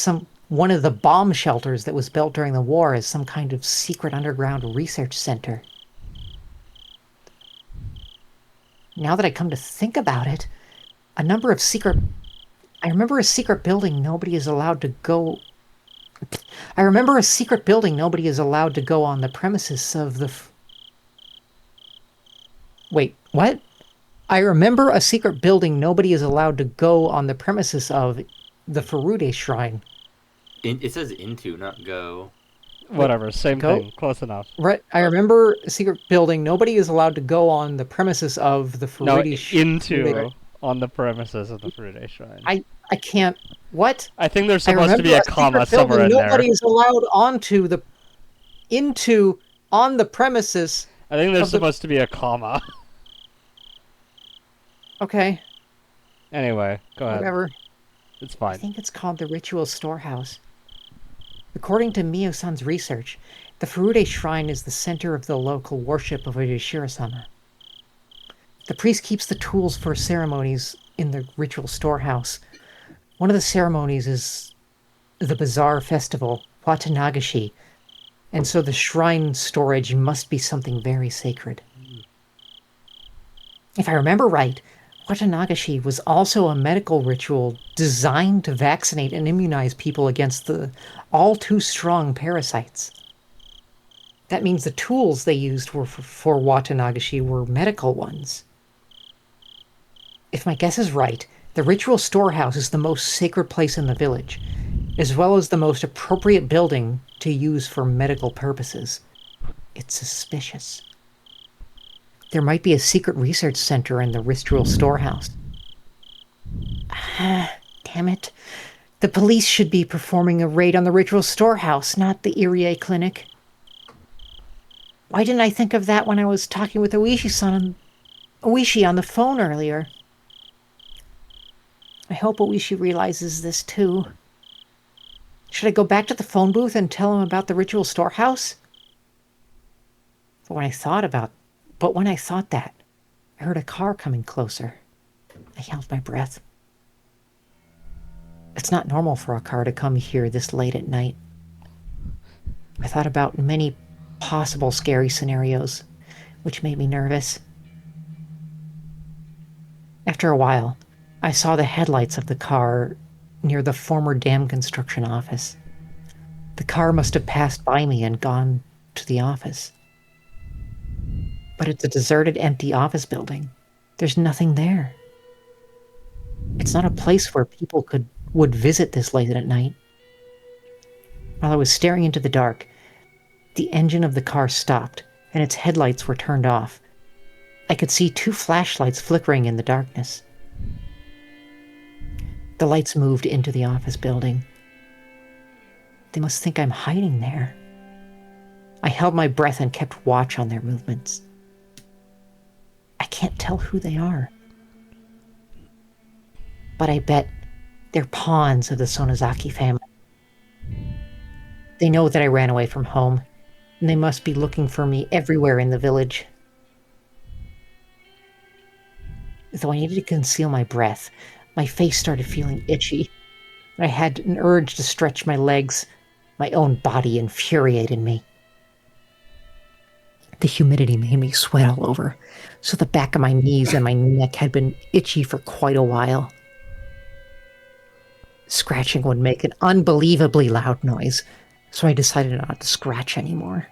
one of the bomb shelters that was built during the war as some kind of secret underground research center. Now that I come to think about it, I remember a secret building nobody is allowed to go on the premises of the... Wait, what? I remember a secret building nobody is allowed to go on the premises of the Furude Shrine. It says into, not go. Whatever, same Go? thing. Close enough. Right, I remember a secret building. Nobody is allowed to go on the premises of the No, Furude into on the premises of the Furude Shrine. I can't... What? I think there's I supposed to be a remember comma secret somewhere in building there. nobody is allowed on the premises. I think there's of the- supposed to be a comma. Okay, Anyway, go ahead. whatever. It's I fine. think it's called the Ritual Storehouse. According to Mio-san's research, the Furude Shrine is the center of the local worship of Yoshiro-sama. The priest keeps the tools for ceremonies in the Ritual Storehouse. One of the ceremonies is the Bazaar Festival, Watanagashi, and so the shrine storage must be something very sacred. If I remember right, Watanagashi was also a medical ritual designed to vaccinate and immunize people against the all-too-strong parasites. That means the tools they used for Watanagashi were medical ones. If my guess is right, the ritual storehouse is the most sacred place in the village, as well as the most appropriate building to use for medical purposes. It's suspicious. There might be a secret research center in the ritual storehouse. Damn it. The police should be performing a raid on the ritual storehouse, not the Irie clinic. Why didn't I think of that when I was talking with Oishi on the phone earlier? I hope Oishi realizes this too. Should I go back to the phone booth and tell him about the ritual storehouse? But when I thought that, I heard a car coming closer. I held my breath. It's not normal for a car to come here this late at night. I thought about many possible scary scenarios, which made me nervous. After a while, I saw the headlights of the car near the former dam construction office. The car must have passed by me and gone to the office. But it's a deserted, empty office building. There's nothing there. It's not a place where people would visit this late at night. While I was staring into the dark, the engine of the car stopped, and its headlights were turned off. I could see 2 flashlights flickering in the darkness. The lights moved into the office building. They must think I'm hiding there. I held my breath and kept watch on their movements. I can't tell who they are. But I bet they're pawns of the Sonozaki family. They know that I ran away from home, and they must be looking for me everywhere in the village. Though I needed to conceal my breath, my face started feeling itchy. I had an urge to stretch my legs. My own body infuriated me. The humidity made me sweat all over, so the back of my knees and my neck had been itchy for quite a while. Scratching would make an unbelievably loud noise, so I decided not to scratch anymore.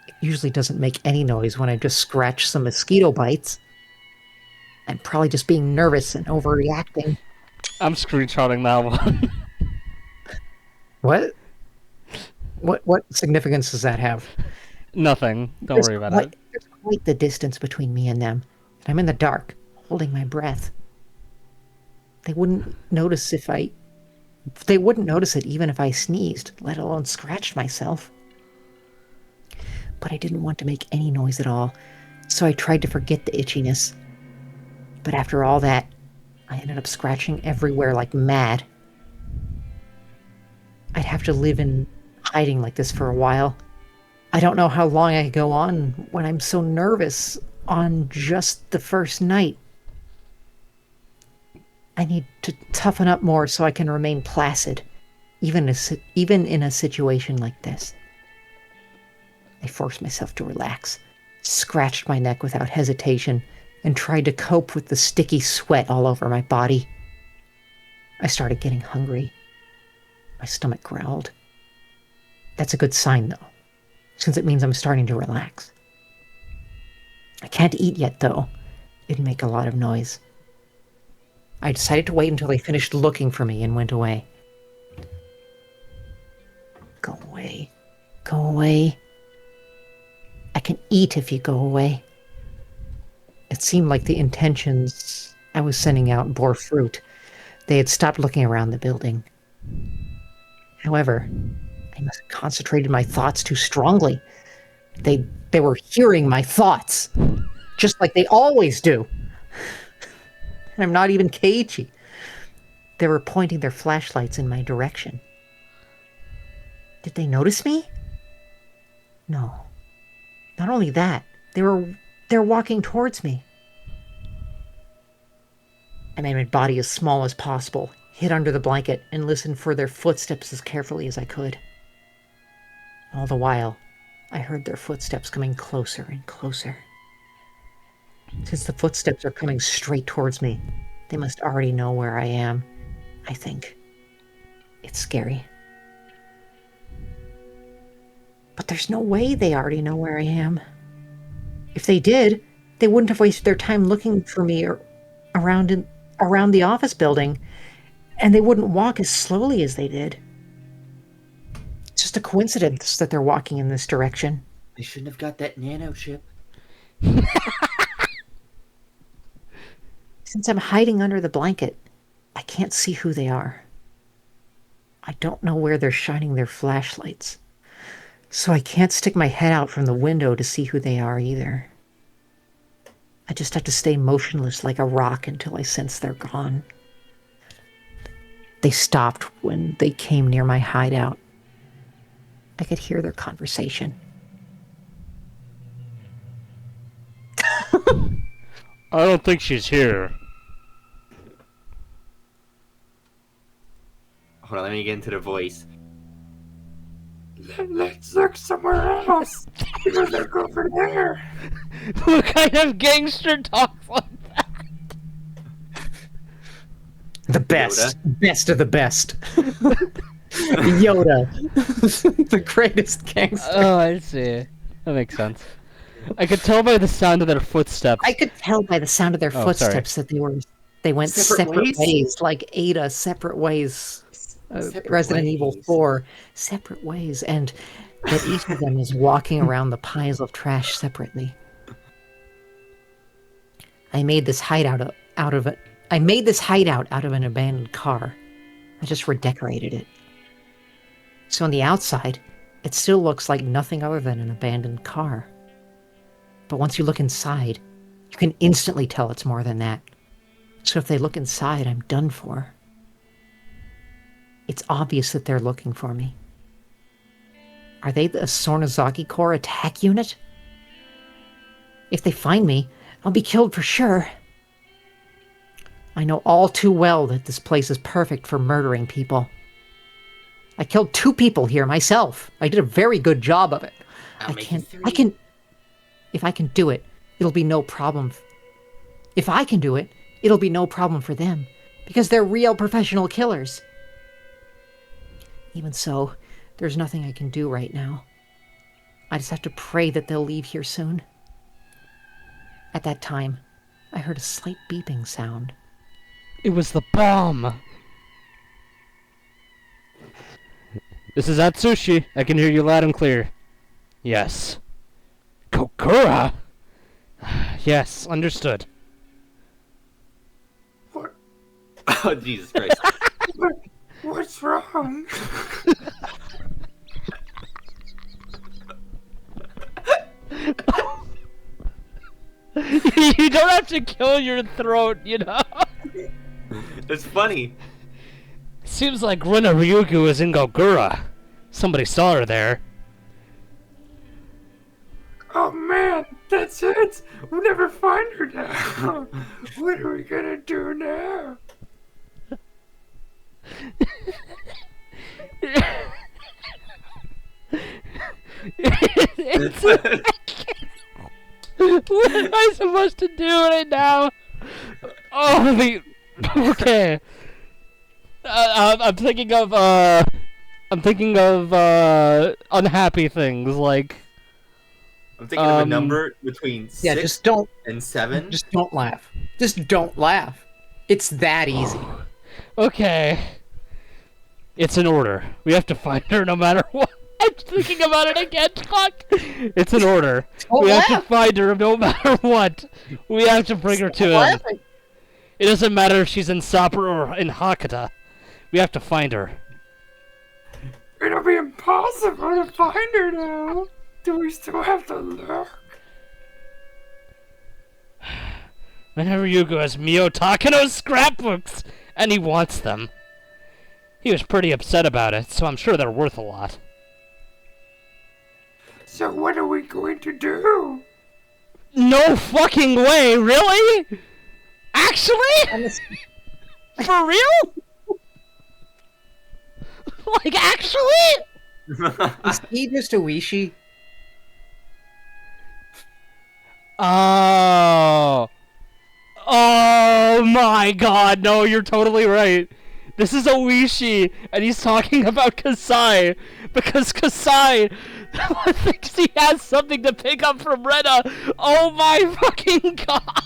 It usually doesn't make any noise when I just scratch some mosquito bites. I'm probably just being nervous and overreacting. I'm screenshotting that one. What? What significance does that have? Nothing. Don't worry about it. There's quite the distance between me and them. I'm in the dark, holding my breath. They wouldn't notice they wouldn't notice it even if I sneezed, let alone scratched myself. But I didn't want to make any noise at all, so I tried to forget the itchiness. But after all that, I ended up scratching everywhere like mad. I'd have to live in hiding like this for a while. I don't know how long I could go on when I'm so nervous on just the first night. I need to toughen up more so I can remain placid, even in a situation like this. I forced myself to relax, scratched my neck without hesitation, and tried to cope with the sticky sweat all over my body. I started getting hungry. My stomach growled. That's a good sign, though, since it means I'm starting to relax. I can't eat yet, though. It'd make a lot of noise. I decided to wait until they finished looking for me and went away. Go away. Go away. I can eat if you go away. It seemed like the intentions I was sending out bore fruit. They had stopped looking around the building. However, I must have concentrated my thoughts too strongly. They were hearing my thoughts, just like they always do. And I'm not even Keiichi. They were pointing their flashlights in my direction. Did they notice me? No. Not only that, they're walking towards me. I made my body as small as possible, hid under the blanket, and listened for their footsteps as carefully as I could. All the while, I heard their footsteps coming closer and closer. Since the footsteps are coming straight towards me, they must already know where I am, I think. It's scary. But there's no way they already know where I am. If they did, they wouldn't have wasted their time looking for me around the office building, and they wouldn't walk as slowly as they did. It's just a coincidence that they're walking in this direction. They shouldn't have got that nano chip. Since I'm hiding under the blanket, I can't see who they are. I don't know where they're shining their flashlights, so I can't stick my head out from the window to see who they are either. I just have to stay motionless like a rock until I sense they're gone. They stopped when they came near my hideout. I could hear their conversation. I don't think she's here. Hold on, let me get into the voice. Let's look somewhere else. Because they're over there. What kind of gangster talks like that? The best. Best of the best. Yoda. The greatest gangster. Oh, I see. That makes sense. I could tell by the sound of their footsteps. I could tell by the sound of their footsteps that they went separate ways, like Ada, separate ways. Resident Evil 4, separate ways, and that each of them is walking around the piles of trash separately. I made this hideout out of an abandoned car. I just redecorated it. So on the outside, it still looks like nothing other than an abandoned car. But once you look inside, you can instantly tell it's more than that. So if they look inside, I'm done for. It's obvious that they're looking for me. Are they the Sornozaki Corps attack unit? If they find me, I'll be killed for sure. I know all too well that this place is perfect for murdering people. I killed 2 people here myself. I did a very good job of it. If I can do it, it'll be no problem. If I can do it, it'll be no problem for them, because they're real professional killers. Even so, there's nothing I can do right now. I just have to pray that they'll leave here soon. At that time, I heard a slight beeping sound. It was the bomb! This is Atsushi. I can hear you loud and clear. Yes. Kokura? Yes, understood. What? Oh, Jesus Christ. What's wrong? You don't have to kill your throat, you know? It's funny. Seems like Rena Ryugu is in Gogura. Somebody saw her there. Oh man, that's it! We'll never find her now. What are we gonna do now? What am I supposed to do right now? Oh, okay. I'm thinking of unhappy things like. I'm thinking of a number between 6 Yeah, just don't and 7. Just don't laugh. Just don't laugh. It's that easy. Okay. It's an order. We have to find her no matter what. I'm thinking about it again. Fuck. It's an order. Don't We have to laugh. find her no matter what. We have to bring her to him. Laughing. It doesn't matter if she's in Sapporo or in Hakata. We have to find her. It'll be impossible to find her now. Do we still have to look? Whenever Yugo has Mio Takano's scrapbooks, and he wants them. He was pretty upset about it, so I'm sure they're worth a lot. So what are we going to do? No fucking way, really? Actually? For real? Like, actually? Is he just a Wishi? Oh. Oh my god, no, you're totally right. This is Oishi, and he's talking about Kasai, because Kasai thinks he has something to pick up from Rena. Oh my fucking god.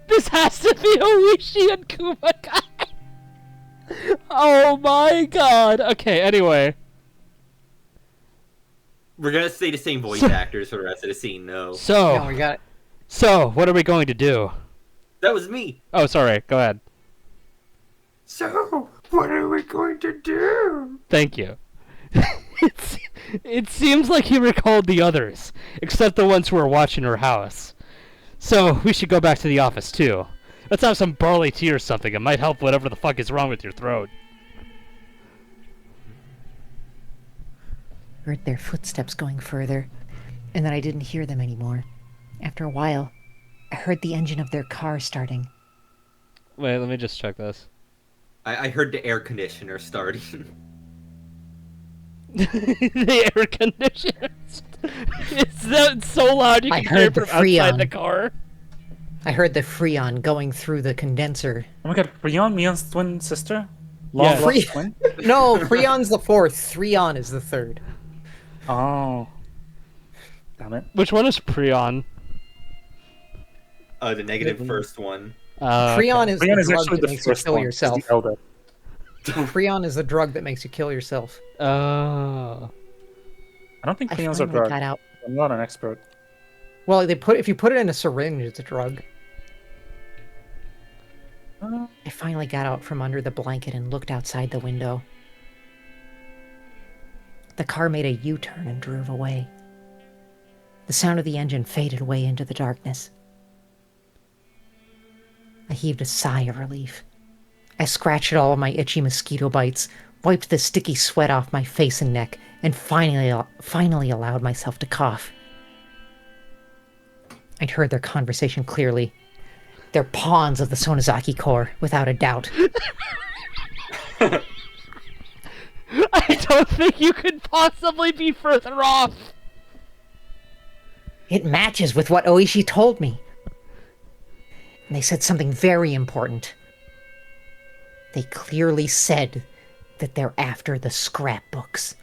This has to be Oishi and Kumagai. Oh my god. Okay, anyway. We're gonna say the same voice actors for the rest of the scene, no. So, No, we got it. so, what are we going to do? That was me. Oh, sorry, go ahead. So, what are we going to do? Thank you. It seems like he recalled the others, except the ones who were watching her house. So, we should go back to the office, too. Let's have some barley tea or something. It might help whatever the fuck is wrong with your throat. Heard their footsteps going further, and then I didn't hear them anymore. After a while, I heard the engine of their car starting. Wait, let me just check this. I heard the air conditioner starting. The air conditioner. It's so loud you I can hear it heard the from outside Freon. the car. I heard the Freon going through the condenser. Oh my god, Rion, Mion's twin sister? Yeah. Long lost Free- twin? No, Freon's the fourth. Threon is the third. Oh. Damn it. Which one is Prion? The negative first one. Freon is Rion the is drug actually that the makes you first kill one. yourself. He's the elder. Freon is the drug that makes you kill yourself. Oh. I don't think I Leon's a finally drug. got out. I'm not an expert. Well, if you put it in a syringe, it's a drug. I finally got out from under the blanket and looked outside the window. The car made a U-turn and drove away. The sound of the engine faded away into the darkness. I heaved a sigh of relief. I scratched at all of my itchy mosquito bites, wiped the sticky sweat off my face and neck, and finally allowed myself to cough. I'd heard their conversation clearly. They're pawns of the Sonozaki Corps, without a doubt. I don't think you could possibly be further off. It matches with what Oishi told me. And they said something very important. They clearly said that they're after the scrapbooks.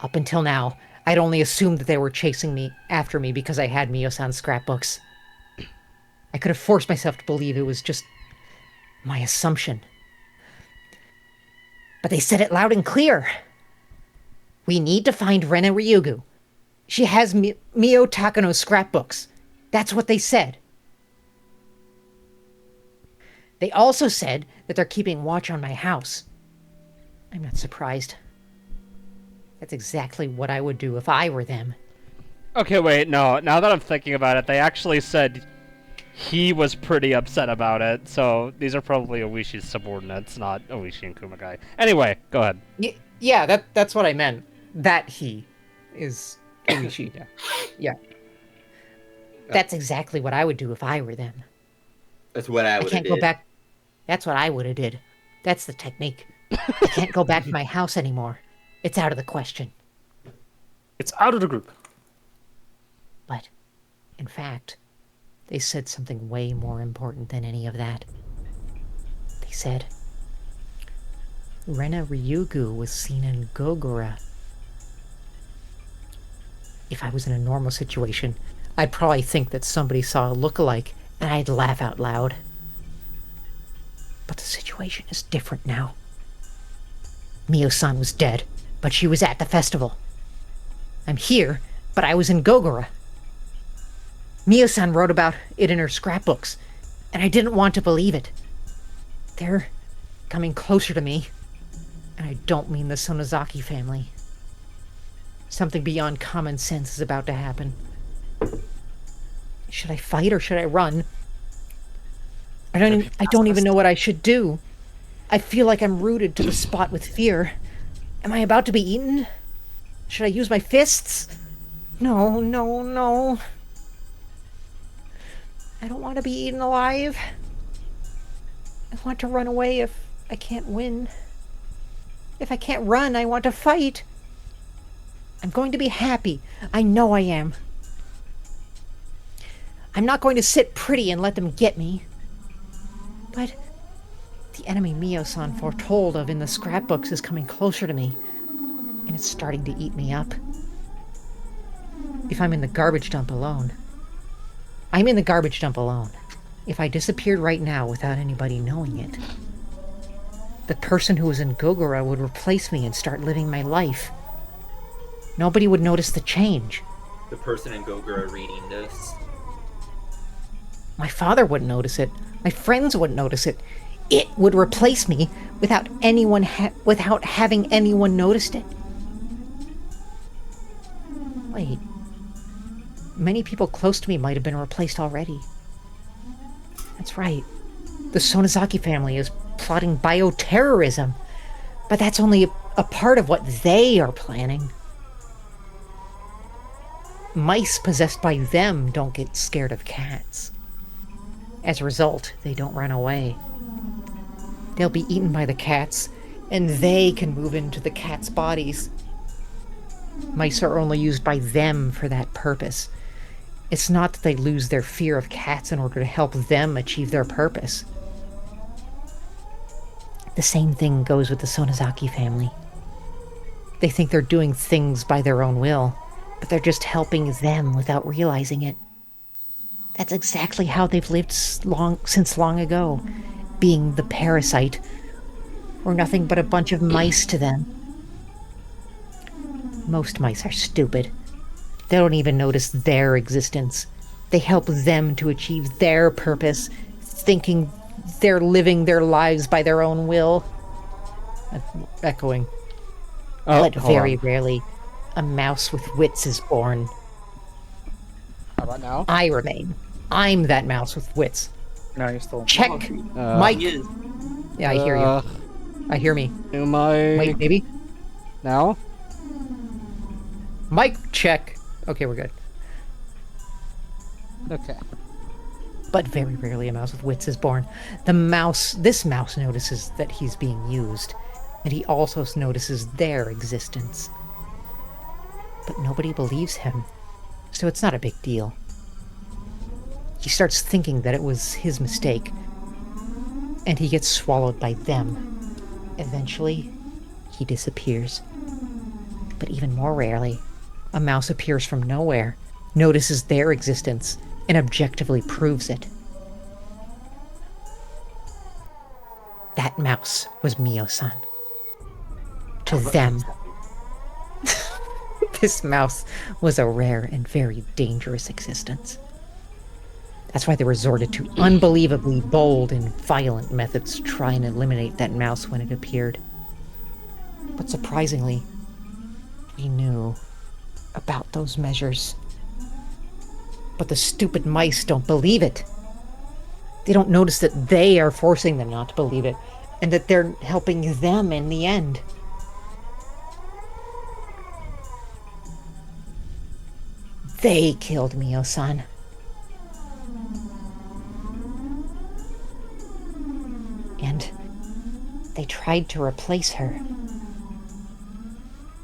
Up until now, I'd only assumed that they were chasing after me because I had Mio-san's scrapbooks. I could have forced myself to believe it was just my assumption. But they said it loud and clear. We need to find Rena Ryugu. She has Mio Takano's scrapbooks. That's what they said. They also said that they're keeping watch on my house. I'm not surprised. That's exactly what I would do if I were them. Okay, wait, no. Now that I'm thinking about it, they actually said he was pretty upset about it, so these are probably Oishi's subordinates, not Oishi and Kumagai. Anyway, go ahead. Yeah, that's what I meant. That he is Oishi. Yeah. That's exactly what I would do if I were them. That's what I would have can't go back. That's what I would have did. That's the technique. I can't go back to my house anymore. It's out of the question. It's out of the group. But, in fact, they said something way more important than any of that. They said, Rena Ryugu was seen in Gogora. If I was in a normal situation, I'd probably think that somebody saw a look-alike, and I'd laugh out loud. But the situation is different now. Mio-san was dead, but she was at the festival. I'm here, but I was in Gogora. Mio-san wrote about it in her scrapbooks, and I didn't want to believe it. They're coming closer to me, and I don't mean the Sonozaki family. Something beyond common sense is about to happen. Should I fight or should I run? I don't even know what I should do. I feel like I'm rooted to the spot with fear. Am I about to be eaten? Should I use my fists? No. I don't want to be eaten alive. I want to run away if I can't win. If I can't run, I want to fight. I'm going to be happy. I know I am. I'm not going to sit pretty and let them get me. But the enemy Mio-san foretold of in the scrapbooks is coming closer to me, and it's starting to eat me up. If I'm in the garbage dump alone. I'm in the garbage dump alone. If I disappeared right now without anybody knowing it, the person who was in Gogora would replace me and start living my life. Nobody would notice the change. The person in Gogura reading this. My father wouldn't notice it. My friends wouldn't notice it. It would replace me without without having anyone noticed it. Wait. Many people close to me might have been replaced already. That's right. The Sonozaki family is plotting bioterrorism. But that's only a part of what they are planning. Mice possessed by them don't get scared of cats. As a result, they don't run away. They'll be eaten by the cats, and they can move into the cats' bodies. Mice are only used by them for that purpose. It's not that they lose their fear of cats in order to help them achieve their purpose. The same thing goes with the Sonozaki family. They think they're doing things by their own will, but they're just helping them without realizing it. That's exactly how they've lived since long ago, being the parasite. We're nothing but a bunch of mice to them. Most mice are stupid. They don't even notice their existence. They help them to achieve their purpose, thinking they're living their lives by their own will. Echoing. But very rarely, a mouse with wits is born. How about now? I remain. I'm that mouse with wits. No, you're still. Check. Mike. Yeah, I hear you. I hear me. Am I... Wait, maybe? Now? Mike, check. Okay, we're good. Okay. But very rarely a mouse with wits is born. This mouse notices that he's being used, and he also notices their existence. But nobody believes him, so it's not a big deal. He starts thinking that it was his mistake, and he gets swallowed by them. Eventually, he disappears. But even more rarely, a mouse appears from nowhere, notices their existence, and objectively proves it. That mouse was Mio-san. To them, this mouse was a rare and very dangerous existence. That's why they resorted to unbelievably bold and violent methods to try and eliminate that mouse when it appeared. But surprisingly, we knew about those measures. But the stupid mice don't believe it. They don't notice that they are forcing them not to believe it, and that they're helping them in the end. They killed Mio-san. And they tried to replace her.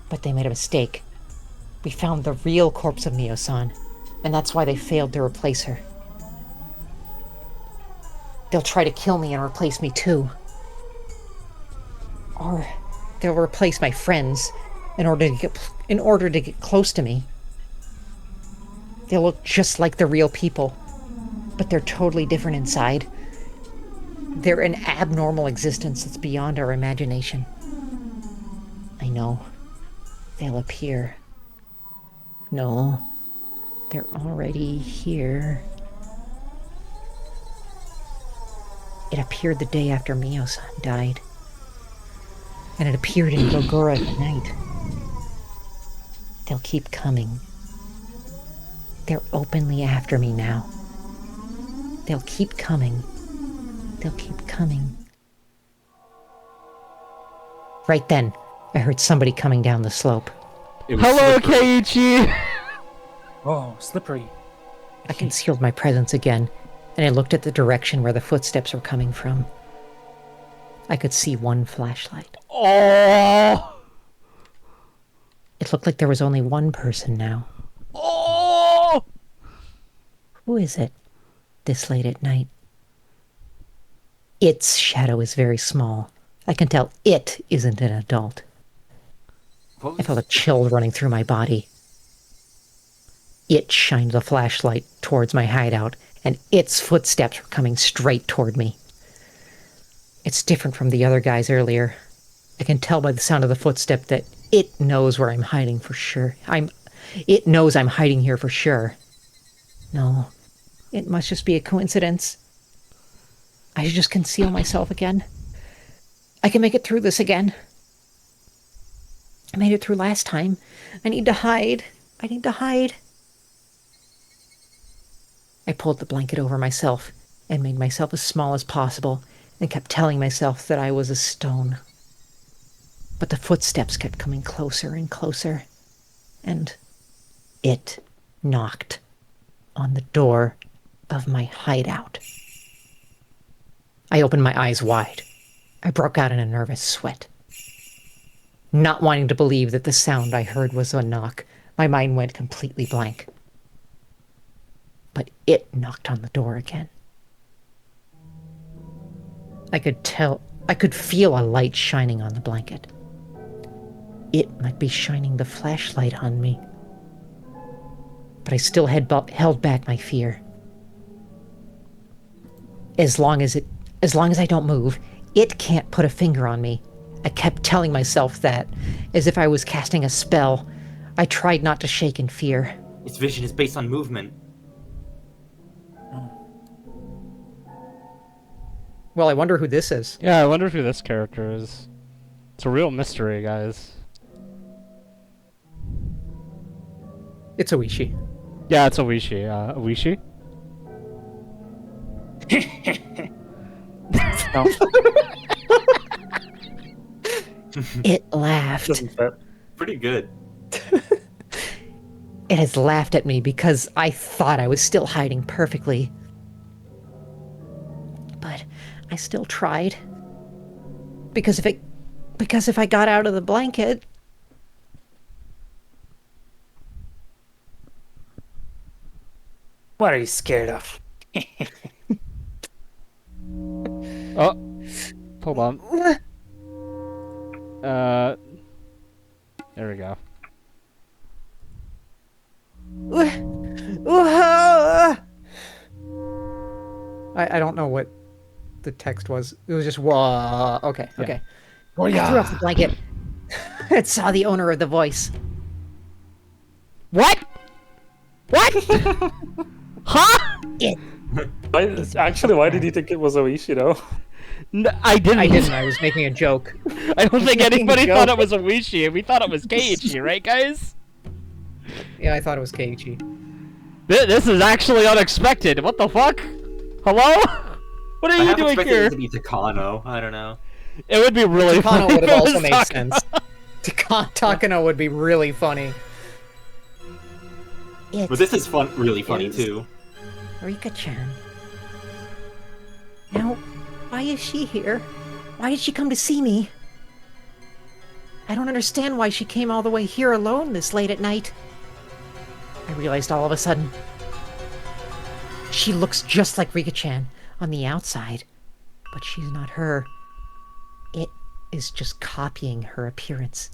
But they made a mistake. We found the real corpse of Mio-san, and that's why they failed to replace her. They'll try to kill me and replace me too. Or they'll replace my friends in order to get close to me. They look just like the real people, but they're totally different inside. They're an abnormal existence that's beyond our imagination. I know. They'll appear. No, they're already here. It appeared the day after Mio-san died. And it appeared in Gogora at night. They'll keep coming. They're openly after me now. They'll keep coming. They'll keep coming. Right then, I heard somebody coming down the slope. It was Hello, slippery. Keiichi! Oh, slippery. I concealed my presence again, and I looked at the direction where the footsteps were coming from. I could see one flashlight. Oh! It looked like there was only one person now. Oh! Who is it, this late at night? Its shadow is very small. I can tell it isn't an adult. What I was- felt a chill running through my body. It shined the flashlight towards my hideout, and its footsteps were coming straight toward me. It's different from the other guys earlier. I can tell by the sound of the footstep that it knows where I'm hiding for sure. It knows I'm hiding here for sure. No, it must just be a coincidence. I should just conceal myself again. I can make it through this again. I made it through last time. I need to hide. I need to hide. I pulled the blanket over myself and made myself as small as possible and kept telling myself that I was a stone. But the footsteps kept coming closer and closer, and it knocked on the door of my hideout. I opened my eyes wide. I broke out in a nervous sweat. Not wanting to believe that the sound I heard was a knock, my mind went completely blank. But it knocked on the door again. I could feel a light shining on the blanket. It might be shining the flashlight on me. But I still held back my fear. As long as I don't move, it can't put a finger on me. I kept telling myself that, as if I was casting a spell. I tried not to shake in fear. Its vision is based on movement. Well, I wonder who this is. Yeah, I wonder who this character is. It's a real mystery, guys. It's Oishi. Yeah, it's Oishi. Oishi? No, It laughed. doesn't fit. Pretty good. It has laughed at me because I thought I was still hiding perfectly. But I still tried. Because if I got out of the blanket, What are you scared of? Oh, hold on. There we go. I don't know what the text was. It was just wah. Okay, okay. I threw off the blanket and saw the owner of the voice. What? What? Huh? Why did you think it was Oishi, though? I didn't. I didn't. I was making a joke. I don't think making a anybody joke. thought it was Oishi. We thought it was Keiichi, right, guys? Yeah, I thought it was Keiichi. This is actually unexpected. What the fuck? Hello? What are I you have doing expected here? it to be Takano. I don't know. It would be really Takano funny. would if have it also was made Taka- sense. Takano would be really funny. But this is fun, really funny is- too. Rika-chan. Now, why is she here? Why did she come to see me? I don't understand why she came all the way here alone this late at night. I realized all of a sudden. She looks just like Rika-chan on the outside, but she's not her. It is just copying her appearance.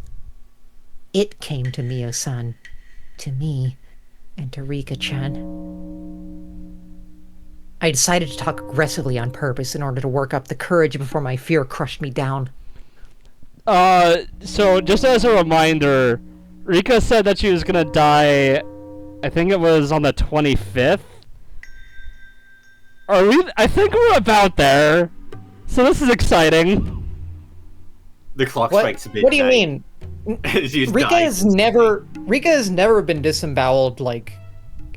It came to Mio-san, to me, and to Rika-chan. I decided to talk aggressively on purpose in order to work up the courage before my fear crushed me down. So just as a reminder, Rika said that she was gonna die, I think it was on the 25th? I think we're about there. So this is exciting. The clock What? strikes midnight. What do you mean? She's Rika dying. has never been disemboweled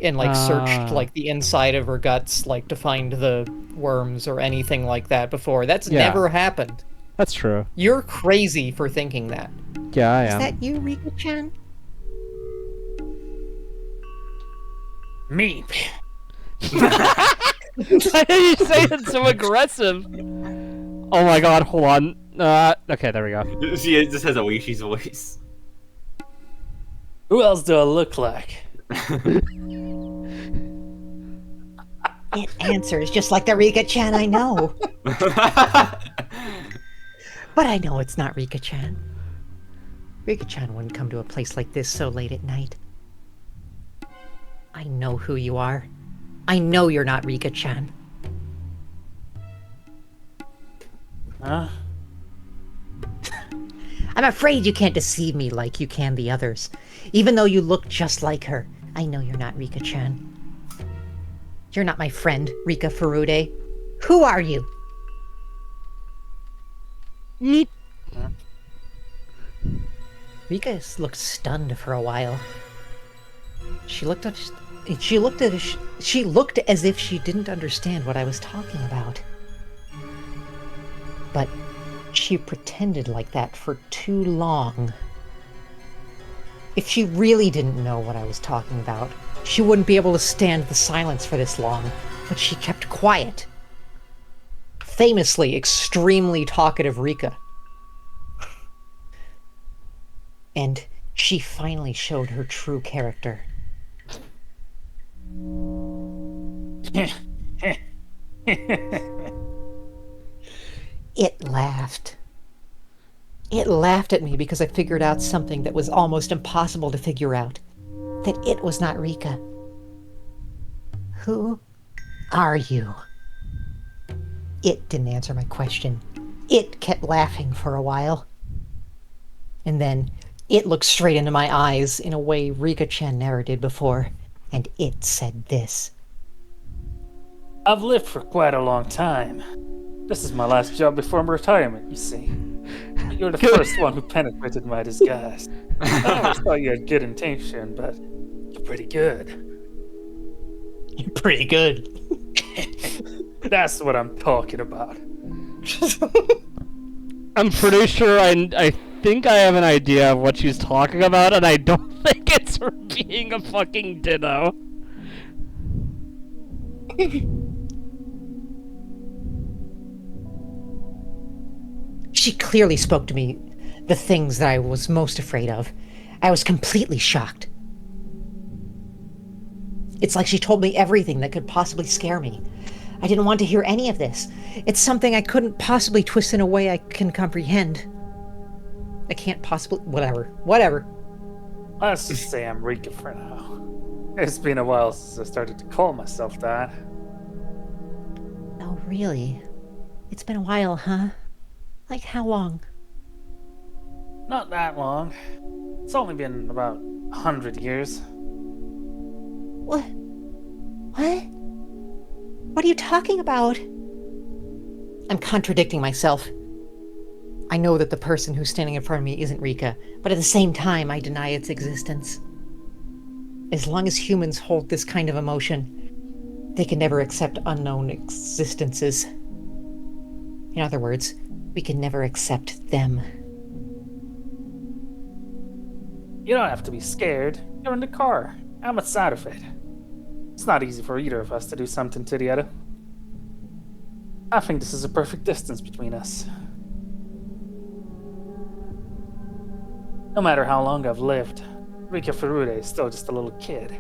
and searched like the inside of her guts to find the worms or anything like that before. That's Yeah. never happened. That's true. You're crazy for thinking that. Yeah, I Is am. that you, Rika-chan? Me. Why are you saying it so aggressive? Oh my god, hold on. Okay, there we go. She just has Oishi's voice. Who else do I look like? It answers just like the Rika-chan I know. But I know it's not Rika-chan. Rika-chan wouldn't come to a place like this so late at night. I know who you are. I know you're not Rika-chan. Huh? I'm afraid you can't deceive me like you can the others. Even though you look just like her, I know you're not Rika-chan. You're not my friend, Rika Furude. Who are you? Neat. Rika looked stunned for a while. She looked as if she didn't understand what I was talking about. But she pretended like that for too long. If she really didn't know what I was talking about, she wouldn't be able to stand the silence for this long. But she kept quiet. Famously extremely talkative Rika. And she finally showed her true character. It laughed. It laughed at me because I figured out something that was almost impossible to figure out. That it was not Rika. Who are you? It didn't answer my question. It kept laughing for a while. And then it looked straight into my eyes in a way Rika-chan never did before. And it said this. I've lived for quite a long time. This is my last job before my retirement, you see. But you're the first one who penetrated my disguise. I always thought you had good intention, but you're pretty good. You're pretty good. That's what I'm talking about. I'm pretty sure I think I have an idea of what she's talking about, and I don't think it's her being a fucking ditto. She clearly spoke to me the things that I was most afraid of. I was completely shocked. It's like she told me everything that could possibly scare me. I didn't want to hear any of this. It's something I couldn't possibly twist in a way I can comprehend. I can't possibly... Whatever. Let's just say I'm Rika for now. It's been a while since I started to call myself that. Oh, really? It's been a while, huh? Like how long? Not that long. It's only been about 100 years. What? What? What are you talking about? I'm contradicting myself. I know that the person who's standing in front of me isn't Rika, but at the same time, I deny its existence. As long as humans hold this kind of emotion, they can never accept unknown existences. In other words, we can never accept them. You don't have to be scared. You're in the car. I'm outside of it. It's not easy for either of us to do something to the other. I think this is a perfect distance between us. No matter how long I've lived, Rika Furude is still just a little kid.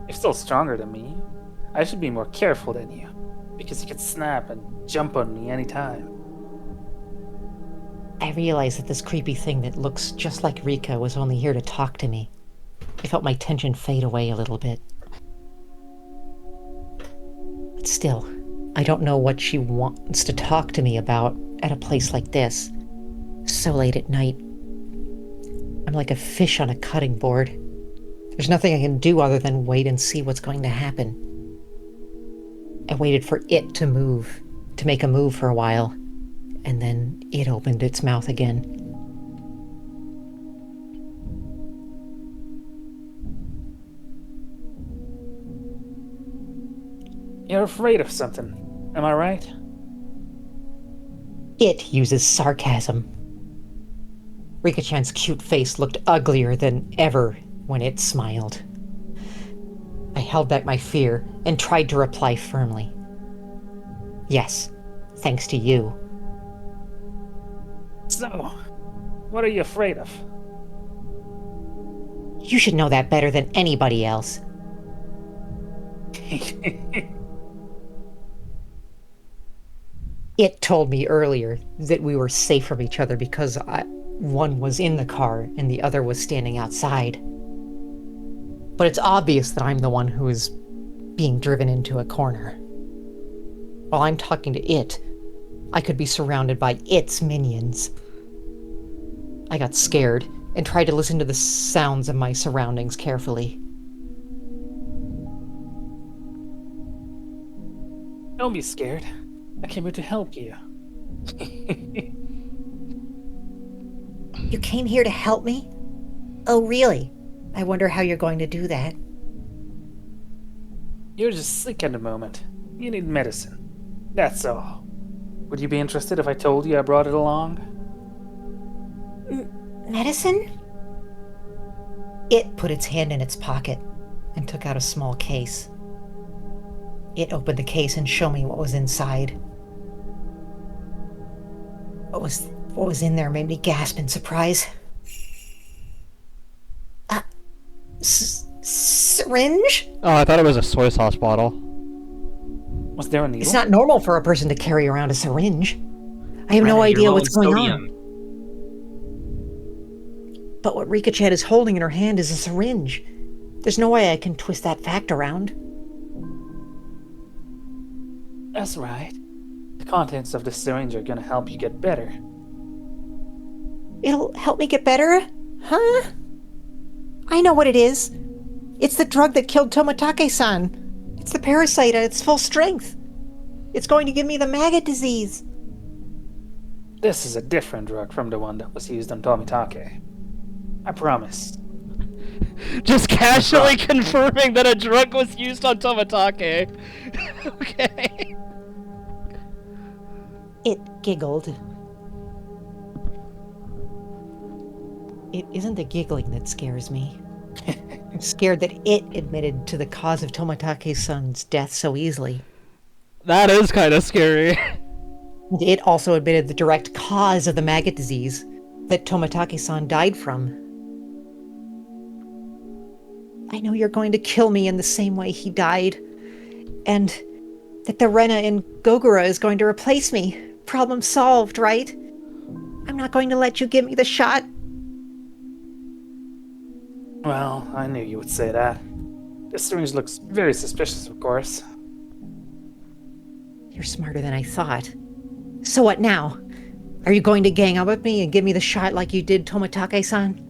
You're still stronger than me. I should be more careful than you, because you could snap and jump on me anytime. I realized that this creepy thing that looks just like Rika was only here to talk to me. I felt my tension fade away a little bit. But still, I don't know what she wants to talk to me about at a place like this. So late at night. I'm like a fish on a cutting board. There's nothing I can do other than wait and see what's going to happen. I waited for it to make a move for a while, and then it opened its mouth again. You're afraid of something, am I right? It uses sarcasm. Rika-chan's cute face looked uglier than ever when it smiled. I held back my fear and tried to reply firmly. Yes, thanks to you. So, what are you afraid of? You should know that better than anybody else. It told me earlier that we were safe from each other because one was in the car and the other was standing outside. But it's obvious that I'm the one who is being driven into a corner. While I'm talking to it, I could be surrounded by its minions. I got scared and tried to listen to the sounds of my surroundings carefully. Don't be scared. I came here to help you. You came here to help me? Oh, really? I wonder how you're going to do that. You're just sick at the moment. You need medicine. That's all. Would you be interested if I told you I brought it along? Medicine? It put its hand in its pocket and took out a small case. It opened the case and showed me what was inside. What was in there made me gasp in surprise. Syringe? Oh, I thought it was a soy sauce bottle. Was there a needle? It's not normal for a person to carry around a syringe. I have no You're idea low what's in going sodium. on. But what Rika-chan is holding in her hand is a syringe. There's no way I can twist that fact around. That's right. The contents of the syringe are gonna help you get better. It'll help me get better? Huh? I know what it is. It's the drug that killed Tomatake-san. It's the parasite at its full strength. It's going to give me the maggot disease. This is a different drug from the one that was used on Tomitake. I promise. Just casually confirming that a drug was used on Tomatake. Okay. It giggled. It isn't the giggling that scares me. I'm scared that it admitted to the cause of Tomatake-san's death so easily. That is kind of scary. It also admitted the direct cause of the maggot disease that Tomatake-san died from. I know you're going to kill me in the same way he died, and that the Rena in Gogura is going to replace me. Problem solved, right? I'm not going to let you give me the shot. Well, I knew you would say that. This syringe looks very suspicious, of course. You're smarter than I thought. So what now? Are you going to gang up with me and give me the shot like you did Tomitake-san?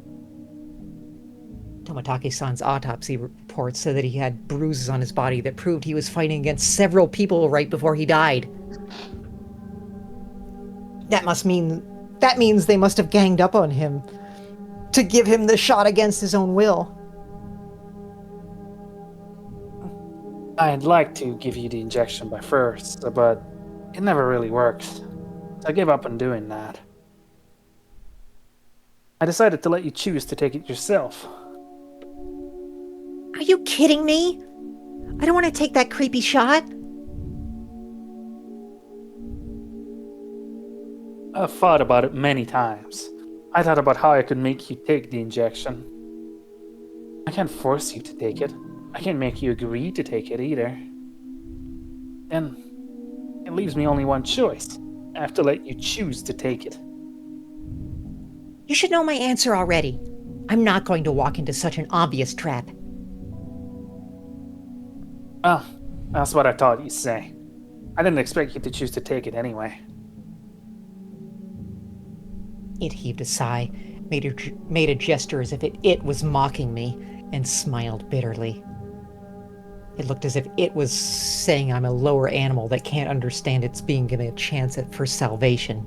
Tomitake-san's autopsy report said that he had bruises on his body that proved he was fighting against several people right before he died. That means they must have ganged up on him to give him the shot against his own will. I'd like to give you the injection by first, but it never really worked. So I gave up on doing that. I decided to let you choose to take it yourself. Are you kidding me? I don't want to take that creepy shot. I've thought about it many times. I thought about how I could make you take the injection. I can't force you to take it. I can't make you agree to take it either. Then, it leaves me only one choice. I have to let you choose to take it. You should know my answer already. I'm not going to walk into such an obvious trap. Well, that's what I thought you'd say. I didn't expect you to choose to take it anyway. It heaved a sigh, made a gesture as if it was mocking me, and smiled bitterly. It looked as if it was saying I'm a lower animal that can't understand it's being given a chance for salvation.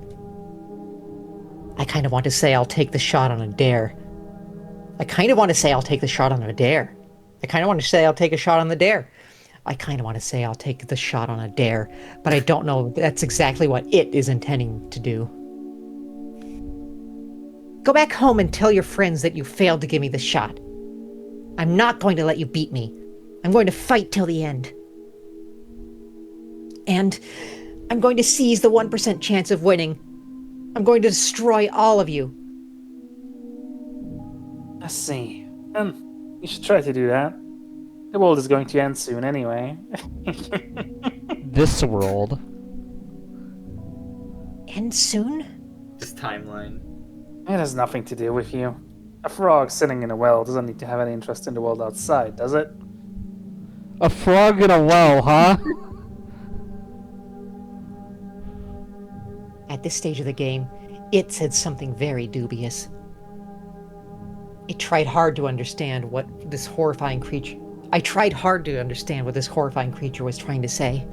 I kind of want to say I'll take the shot on a dare. I kind of want to say I'll take the shot on a dare. I kind of want to say I'll take a shot on the dare. I kind of want to say I'll take the shot on a dare, but I don't know that's exactly what it is intending to do. Go back home and tell your friends that you failed to give me the shot. I'm not going to let you beat me. I'm going to fight till the end. And I'm going to seize the 1% chance of winning. I'm going to destroy all of you. I see. You should try to do that. The world is going to end soon anyway. This world. End soon? This timeline. It has nothing to do with you. A frog sitting in a well doesn't need to have any interest in the world outside, does it? A frog in a well, huh? At this stage of the game, it said something very dubious. It tried hard to understand what this horrifying creature... I tried hard to understand what this horrifying creature was trying to say.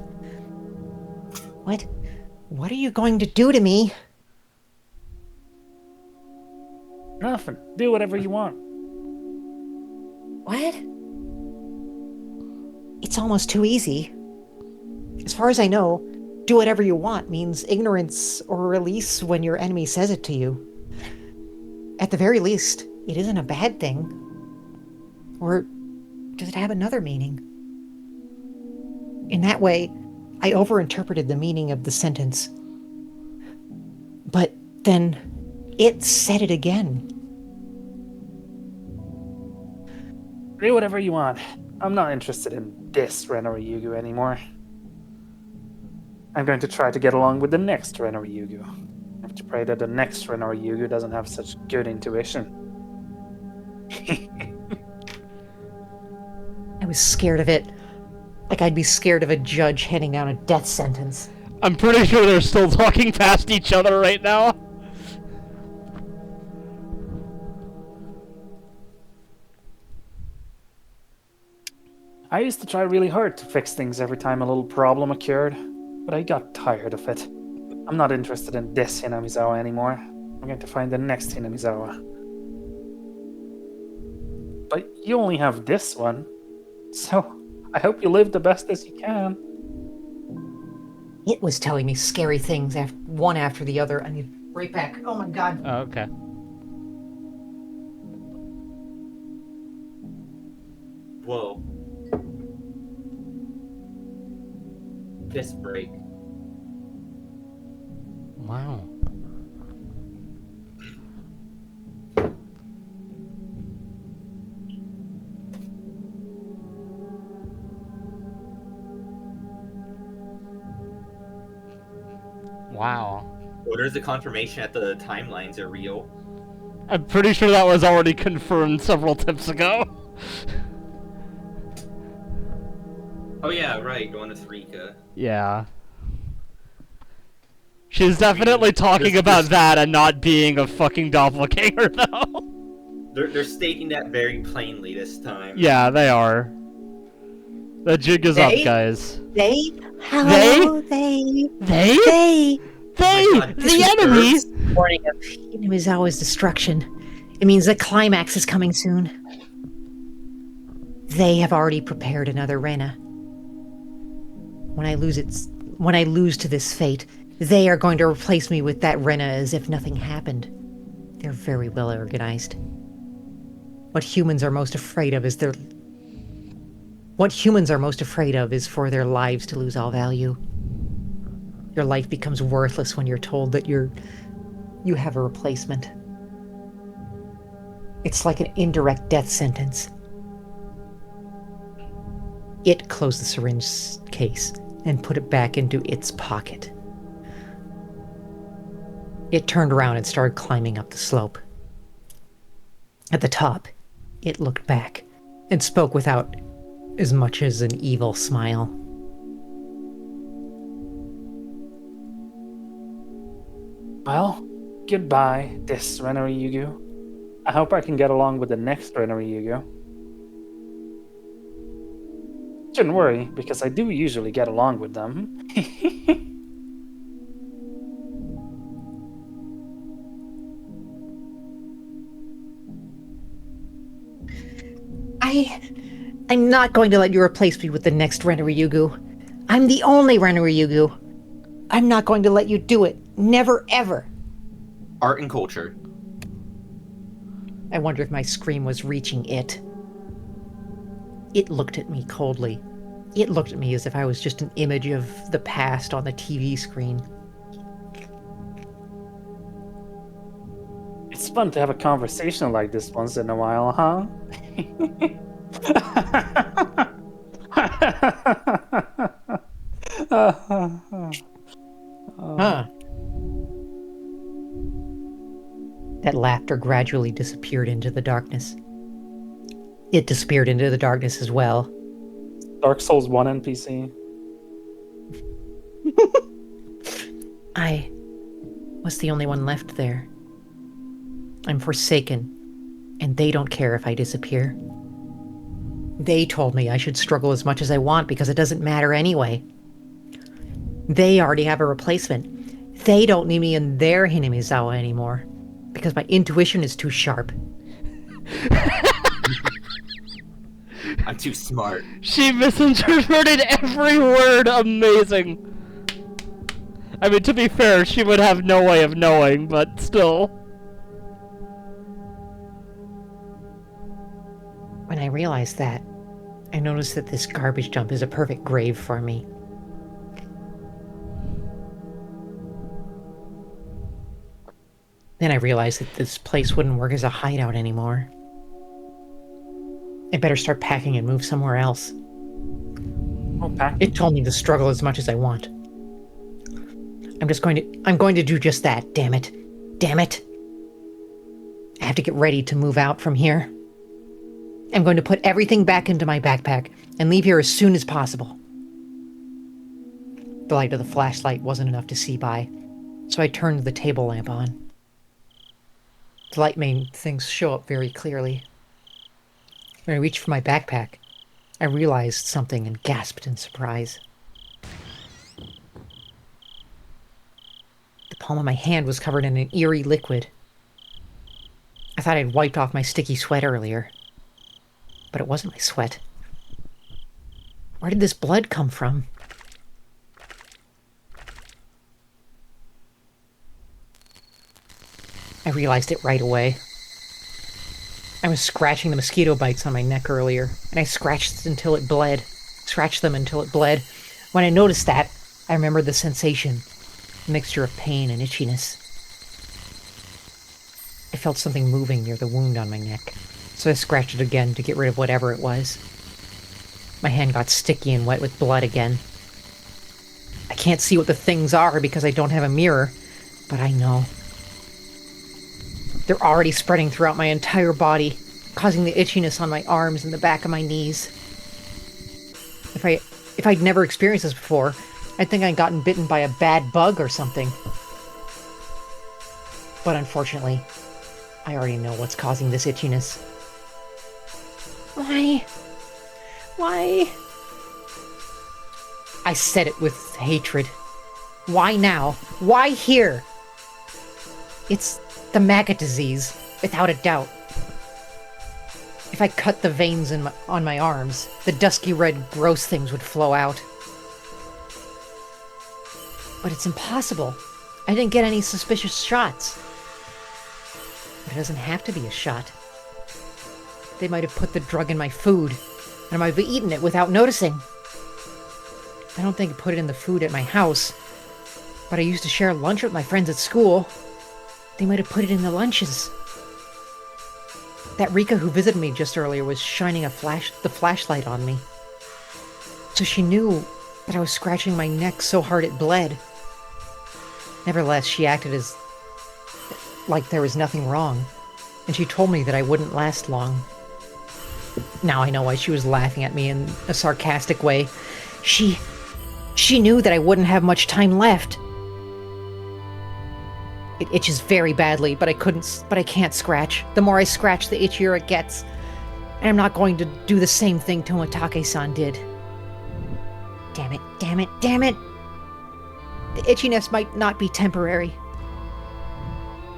What are you going to do to me? Nothing. Do whatever you want. What? It's almost too easy. As far as I know, do whatever you want means ignorance or release when your enemy says it to you. At the very least, it isn't a bad thing. Or does it have another meaning? In that way, I overinterpreted the meaning of the sentence. But then, it said it again. Do whatever you want. I'm not interested in this Ryugu anymore. I'm going to try to get along with the next Ryugu. I have to pray that the next Ryugu doesn't have such good intuition. I was scared of it. Like I'd be scared of a judge handing down a death sentence. I'm pretty sure they're still talking past each other right now. I used to try really hard to fix things every time a little problem occurred, but I got tired of it. I'm not interested in this Hinamizawa anymore. I'm going to find the next Hinamizawa. But you only have this one, so I hope you live the best as you can. It was telling me scary things, one after the other. I need right back. Oh my god. Oh, okay. Whoa. This break. Wow. Wow. What is the confirmation that the timelines are real? I'm pretty sure that was already confirmed several tips ago. Oh yeah, right, going to Rika. Yeah. She's definitely talking this- about this- that and not being a fucking doppelganger, though. They're stating that very plainly this time. Yeah, they are. The jig is up, guys. They? Hello, they? They? They? Oh my God, The this enemy? hurts. Warning of Hinamizawa's destruction. It means the climax is coming soon. They have already prepared another Rena. When I lose to this fate, they are going to replace me with that Rena as if nothing happened. They're very well organized. What humans are most afraid of is for their lives to lose all value. Your life becomes worthless when you're told that you have a replacement. It's like an indirect death sentence. It closed the syringe case and put it back into its pocket. It turned around and started climbing up the slope. At the top, it looked back and spoke without as much as an evil smile. Well, goodbye, this Rena Ryugu. I hope I can get along with the next Rena Ryugu. Shouldn't worry, because I do usually get along with them. I'm not going to let you replace me with the next Rena Ryugu. I'm the only Rena Ryugu. I'm not going to let you do it. Never, ever. Art and culture. I wonder if my scream was reaching it. It looked at me coldly. It looked at me as if I was just an image of the past on the TV screen. It's fun to have a conversation like this once in a while, huh? Huh. That laughter gradually disappeared into the darkness. It disappeared into the darkness as well. Dark Souls 1 NPC. I was the only one left there. I'm forsaken, and they don't care if I disappear. They told me I should struggle as much as I want because it doesn't matter anyway. They already have a replacement. They don't need me in their Hinamizawa anymore because my intuition is too sharp. I'm too smart. She misinterpreted every word. Amazing. I mean, to be fair, she would have no way of knowing, but still. When I realized that, I noticed that this garbage dump is a perfect grave for me. Then I realized that this place wouldn't work as a hideout anymore. I better start packing and move somewhere else. Oh, pack. It told me to struggle as much as I want. I'm going to do just that, damn it. Damn it. I have to get ready to move out from here. I'm going to put everything back into my backpack and leave here as soon as possible. The light of the flashlight wasn't enough to see by, so I turned the table lamp on. The light made things show up very clearly. When I reached for my backpack, I realized something and gasped in surprise. The palm of my hand was covered in an eerie liquid. I thought I'd wiped off my sticky sweat earlier. But it wasn't my sweat. Where did this blood come from? I realized it right away. I was scratching the mosquito bites on my neck earlier, and I scratched until it bled. Scratched them until it bled. When I noticed that, I remembered the sensation, a mixture of pain and itchiness. I felt something moving near the wound on my neck, so I scratched it again to get rid of whatever it was. My hand got sticky and wet with blood again. I can't see what the things are because I don't have a mirror, but I know. They're already spreading throughout my entire body, causing the itchiness on my arms and the back of my knees. If I'd never experienced this before, I'd think I'd gotten bitten by a bad bug or something. But unfortunately, I already know what's causing this itchiness. Why? I said it with hatred. Why now? Why here? It's the maggot disease, without a doubt. If I cut the veins on my arms, the dusky red gross things would flow out. But it's impossible. I didn't get any suspicious shots. But it doesn't have to be a shot. They might have put the drug in my food, and I might have eaten it without noticing. I don't think I put it in the food at my house, but I used to share lunch with my friends at school. They might have put it in the lunches. That Rika who visited me just earlier was shining the flashlight on me. So she knew that I was scratching my neck so hard it bled. Nevertheless, she acted as like there was nothing wrong, and she told me that I wouldn't last long. Now I know why she was laughing at me in a sarcastic way. She knew that I wouldn't have much time left. It itches very badly, but I can't scratch. The more I scratch, the itchier it gets. And I'm not going to do the same thing Tomotage-san did. Damn it, damn it, damn it! The itchiness might not be temporary.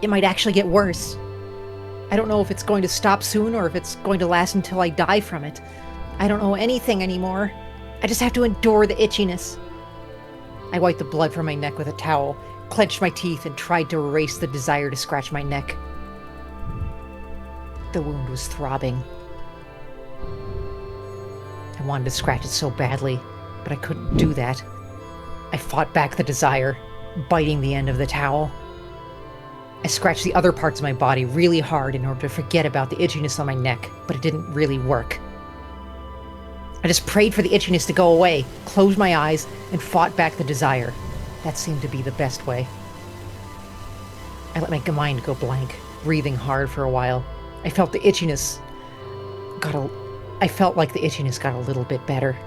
It might actually get worse. I don't know if it's going to stop soon or if it's going to last until I die from it. I don't know anything anymore. I just have to endure the itchiness. I wiped the blood from my neck with a towel, clenched my teeth, and tried to erase the desire to scratch my neck. The wound was throbbing. I wanted to scratch it so badly, but I couldn't do that. I fought back the desire, biting the end of the towel. I scratched the other parts of my body really hard in order to forget about the itchiness on my neck, but it didn't really work. I just prayed for the itchiness to go away, closed my eyes, and fought back the desire. That seemed to be the best way. I let my mind go blank, breathing hard for a while. I felt like the itchiness got a little bit better.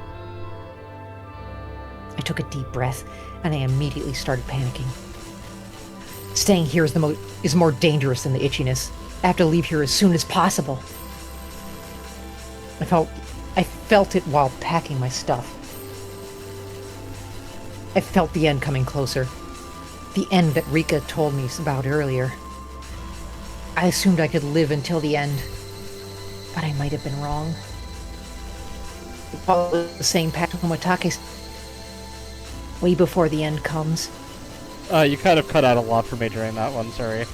I took a deep breath, and I immediately started panicking. Staying here is more dangerous than the itchiness. I have to leave here as soon as possible. I felt it while packing my stuff. I felt the end coming closer. The end that Rika told me about earlier. I assumed I could live until the end, but I might have been wrong. I follow the same path Tomotage way before the end comes. You kind of cut out a lot for me during that one, sorry.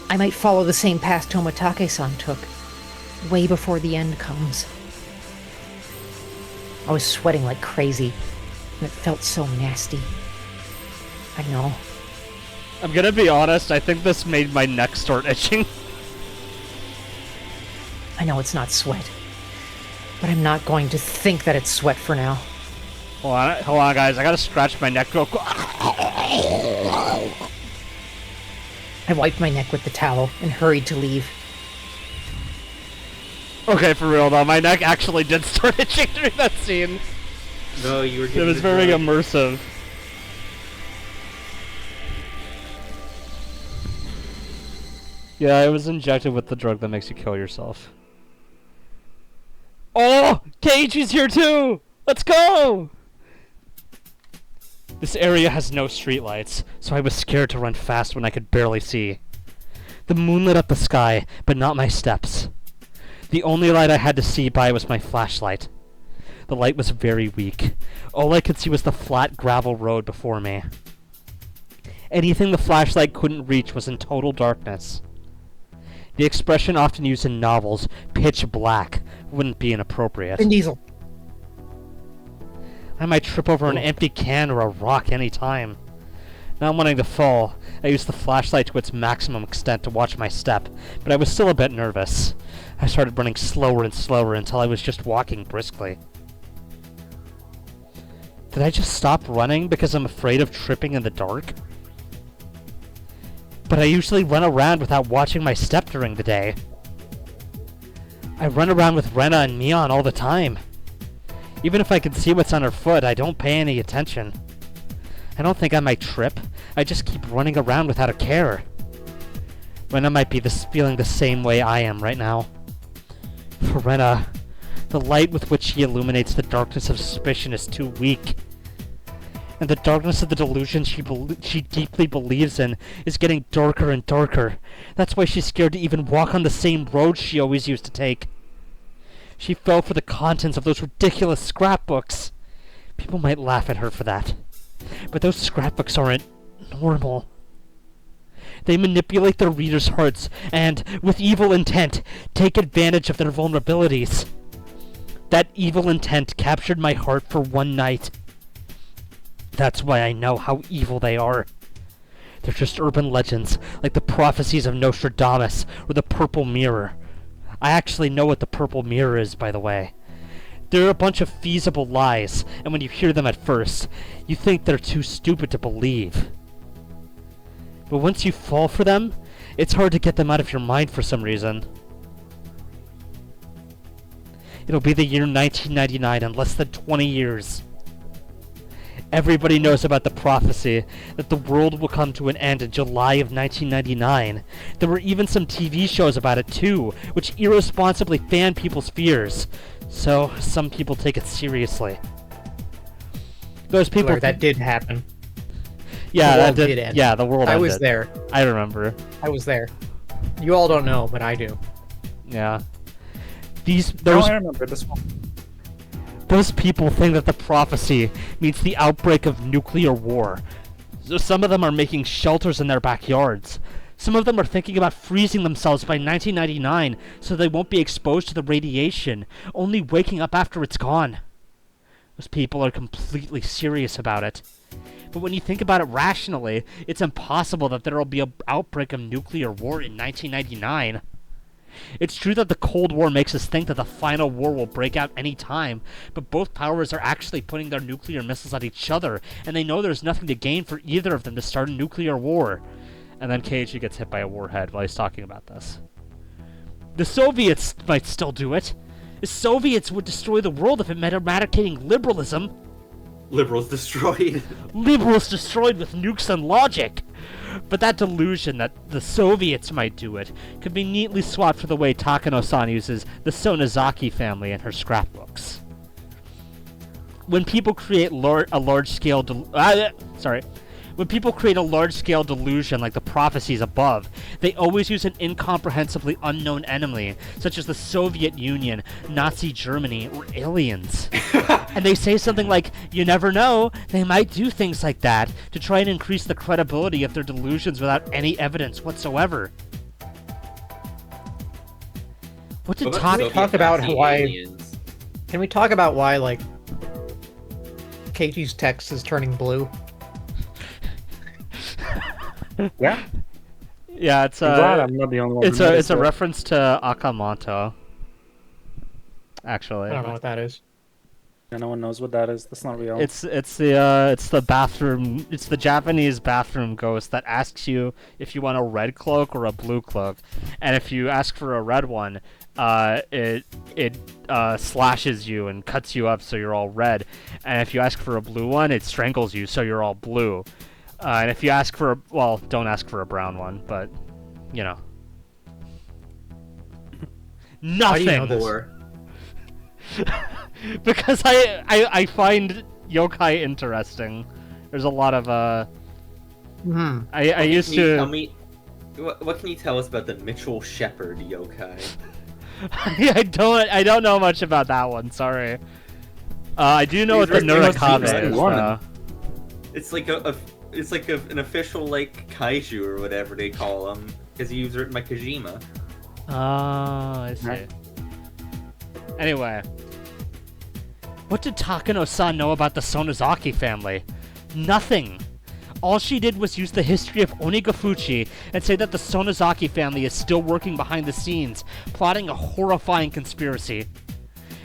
I might follow the same path Tomotage-san took, way before the end comes. I was sweating like crazy, and it felt so nasty. I know. I'm gonna be honest, I think this made my neck start itching. I know it's not sweat, but I'm not going to think that it's sweat for now. Hold on, guys. I gotta scratch my neck real quick. I wiped my neck with the towel and hurried to leave. Okay, for real though, my neck actually did start itching during that scene. No, you were. It was very immersive. Yeah, I was injected with the drug that makes you kill yourself. Oh! Keiichi's here too! Let's go! This area has no streetlights, so I was scared to run fast when I could barely see. The moon lit up the sky, but not my steps. The only light I had to see by was my flashlight. The light was very weak. All I could see was the flat gravel road before me. Anything the flashlight couldn't reach was in total darkness. The expression often used in novels, pitch black, wouldn't be inappropriate. Vin Diesel. I might trip over an empty can or a rock any time. Not wanting to fall, I used the flashlight to its maximum extent to watch my step, but I was still a bit nervous. I started running slower and slower until I was just walking briskly. Did I just stop running because I'm afraid of tripping in the dark? but I usually run around without watching my step during the day. I run around with Rena and Mion all the time. Even if I can see what's on her foot, I don't pay any attention. I don't think I might trip. I just keep running around without a care. Rena might be feeling the same way I am right now. For Rena, the light with which she illuminates the darkness of suspicion is too weak. And the darkness of the delusion she deeply believes in is getting darker and darker. That's why she's scared to even walk on the same road she always used to take. She fell for the contents of those ridiculous scrapbooks. People might laugh at her for that. But those scrapbooks aren't normal. They manipulate their readers' hearts and, with evil intent, take advantage of their vulnerabilities. That evil intent captured my heart for one night. That's why I know how evil they are. They're just urban legends, like the prophecies of Nostradamus or the Purple Mirror. I actually know what the Purple Mirror is, by the way. They're a bunch of feasible lies, and when you hear them at first, you think they're too stupid to believe. But once you fall for them, it's hard to get them out of your mind for some reason. It'll be the year 1999 in less than 20 years. Everybody knows about the prophecy that the world will come to an end in July of 1999. There were even some TV shows about it too, which irresponsibly fan people's fears. So, some people take it seriously. Those people... Blair, that did happen. Yeah, The that world did. did end. Yeah, the world I ended. was there. I remember. I was there. You all don't know, but I do. Yeah. Oh, Those I remember this one. Those people think that the prophecy means the outbreak of nuclear war. So some of them are making shelters in their backyards. Some of them are thinking about freezing themselves by 1999 so they won't be exposed to the radiation, only waking up after it's gone. Those people are completely serious about it. But when you think about it rationally, it's impossible that there will be an outbreak of nuclear war in 1999. It's true that the Cold War makes us think that the final war will break out any time, but both powers are actually putting their nuclear missiles at each other, and they know there's nothing to gain for either of them to start a nuclear war. And then Keiji gets hit by a warhead while he's talking about this. The Soviets might still do it. The Soviets would destroy the world if it meant eradicating liberalism. Liberals destroyed. Liberals destroyed with nukes and logic. But that delusion that the Soviets might do it could be neatly swapped for the way Takano-san uses the Sonozaki family in her scrapbooks. When people create a large-scale delusion like the prophecies above, they always use an incomprehensibly unknown enemy, such as the Soviet Union, Nazi Germany, or aliens. And they say something like, "You never know, they might do things like that," to try and increase the credibility of their delusions without any evidence whatsoever. What did Can we talk about Can we talk about why, like, Keiichi's text is turning blue? Yeah? Yeah, it's I'm glad I'm not the only one. it's who a noticed it. reference to Akamoto. Actually, I don't know what that is. Yeah, no one knows what that is. That's not real. It's the bathroom. It's the Japanese bathroom ghost that asks you if you want a red cloak or a blue cloak, and if you ask for a red one, it slashes you and cuts you up so you're all red, and if you ask for a blue one, it strangles you so you're all blue. And if you ask for don't ask for a brown one, but you know, nothing. How do you know this? Or Because I find yokai interesting. There's a lot of I used to. Tell me, what can you tell us about the Mitchell Shepard yokai? I don't know much about that one. Sorry. I do know what the These are Nurakame things is. that It's like an official like kaiju or whatever they call them because he was written by Kojima. Oh, I see. Right. Anyway, what did Takano-san know about the Sonozaki family? Nothing. All she did was use the history of Onigafuchi and say that the Sonozaki family is still working behind the scenes, plotting a horrifying conspiracy.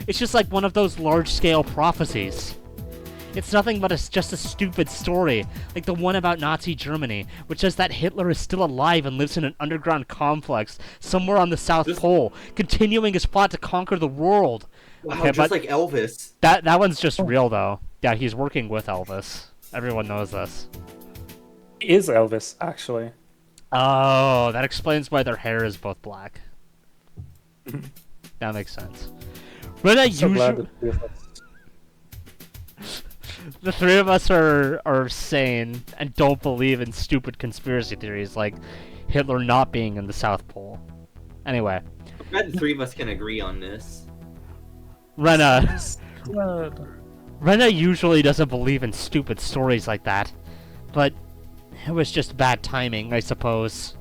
It's just like one of those large-scale prophecies. It's nothing but just a stupid story, like the one about Nazi Germany, which says that Hitler is still alive and lives in an underground complex somewhere on the South Pole, continuing his plot to conquer the world. Wow, Okay, just like Elvis. That one's just real, though. Yeah, he's working with Elvis. Everyone knows this. He is Elvis, actually. Oh, that explains why their hair is both black. That makes sense. Rena So glad usually... that The three of us are sane and don't believe in stupid conspiracy theories like Hitler not being in the South Pole. Anyway, I'm glad the three of us can agree on this. Rena usually doesn't believe in stupid stories like that, but it was just bad timing, I suppose.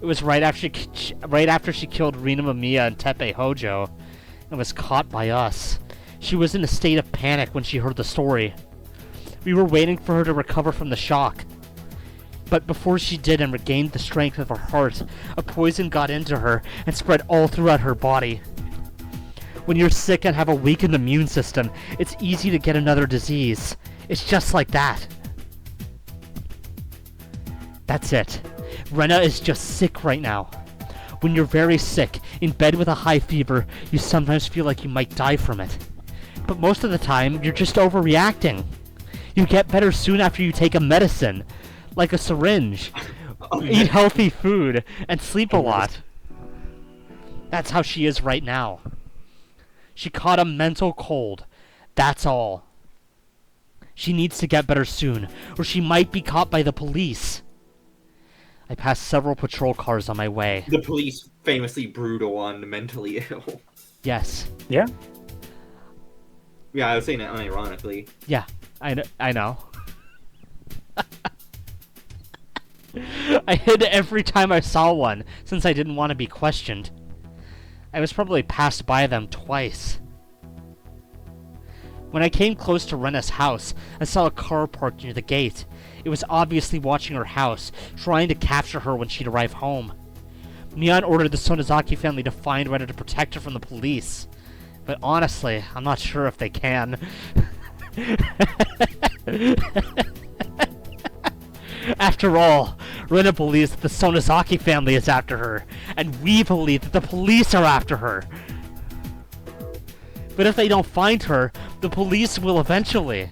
It was right after she killed Rina Mamiya and Tepe Hojo and was caught by us. She was in a state of panic when she heard the story. We were waiting for her to recover from the shock. But before she did and regained the strength of her heart, a poison got into her and spread all throughout her body. When you're sick and have a weakened immune system, it's easy to get another disease. It's just like that. That's it. Rena is just sick right now. When you're very sick, in bed with a high fever, you sometimes feel like you might die from it. But most of the time, you're just overreacting. You get better soon after you take a medicine, like a syringe, eat healthy food, and sleep a lot. That's how she is right now. She caught a mental cold. That's all. She needs to get better soon, or she might be caught by the police. I passed several patrol cars on my way. The police famously brutal on the mentally ill. Yes. Yeah? Yeah, I was saying that unironically. Yeah, I know. I hid every time I saw one, since I didn't want to be questioned. I was probably passed by them twice. When I came close to Rena's house, I saw a car parked near the gate. It was obviously watching her house, trying to capture her when she'd arrive home. Mion ordered the Sonozaki family to find Rena to protect her from the police. But honestly, I'm not sure if they can. After all, Rena believes that the Sonozaki family is after her, and we believe that the police are after her. But if they don't find her, the police will eventually.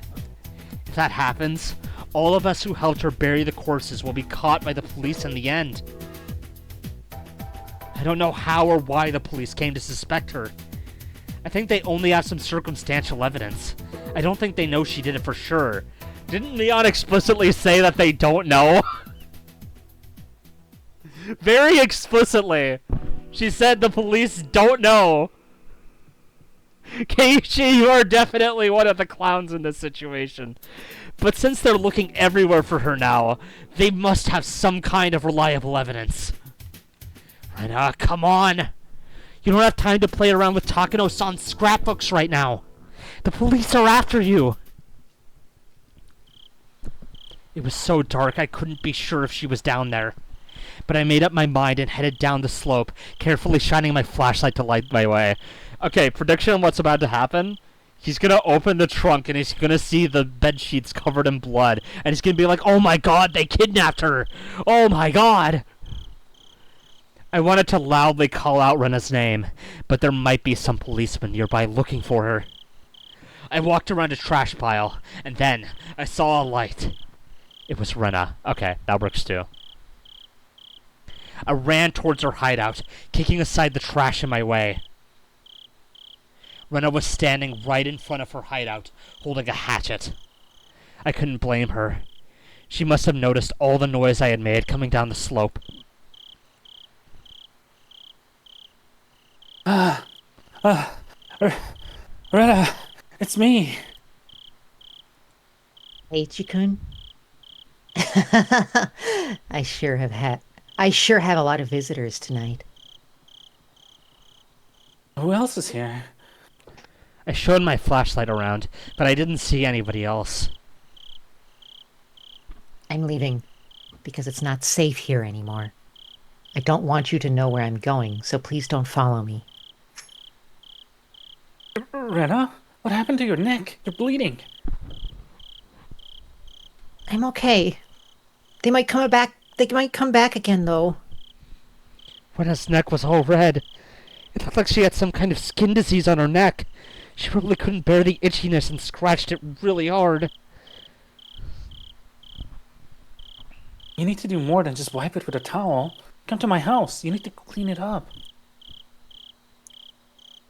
If that happens, all of us who helped her bury the corpses will be caught by the police in the end. I don't know how or why the police came to suspect her. I think they only have some circumstantial evidence. I don't think they know she did it for sure. Didn't Leon explicitly say that they don't know? Very explicitly. She said the police don't know. Keiichi, you are definitely one of the clowns in this situation. But since they're looking everywhere for her now, they must have some kind of reliable evidence. Rena, come on! You don't have time to play around with Takano-san's scrapbooks right now. The police are after you! It was so dark I couldn't be sure if she was down there. But I made up my mind and headed down the slope, carefully shining my flashlight to light my way. Okay, prediction on what's about to happen. He's gonna open the trunk and he's gonna see the bed sheets covered in blood. And he's gonna be like, oh my god, they kidnapped her! Oh my god! I wanted to loudly call out Rena's name, but there might be some policemen nearby looking for her. I walked around a trash pile, and then I saw a light. It was Rena. Okay, that works too. I ran towards her hideout, kicking aside the trash in my way. Rena was standing right in front of her hideout, holding a hatchet. I couldn't blame her. She must have noticed all the noise I had made coming down the slope. Rena, it's me. Eiichi-kun? I sure have a lot of visitors tonight. Who else is here? I showed my flashlight around, but I didn't see anybody else. I'm leaving because it's not safe here anymore. I don't want you to know where I'm going, so please don't follow me. Rena, what happened to your neck? You're bleeding. I'm okay. They might come back. They might come back again, though. Rena's neck was all red. It looked like she had some kind of skin disease on her neck. She probably couldn't bear the itchiness and scratched it really hard. You need to do more than just wipe it with a towel. Come to my house. You need to clean it up.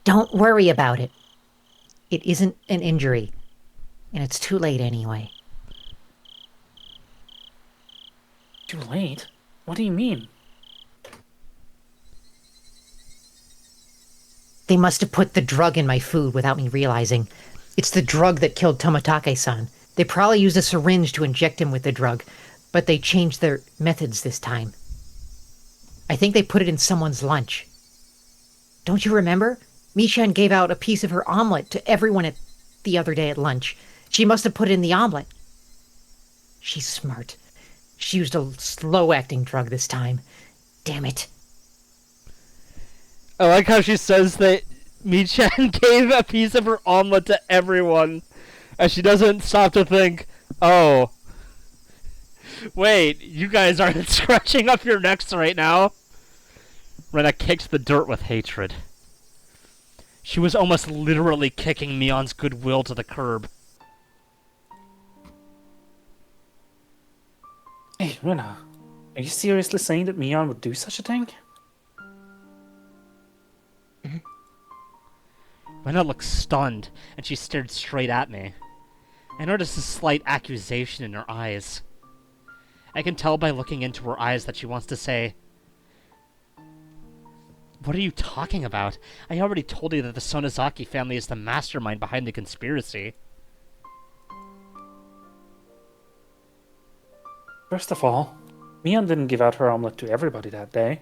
Don't worry about it. It isn't an injury. And it's too late anyway. Too late? What do you mean? They must have put the drug in my food without me realizing. It's the drug that killed Tomatake-san. They probably used a syringe to inject him with the drug, but they changed their methods this time. I think they put it in someone's lunch. Don't you remember? Michan gave out a piece of her omelet to everyone the other day at lunch. She must have put it in the omelet. She's smart. She used a slow-acting drug this time. Damn it. I like how she says that Michan gave a piece of her omelet to everyone. And she doesn't stop to think, oh, wait, you guys aren't scratching up your necks right now. Rena kicked the dirt with hatred. She was almost literally kicking Mion's goodwill to the curb. Hey, Rena. Are you seriously saying that Mion would do such a thing? Rena looked stunned, and she stared straight at me. I noticed a slight accusation in her eyes. I can tell by looking into her eyes that she wants to say, "What are you talking about? I already told you that the Sonozaki family is the mastermind behind the conspiracy." First of all, Mion didn't give out her omelet to everybody that day.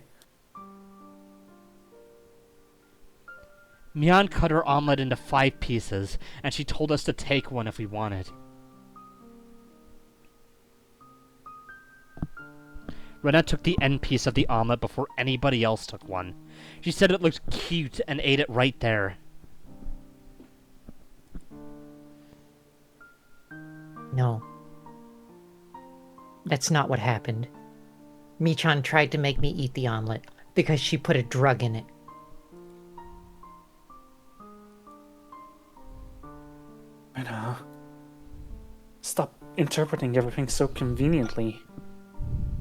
Mion cut her omelet into 5 pieces, and she told us to take one if we wanted. Rena took the end piece of the omelet before anybody else took one. She said it looked cute and ate it right there. No. That's not what happened. Michan tried to make me eat the omelet because she put a drug in it. Rena, stop interpreting everything so conveniently.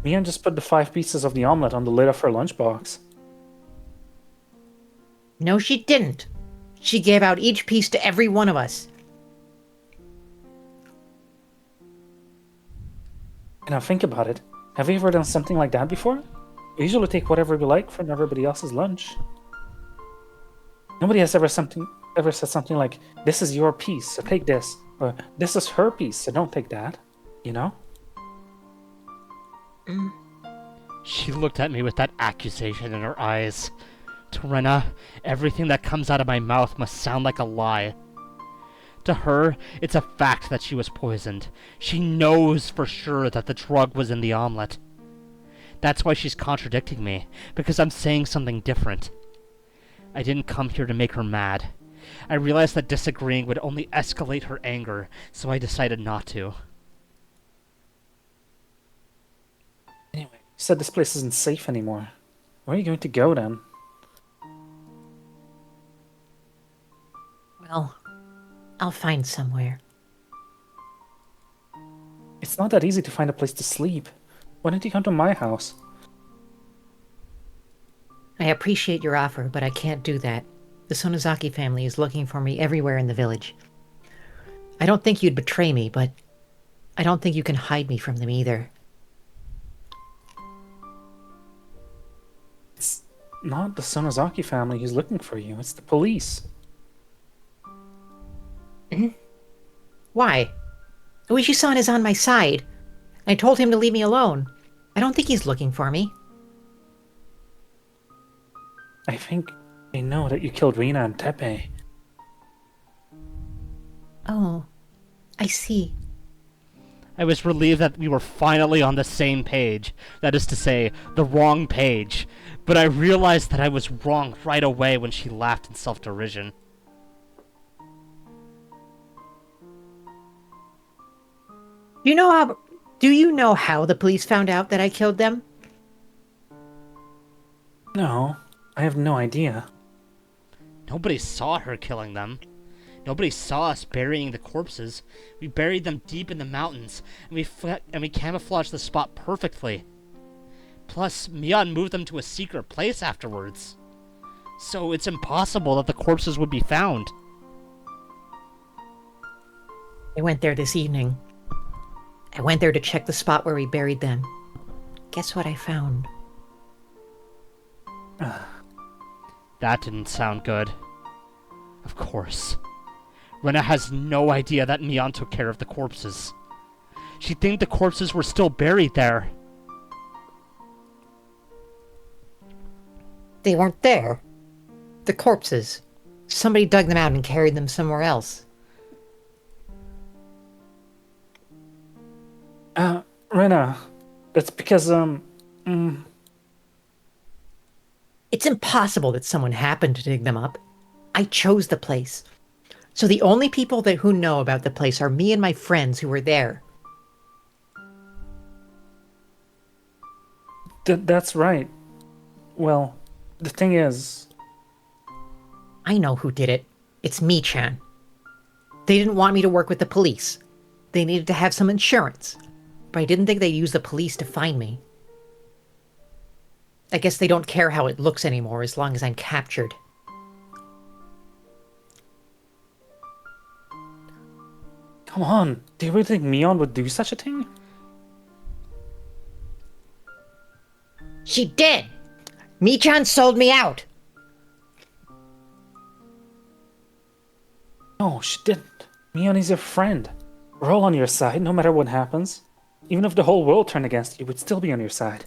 Mion just put the 5 pieces of the omelet on the lid of her lunchbox. No, she didn't. She gave out each piece to every one of us. Now think about it. Have you ever done something like that before? We usually take whatever we like from everybody else's lunch. Nobody has ever said something like, "This is your piece, so take this," or "This is her piece, so don't take that." You know? She looked at me with that accusation in her eyes. To Rena, everything that comes out of my mouth must sound like a lie. To her, it's a fact that she was poisoned. She knows for sure that the drug was in the omelet. That's why she's contradicting me, because I'm saying something different. I didn't come here to make her mad. I realized that disagreeing would only escalate her anger, so I decided not to. Anyway, you said this place isn't safe anymore. Where are you going to go then? Well, I'll find somewhere. It's not that easy to find a place to sleep. Why don't you come to my house? I appreciate your offer, but I can't do that. The Sonozaki family is looking for me everywhere in the village. I don't think you'd betray me, but I don't think you can hide me from them either. It's not the Sonozaki family who's looking for you. It's the police. Why? Uishi-san is on my side. I told him to leave me alone. I don't think he's looking for me. I think they know that you killed Rina and Tepe. Oh, I see. I was relieved that we were finally on the same page. That is to say, the wrong page. But I realized that I was wrong right away when she laughed in self-derision. You know how Do you know how the police found out that I killed them? No, I have no idea. Nobody saw her killing them. Nobody saw us burying the corpses. We buried them deep in the mountains, and we camouflaged the spot perfectly. Plus, Mion moved them to a secret place afterwards. So it's impossible that the corpses would be found. I went there this evening. I went there to check the spot where we buried them. Guess what I found? That didn't sound good. Of course. Rena has no idea that Mion took care of the corpses. She'd think the corpses were still buried there. They weren't there. The corpses. Somebody dug them out and carried them somewhere else. Rena, that's because, It's impossible that someone happened to dig them up. I chose the place. So the only people who know about the place are me and my friends who were there. That's right. Well, the thing is... I know who did it. It's me-chan. They didn't want me to work with the police. They needed to have some insurance. But I didn't think they'd use the police to find me. I guess they don't care how it looks anymore as long as I'm captured. Come on, do you really think Mion would do such a thing? She did! Mi-chan sold me out! No, she didn't. Mion is your friend. We're all on your side, no matter what happens. Even if the whole world turned against you, we'd still be on your side.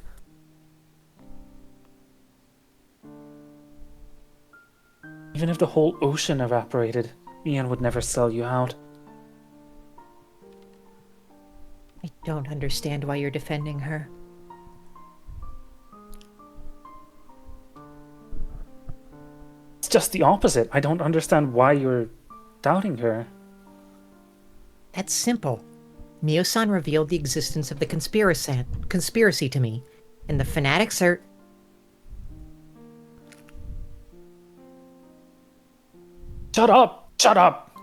Even if the whole ocean evaporated, Mion would never sell you out. I don't understand why you're defending her. It's just the opposite. I don't understand why you're doubting her. That's simple. Mio-san revealed the existence of the conspiracy to me, and the fanatics are... Shut up! Shut up!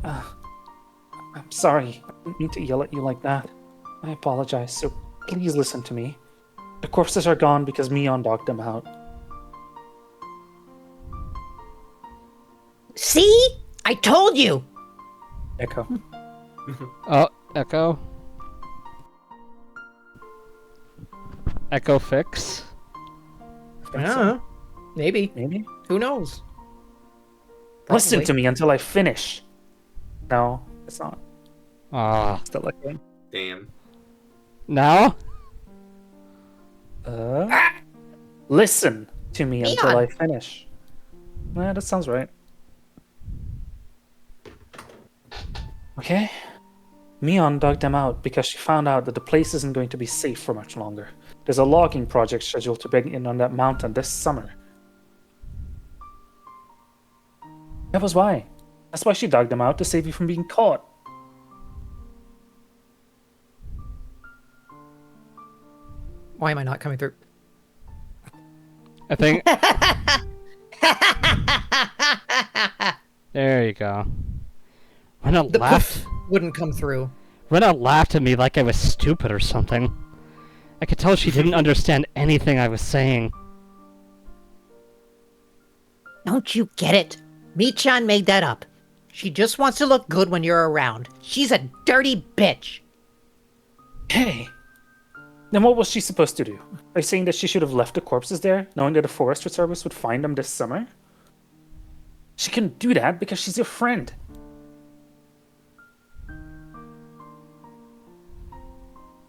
I'm sorry. I didn't mean to yell at you like that. I apologize, so please listen to me. The corpses are gone because Mion dogged them out. See? I told you! Echo. Oh, Echo? Echo fix? I don't know. Maybe. Maybe? Who knows? Listen Probably. to me until I finish. No, it's not. Ah. Still echoing. Damn. Now? Listen to me until Mion. I finish. Yeah, that sounds right. Okay. Mion dug them out because she found out that the place isn't going to be safe for much longer. There's a logging project scheduled to begin on that mountain this summer. That was why. That's why she dug them out, to save you from being caught. Why am I not coming through? I think... There you go. Rena The laughed. poof wouldn't come through. Rena laughed at me like I was stupid or something. I could tell she didn't understand anything I was saying. Don't you get it? Mi-chan made that up. She just wants to look good when you're around. She's a dirty bitch. Hey! Then what was she supposed to do? Are you saying that she should have left the corpses there, knowing that the Forestry Service would find them this summer? She couldn't do that because she's your friend.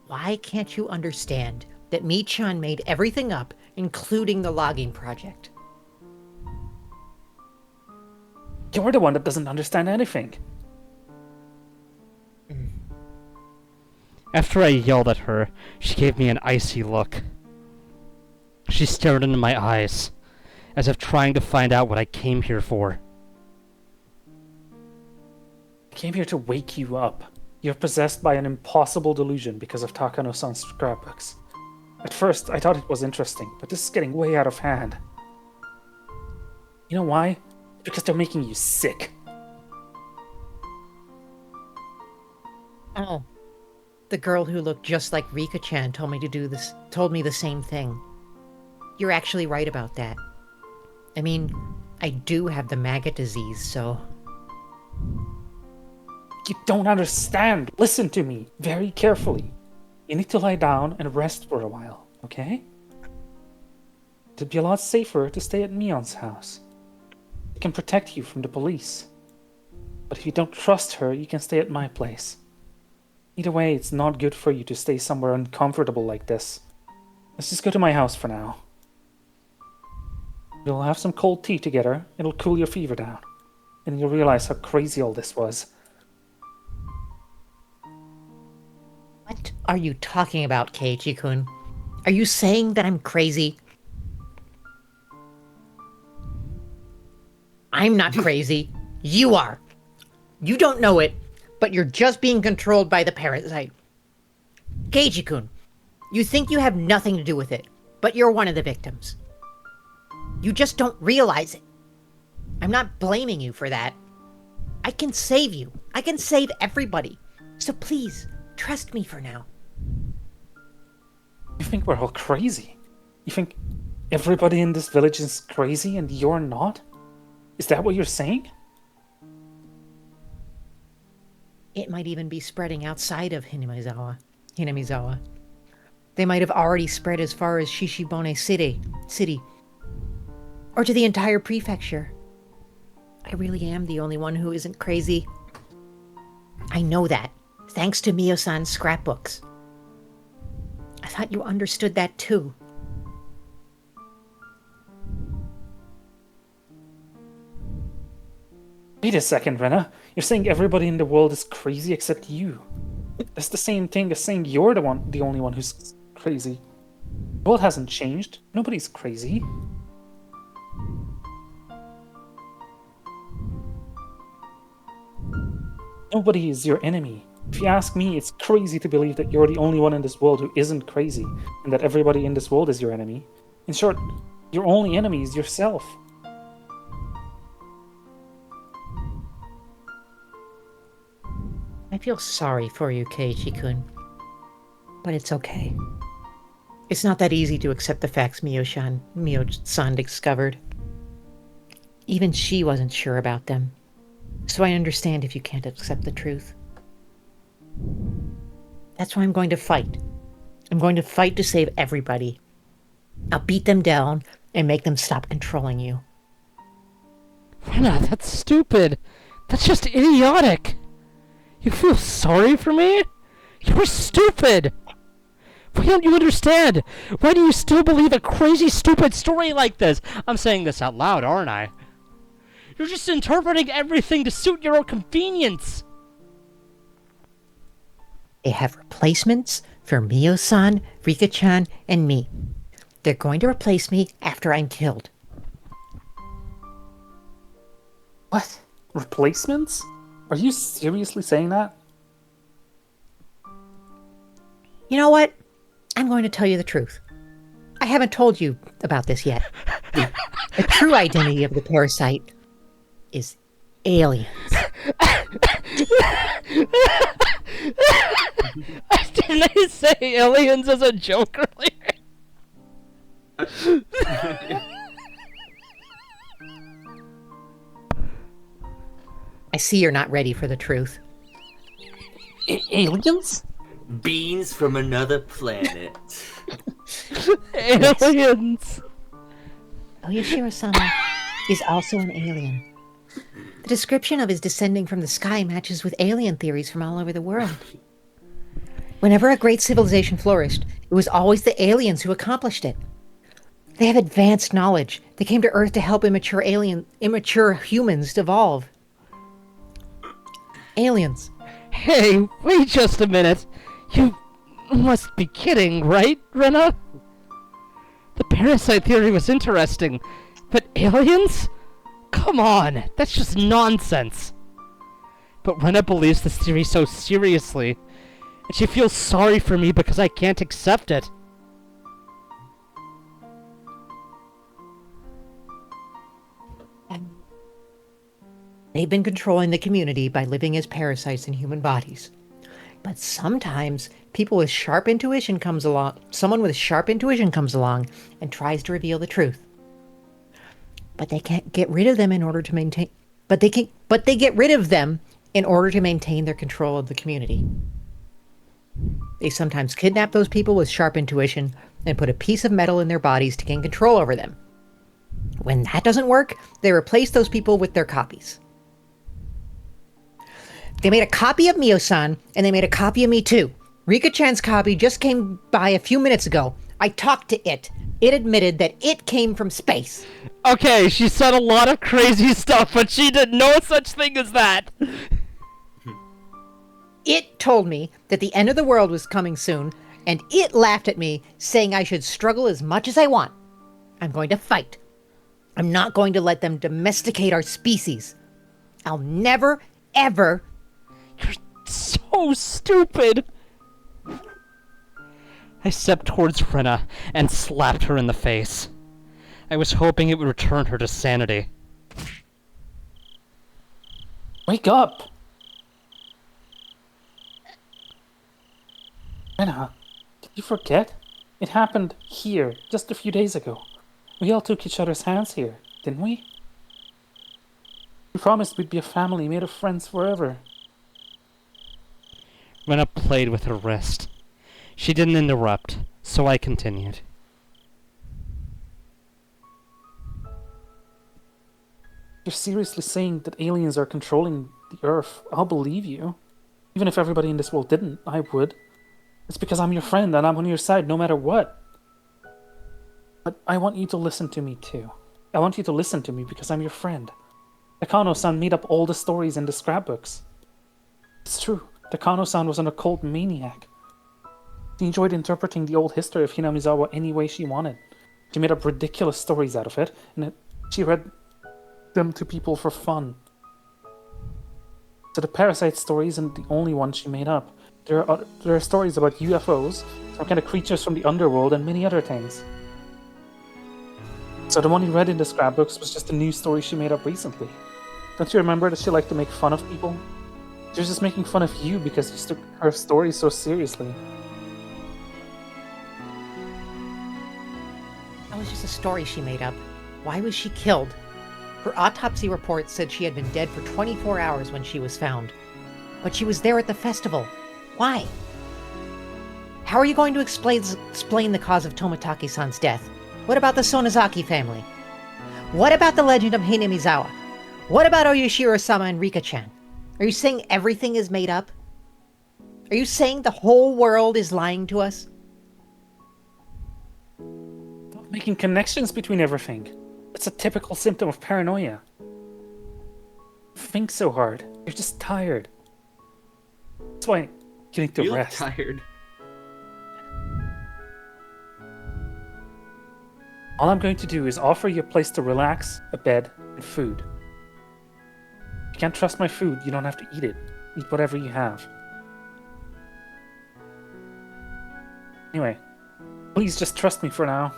Why can't you understand that Mi-chan made everything up, including the logging project? You're the one that doesn't understand anything. After I yelled at her, she gave me an icy look. She stared into my eyes, as if trying to find out what I came here for. I came here to wake you up. You're possessed by an impossible delusion because of Takano-san's scrapbooks. At first, I thought it was interesting, but this is getting way out of hand. You know why? Because they're making you sick. Oh. The girl who looked just like Rika-chan told me the same thing. You're actually right about that. I mean, I do have the maggot disease, so... You don't understand. Listen to me very carefully. You need to lie down and rest for a while, okay? It'd be a lot safer to stay at Mion's house. It can protect you from the police. But if you don't trust her, you can stay at my place. Either way, it's not good for you to stay somewhere uncomfortable like this. Let's just go to my house for now. We'll have some cold tea together. It'll cool your fever down. And you'll realize how crazy all this was. What are you talking about, Keiichi-kun? Are you saying that I'm crazy? I'm not crazy. You are. You don't know it, but you're just being controlled by the parasite. Keiichi-kun, you think you have nothing to do with it, but you're one of the victims. You just don't realize it. I'm not blaming you for that. I can save you. I can save everybody. So please, trust me for now. You think we're all crazy? You think everybody in this village is crazy and you're not? Is that what you're saying? It might even be spreading outside of Hinamizawa. They might have already spread as far as Shishibone City. Or to the entire prefecture. I really am the only one who isn't crazy. I know that, thanks to Mio-san's scrapbooks. I thought you understood that too. Wait a second, Rena. You're saying everybody in the world is crazy except you. That's the same thing as saying you're the only one who's crazy. The world hasn't changed. Nobody's crazy. Nobody is your enemy. If you ask me, it's crazy to believe that you're the only one in this world who isn't crazy, and that everybody in this world is your enemy. In short, your only enemy is yourself. I feel sorry for you, Keiichi-kun. But it's okay. It's not that easy to accept the facts Mio-san discovered. Even she wasn't sure about them. So I understand if you can't accept the truth. That's why I'm going to fight. I'm going to fight to save everybody. I'll beat them down and make them stop controlling you. Rena, that's stupid. That's just idiotic. You feel sorry for me? You're stupid. Why don't you understand? Why do you still believe a crazy, stupid story like this? I'm saying this out loud, aren't I? You're just interpreting everything to suit your own convenience. They have replacements for Mio-san, Rika-chan, and me. They're going to replace me after I'm killed. What? Replacements? Are you seriously saying that? You know what? I'm going to tell you the truth. I haven't told you about this yet. The true identity of the parasite is aliens. Didn't I say aliens as a joke earlier? I see you're not ready for the truth. Aliens? Beings from another planet. Aliens! Oyashiro-sama is also an alien. The description of his descending from the sky matches with alien theories from all over the world. Whenever a great civilization flourished, it was always the aliens who accomplished it. They have advanced knowledge. They came to Earth to help immature humans evolve. Aliens. Hey, wait just a minute. You must be kidding, right, Rena? The parasite theory was interesting, but aliens? Come on, that's just nonsense. But Rena believes this theory so seriously, and she feels sorry for me because I can't accept it. They've been controlling the community by living as parasites in human bodies. But sometimes someone with sharp intuition comes along and tries to reveal the truth. But they can't get rid of them in order to maintain they get rid of them in order to maintain their control of the community. They sometimes kidnap those people with sharp intuition and put a piece of metal in their bodies to gain control over them. When that doesn't work, they replace those people with their copies. They made a copy of Mio-san, and they made a copy of me too. Rika-chan's copy just came by a few minutes ago. I talked to it. It admitted that it came from space. Okay, she said a lot of crazy stuff, but she did no such thing as that. It told me that the end of the world was coming soon, and it laughed at me, saying I should struggle as much as I want. I'm going to fight. I'm not going to let them domesticate our species. I'll never, ever... You're so stupid. I stepped towards Rena and slapped her in the face. I was hoping it would return her to sanity. Wake up! Rena, did you forget? It happened here, just a few days ago. We all took each other's hands here, didn't we? We promised we'd be a family made of friends forever. Rena played with her wrist. She didn't interrupt, so I continued. You're seriously saying that aliens are controlling the Earth? I'll believe you. Even if everybody in this world didn't, I would. It's because I'm your friend and I'm on your side no matter what. But I want you to listen to me too. I want you to listen to me because I'm your friend. Takano-san made up all the stories in the scrapbooks. It's true. Takano-san was an occult maniac. She enjoyed interpreting the old history of Hinamizawa any way she wanted. She made up ridiculous stories out of it, and she read them to people for fun. So the parasite story isn't the only one she made up. There are stories about UFOs, some kind of creatures from the underworld, and many other things. So the one you read in the scrapbooks was just a new story she made up recently. Don't you remember that she liked to make fun of people? She was just making fun of you because you took her story so seriously. That was just a story she made up. Why was she killed? Her autopsy report said she had been dead for 24 hours when she was found. But she was there at the festival. Why? How are you going to explain the cause of Toмотaki-san's death? What about the Sonozaki family? What about the legend of Hinamizawa? What about Oyashiro-sama and Rika-chan? Are you saying everything is made up? Are you saying the whole world is lying to us? Stop making connections between everything. It's a typical symptom of paranoia. Think so hard. You're just tired. That's why you need to You look rest. tired. All I'm going to do is offer you a place to relax, a bed, and food. If you can't trust my food, you don't have to eat it. Eat whatever you have. Anyway, please just trust me for now.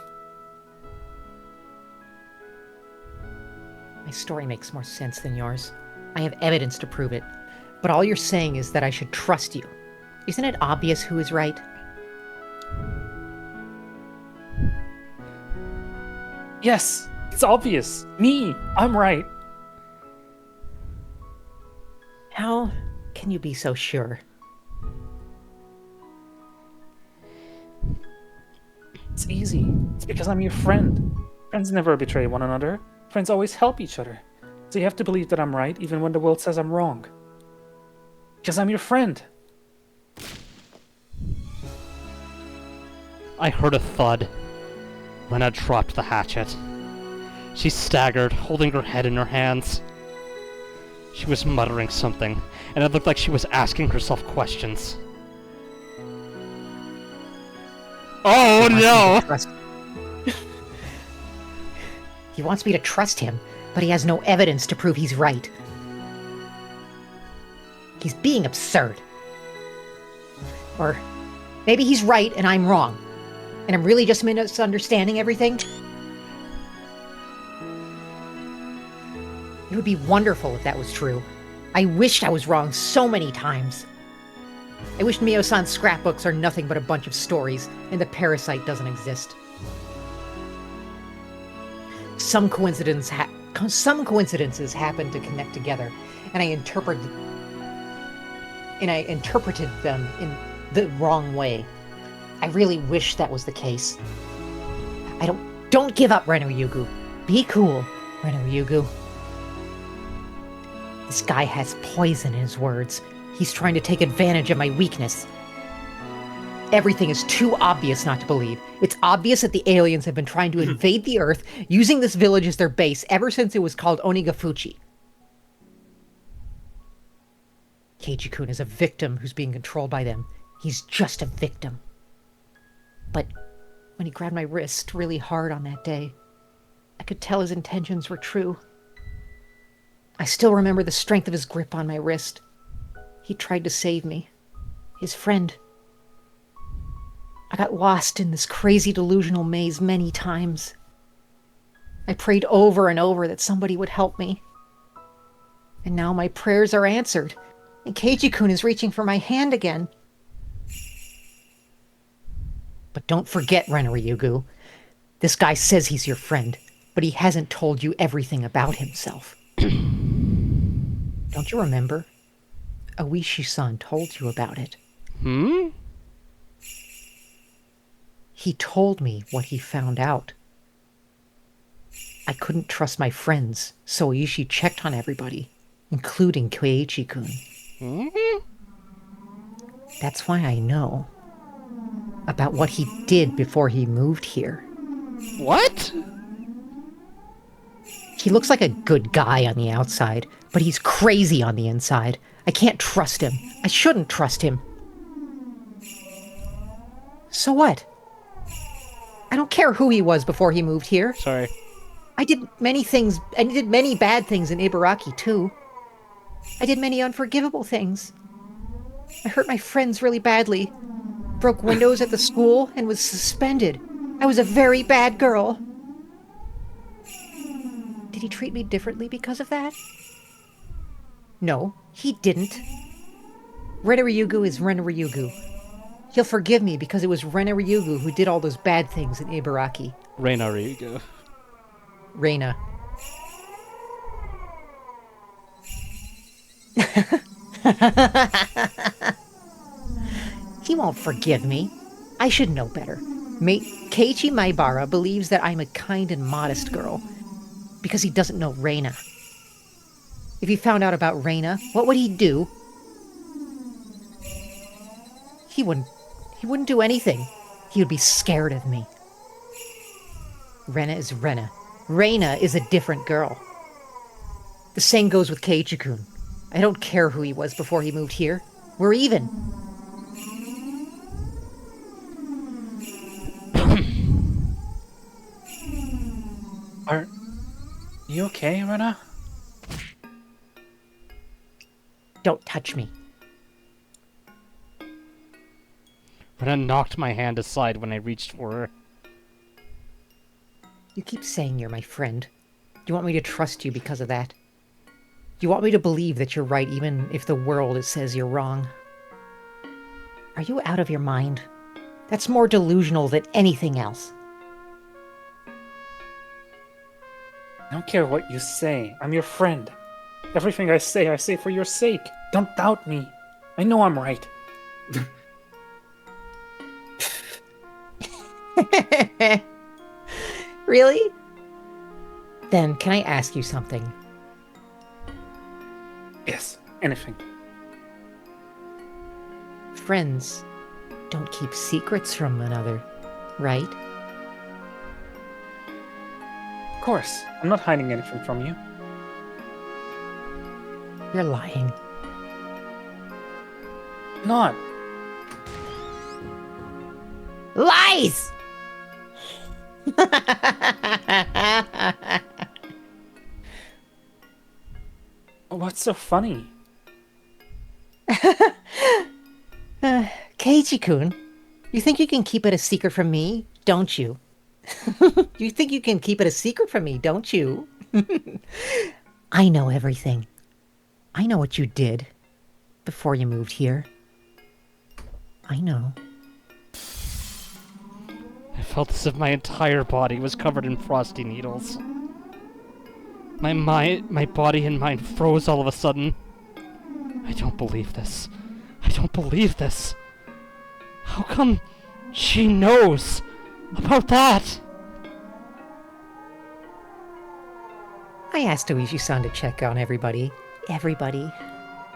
My story makes more sense than yours. I have evidence to prove it. But all you're saying is that I should trust you. Isn't it obvious who is right? Yes, it's obvious. Me, I'm right. How can you be so sure? It's easy. It's because I'm your friend. Friends never betray one another. Friends always help each other. So you have to believe that I'm right even when the world says I'm wrong. Because I'm your friend. I heard a thud. Rena dropped the hatchet. She staggered, holding her head in her hands. She was muttering something, and it looked like she was asking herself questions. Oh no! He wants me to trust him, but he has no evidence to prove he's right. He's being absurd. Or maybe he's right and I'm wrong. And I'm really just misunderstanding everything. It would be wonderful if that was true. I wished I was wrong so many times. I wish Mio-san's scrapbooks are nothing but a bunch of stories, and the parasite doesn't exist. Some coincidences happen to connect together, and I interpreted them in the wrong way. I really wish that was the case. Don't give up, Ryugu. Be cool, Ryugu. This guy has poison in his words. He's trying to take advantage of my weakness. Everything is too obvious not to believe. It's obvious that the aliens have been trying to invade the Earth, using this village as their base ever since it was called Onigafuchi. Keiji-kun is a victim who's being controlled by them. He's just a victim. But when he grabbed my wrist really hard on that day, I could tell his intentions were true. I still remember the strength of his grip on my wrist. He tried to save me. His friend. I got lost in this crazy delusional maze many times. I prayed over and over that somebody would help me. And now my prayers are answered, and Keiji-kun is reaching for my hand again. But don't forget, Ryugu. This guy says he's your friend, but he hasn't told you everything about himself. Don't you remember? Oishi-san told you about it. He told me what he found out. I couldn't trust my friends, so Oishi checked on everybody, including Koichi-kun. That's why I know about what he did before he moved here. What? He looks like a good guy on the outside, but he's crazy on the inside. I can't trust him. I shouldn't trust him. So what? I don't care who he was before he moved here. Sorry. I did many things. I did many bad things in Ibaraki, too. I did many unforgivable things. I hurt my friends really badly. Broke windows at the school and was suspended. I was a very bad girl. Did he treat me differently because of that? No, he didn't. Ryugu is Ryugu. He'll forgive me because it was Ryugu who did all those bad things in Ibaraki. Ryugu. Reina. He won't forgive me. I should know better. Keiichi Maibara believes that I'm a kind and modest girl because he doesn't know Reina. If he found out about Reina, what would he do? He wouldn't do anything. He would be scared of me. Reina is Reina. Reina is a different girl. The same goes with Keiichi-kun. I don't care who he was before he moved here. We're even. Are you okay, Rena? Don't touch me. Rena knocked my hand aside when I reached for her. You keep saying you're my friend. Do you want me to trust you because of that? Do you want me to believe that you're right even if the world says you're wrong? Are you out of your mind? That's more delusional than anything else. I don't care what you say. I'm your friend. Everything I say for your sake. Don't doubt me. I know I'm right. Really? Then can I ask you something? Yes, anything. Friends don't keep secrets from one another, right? Of course. I'm not hiding anything from you. You're lying. Not. Lies! What's so funny? Keiichi-kun, you think you can keep it a secret from me, don't you? You think you can keep it a secret from me, don't you? I know everything. I know what you did before you moved here. I know. I felt as if my entire body was covered in frosty needles. My body and mind froze all of a sudden. I don't believe this. I don't believe this. How come she knows about that? I asked Oishi-san to check on everybody. Everybody.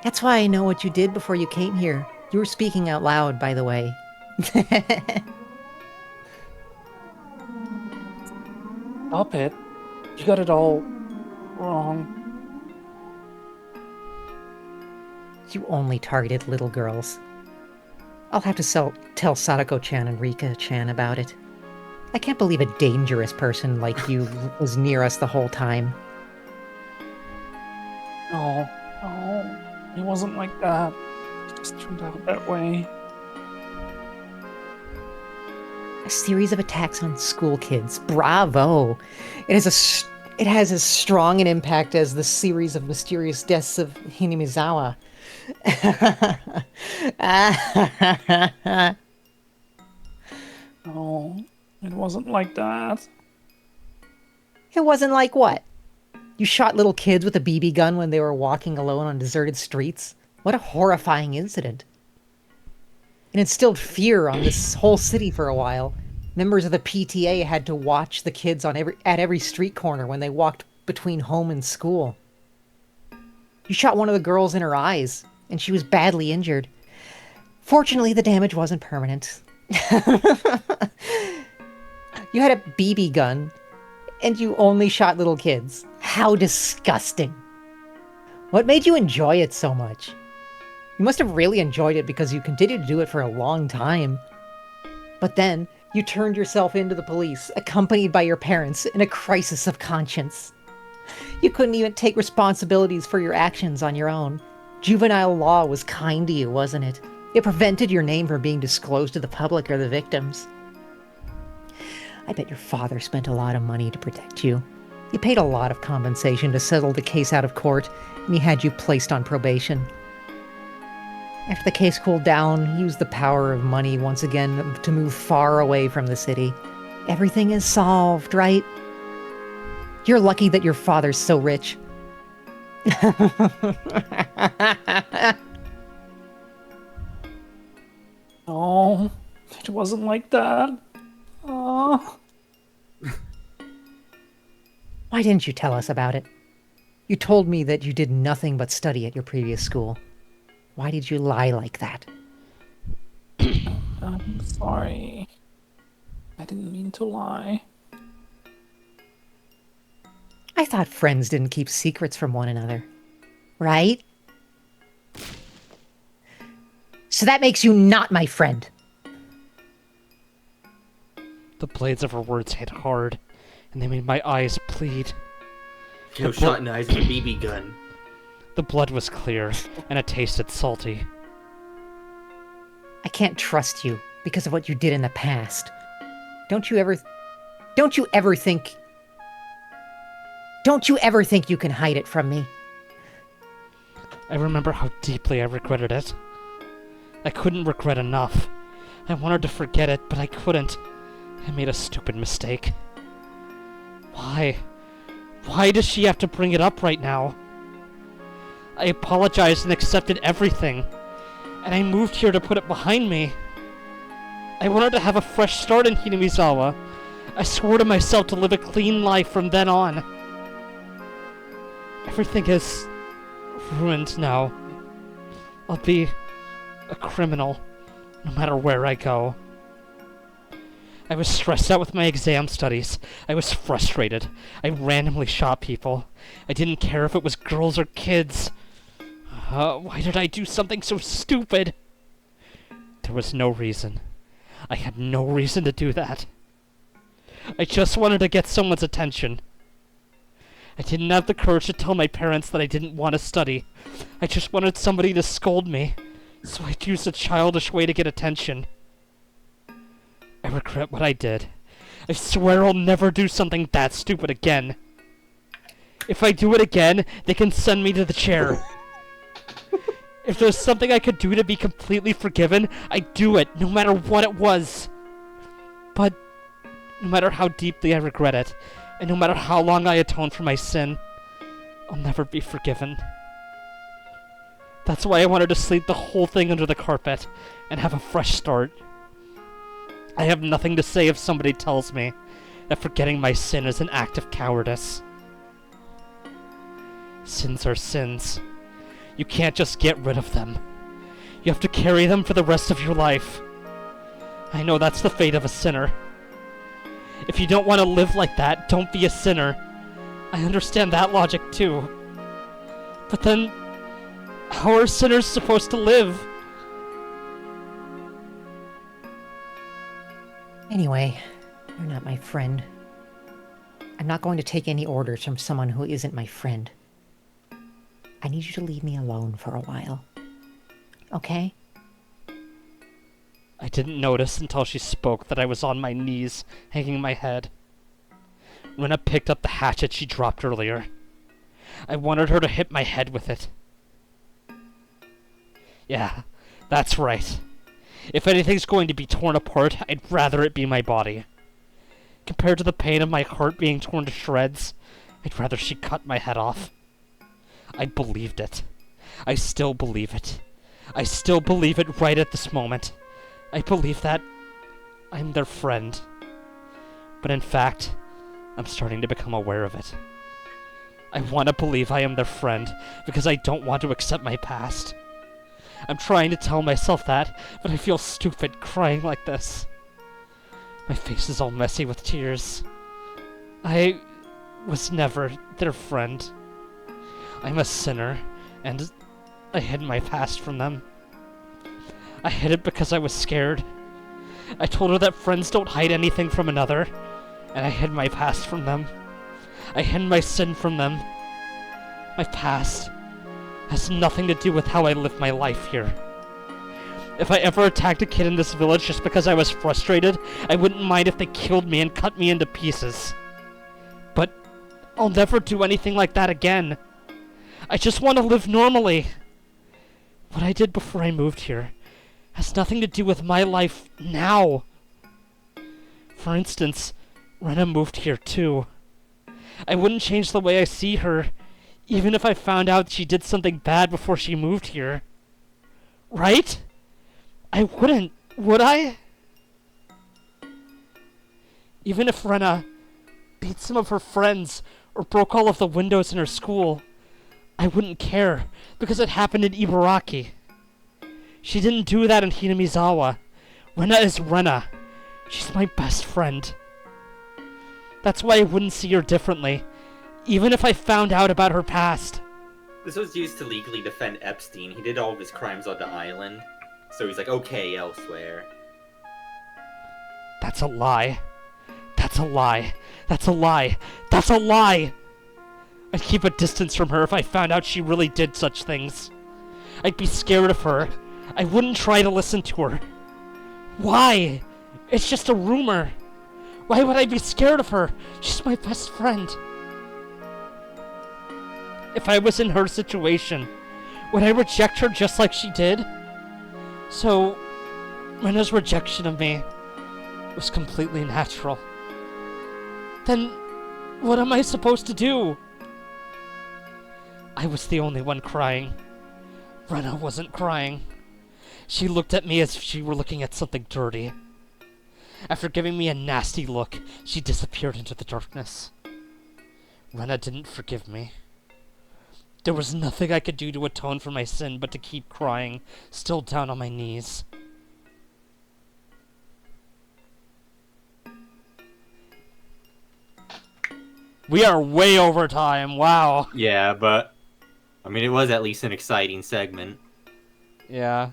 That's why I know what you did before you came here. You were speaking out loud, by the way. Stop it. You got it all wrong. You only targeted little girls. I'll have to tell Sadako-chan and Rika-chan about it. I can't believe a dangerous person like you was near us the whole time. No, no, it wasn't like that. It just turned out that way. A series of attacks on school kids. Bravo! It has as strong an impact as the series of mysterious deaths of Hinamizawa. No, it wasn't like that. It wasn't like what? You shot little kids with a BB gun when they were walking alone on deserted streets? What a horrifying incident. It instilled fear on this whole city for a while. Members of the PTA had to watch the kids at every street corner when they walked between home and school. You shot one of the girls in her eyes, and she was badly injured. Fortunately, the damage wasn't permanent. You had a BB gun, and you only shot little kids. How disgusting. What made you enjoy it so much? You must have really enjoyed it because you continued to do it for a long time. But then, you turned yourself into the police, accompanied by your parents, in a crisis of conscience. You couldn't even take responsibilities for your actions on your own. Juvenile law was kind to you, wasn't it? It prevented your name from being disclosed to the public or the victims. I bet your father spent a lot of money to protect you. He paid a lot of compensation to settle the case out of court, and he had you placed on probation. After the case cooled down, he used the power of money once again to move far away from the city. Everything is solved, right? You're lucky that your father's so rich. No, it wasn't like that. Oh. Why didn't you tell us about it? You told me that you did nothing but study at your previous school. Why did you lie like that? I'm sorry. I didn't mean to lie. I thought friends didn't keep secrets from one another. Right? So that makes you not my friend. The blades of her words hit hard, and they made my eyes bleed. Yo, shot in the eyes with a BB gun. Oh. The blood was clear, and it tasted salty. I can't trust you because of what you did in the past. Don't you ever think you can hide it from me? I remember how deeply I regretted it. I couldn't regret enough. I wanted to forget it, but I couldn't. I made a stupid mistake. Why? Why does she have to bring it up right now? I apologized and accepted everything, and I moved here to put it behind me. I wanted to have a fresh start in Hinamizawa. I swore to myself to live a clean life from then on. Everything is ruined now. I'll be a criminal, no matter where I go. I was stressed out with my exam studies. I was frustrated. I randomly shot people. I didn't care if it was girls or kids. Why did I do something so stupid? There was no reason. I had no reason to do that. I just wanted to get someone's attention. I didn't have the courage to tell my parents that I didn't want to study. I just wanted somebody to scold me. So I'd use a childish way to get attention. I regret what I did. I swear I'll never do something that stupid again. If I do it again, they can send me to the chair. If there's something I could do to be completely forgiven, I'd do it, no matter what it was. But no matter how deeply I regret it, and no matter how long I atone for my sin, I'll never be forgiven. That's why I wanted to sweep the whole thing under the carpet and have a fresh start. I have nothing to say if somebody tells me that forgetting my sin is an act of cowardice. Sins are sins. You can't just get rid of them. You have to carry them for the rest of your life. I know that's the fate of a sinner. If you don't want to live like that, don't be a sinner. I understand that logic too. But then, how are sinners supposed to live? Anyway, you're not my friend. I'm not going to take any orders from someone who isn't my friend. I need you to leave me alone for a while. Okay? I didn't notice until she spoke that I was on my knees, hanging my head. Rena picked up the hatchet she dropped earlier. I wanted her to hit my head with it. Yeah, that's right. If anything's going to be torn apart, I'd rather it be my body. Compared to the pain of my heart being torn to shreds, I'd rather she cut my head off. I believed it. I still believe it. I still believe it right at this moment. I believe that I'm their friend. But in fact, I'm starting to become aware of it. I want to believe I am their friend because I don't want to accept my past. I'm trying to tell myself that, but I feel stupid crying like this. My face is all messy with tears. I was never their friend. I'm a sinner, and I hid my past from them. I hid it because I was scared. I told her that friends don't hide anything from another, and I hid my past from them. I hid my sin from them. My past has nothing to do with how I live my life here. If I ever attacked a kid in this village just because I was frustrated, I wouldn't mind if they killed me and cut me into pieces. But I'll never do anything like that again. I just want to live normally. What I did before I moved here has nothing to do with my life now. For instance, Rena moved here too. I wouldn't change the way I see her, even if I found out she did something bad before she moved here. Right? I wouldn't, would I? Even if Rena beat some of her friends or broke all of the windows in her school, I wouldn't care, because it happened in Ibaraki. She didn't do that in Hinamizawa. Rena is Rena. She's my best friend. That's why I wouldn't see her differently, even if I found out about her past. This was used to legally defend Epstein. He did all of his crimes on the island. So he's like, okay, elsewhere. That's a lie. That's a lie. That's a lie. That's a lie! I'd keep a distance from her if I found out she really did such things. I'd be scared of her. I wouldn't try to listen to her. Why? It's just a rumor. Why would I be scared of her? She's my best friend. If I was in her situation, would I reject her just like she did? So, Rena's rejection of me was completely natural. Then, what am I supposed to do? I was the only one crying. Rena wasn't crying. She looked at me as if she were looking at something dirty. After giving me a nasty look, she disappeared into the darkness. Rena didn't forgive me. There was nothing I could do to atone for my sin but to keep crying, still down on my knees. We are way over time, wow. Yeah, but I mean, it was at least an exciting segment. Yeah.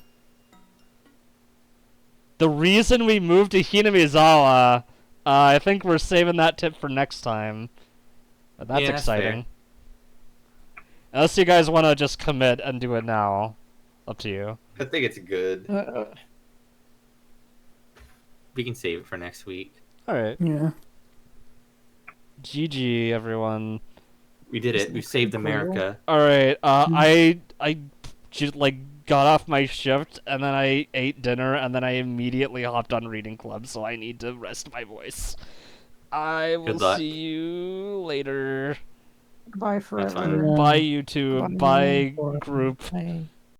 The reason we moved to Hinamizawa, I think we're saving that tip for next time. But that's Yeah, that's exciting. fair. Unless you guys want to just commit and do it now. Up to you. I think it's good. Uh, We can save it for next week. All right. Yeah. GG, everyone. We did it. We saved America. All right. I just like got off my shift and then I ate dinner and then I immediately hopped on reading club, so I need to rest my voice. I will Good luck. see you later. Bye Have fun. forever. Yeah. Bye YouTube. Bye Bye. group. Bye.